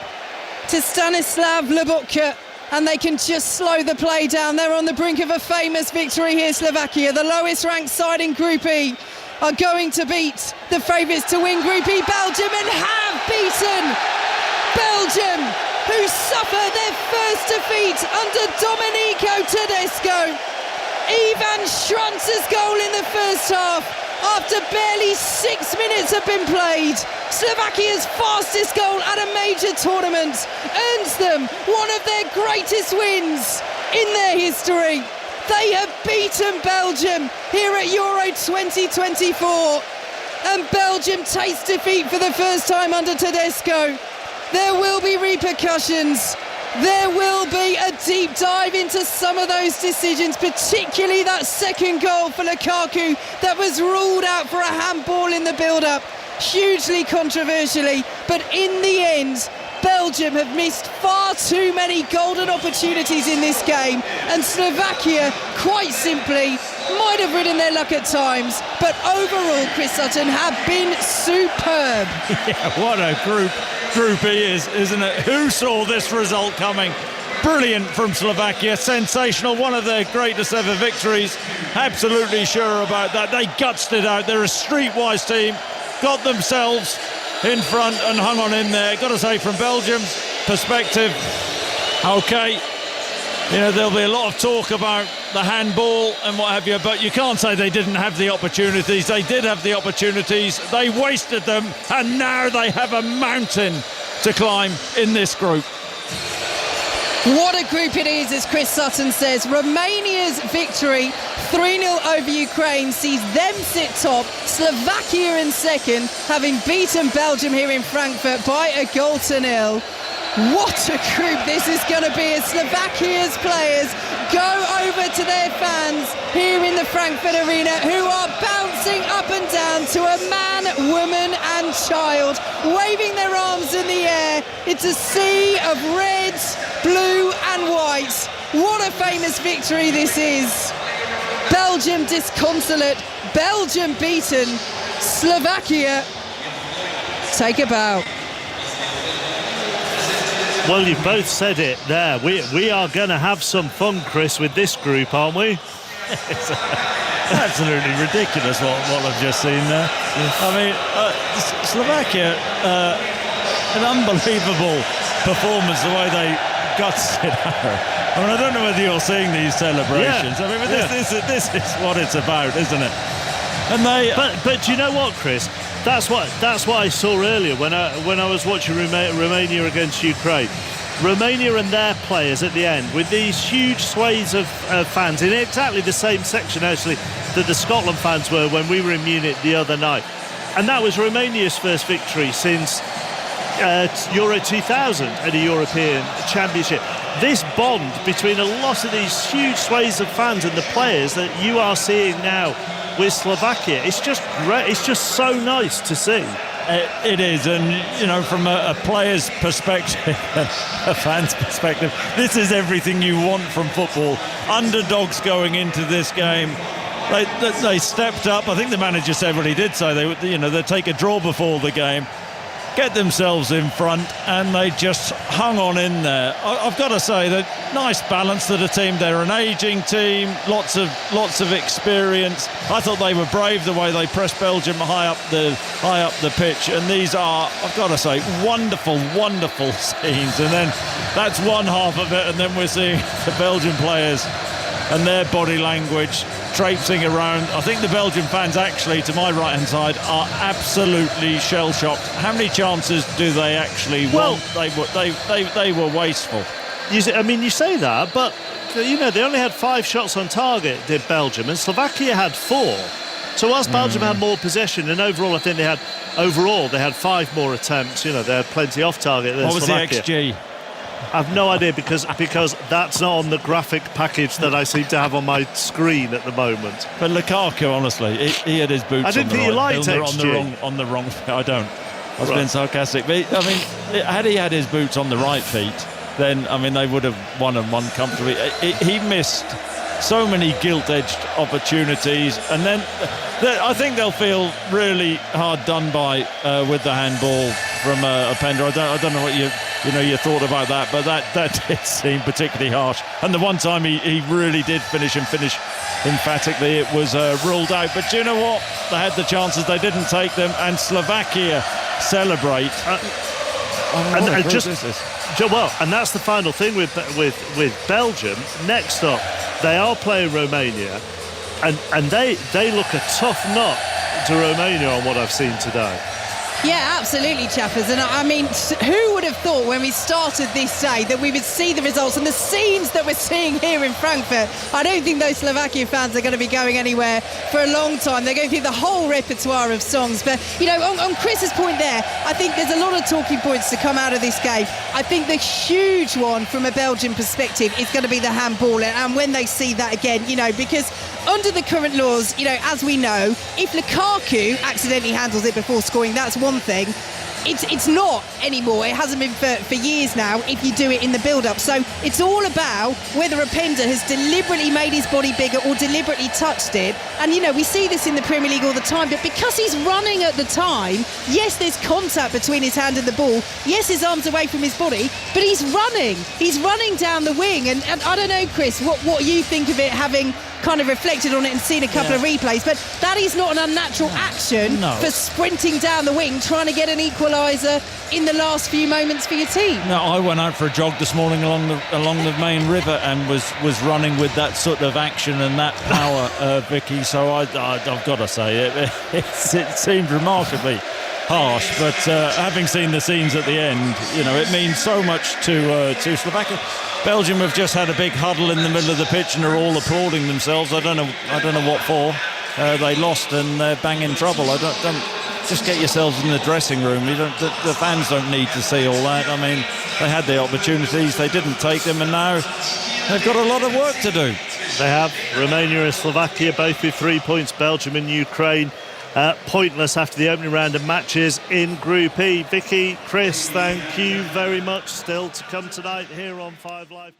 S2: to Stanislav Lobotka, and they can just slow the play down. They're on the brink of a famous victory here, Slovakia. The lowest ranked side in Group E are going to beat the favourites to win Group E, Belgium, and have beaten Belgium, who suffer their first defeat under Domenico Tedesco. Ivan Schrantz's goal in the first half, after barely 6 minutes have been played. Slovakia's fastest goal at a major tournament earns them one of their greatest wins in their history. They have beaten Belgium here at Euro 2024, and Belgium taste defeat for the first time under Tedesco. There will be repercussions. There will be a deep dive into some of those decisions, particularly that second goal for Lukaku that was ruled out for a handball in the build-up, hugely controversially. But in the end, Belgium have missed far too many golden opportunities in this game, and Slovakia, quite simply, might have ridden their luck at times, but overall, Chris Sutton, have been superb.
S1: Yeah, what a group E is, isn't it? Who saw this result coming? Brilliant from Slovakia, sensational, one of their greatest ever victories. Absolutely sure about that. They gutsed it out. They're a streetwise team, got themselves in front and hung on in there. Got to say, from Belgium's perspective, okay, you know, there'll be a lot of talk about the handball and what have you, but you can't say they didn't have the opportunities. They did have the opportunities. They wasted them, and now they have a mountain to climb in this group.
S2: What a group it is, as Chris Sutton says. Romania's victory 3-0 over Ukraine sees them sit top, Slovakia in second, having beaten Belgium here in Frankfurt by a 1-0. What a group this is going to be as Slovakia's players go over to their fans here in the Frankfurt arena, who are bouncing up and down to a man, woman and child, waving their arms in the air. It's a sea of red, blue and white. What a famous victory this is. Belgium disconsolate, Belgium beaten, Slovakia take a bow.
S17: Well, you've both said it there. We are going to have some fun, Chris, with this group, aren't we?
S1: It's absolutely ridiculous what I've just seen there. I mean, Slovakia, an unbelievable performance, the way they gutsed it out. I mean, I don't know whether you're seeing these celebrations.
S17: Yeah.
S1: I mean, this is what it's about, isn't it? And
S17: but do you know what, Chris? That's what I saw earlier when I was watching Romania against Ukraine. Romania and their players at the end, with these huge swathes of fans in exactly the same section actually that the Scotland fans were when we were in Munich the other night. And that was Romania's first victory since Euro 2000 at a European Championship. This bond between a lot of these huge swathes of fans and the players that you are seeing now with Slovakia, it's just great. It's just so nice to see.
S1: It is, and you know, from a player's perspective, a fan's perspective, this is everything you want from football. Underdogs going into this game, they stepped up. I think the manager said what he did say. They'd take a draw before the game, get themselves in front, and they just hung on in there. I've got to say that nice balance to the team. They're an ageing team, lots of experience. I thought they were brave the way they pressed Belgium high up the pitch, and these are, I've got to say, wonderful scenes. And then that's one half of it, and then we're seeing the Belgian players and their body language traipsing around. I think the Belgian fans, actually, to my right-hand side, are absolutely shell-shocked. How many chances do they actually want? They were wasteful.
S17: You say that, but you know, they only had 5 shots on target, did Belgium, and Slovakia had 4. So whilst Belgium had more possession, and overall I think they had 5 more attempts. You know, they had plenty off target than Slovakia.
S1: What was the XG?
S17: I've no idea because that's not on the graphic package that I seem to have on my screen at the moment.
S1: But Lukaku, honestly, he had his boots.
S17: I didn't think you liked XG.
S1: On the wrong. I don't. I was being sarcastic. But I mean, had he had his boots on the right feet, then I mean they would have won comfortably. He missed so many gilt-edged opportunities, and then I think they'll feel really hard done by with the handball from Openda. I don't know what you thought about that, but that did seem particularly harsh. And the one time he really did finish emphatically, it was ruled out. But do you know what? They had the chances, they didn't take them, and Slovakia celebrate.
S17: And that's the final thing with Belgium. Next up, they are playing Romania, and they look a tough nut to Romania on what I've seen today.
S2: Yeah, absolutely, Chappers. And I mean, who would have thought when we started this day that we would see the results and the scenes that we're seeing here in Frankfurt? I don't think those Slovakian fans are going to be going anywhere for a long time. They're going through the whole repertoire of songs. But, you know, on Chris's point there, I think there's a lot of talking points to come out of this game. I think the huge one from a Belgian perspective is going to be the handball. And when they see that again, you know, because under the current laws, you know, as we know, if Lukaku accidentally handles it before scoring, that's one thing. It's not anymore. It hasn't been for years now if you do it in the build-up. So it's all about whether Openda has deliberately made his body bigger or deliberately touched it. And, you know, we see this in the Premier League all the time. But because he's running at the time, yes, there's contact between his hand and the ball. Yes, his arm's away from his body. But he's running. He's running down the wing. And I don't know, Chris, what you think of it having kind of reflected on it and seen a couple of replays, but that is not an unnatural action for sprinting down the wing, trying to get an equaliser in the last few moments for your team.
S1: No, I went out for a jog this morning along the main river and was running with that sort of action and that power, Vicky. So I've got to say it seemed remarkably harsh, but having seen the scenes at the end, it means so much to Slovakia. Belgium have just had a big huddle in the middle of the pitch and are all applauding themselves. I don't know what for. They lost and they're banging trouble. I don't just get yourselves in the dressing room. The fans don't need to see all that. I mean, they had the opportunities, they didn't take them, and now they've got a lot of work to do.
S17: They have. Romania and Slovakia both with 3 points. Belgium and Ukraine pointless after the opening round of matches in Group E. Vicky, Chris, thank you very much. Still to come tonight here on 5 Live.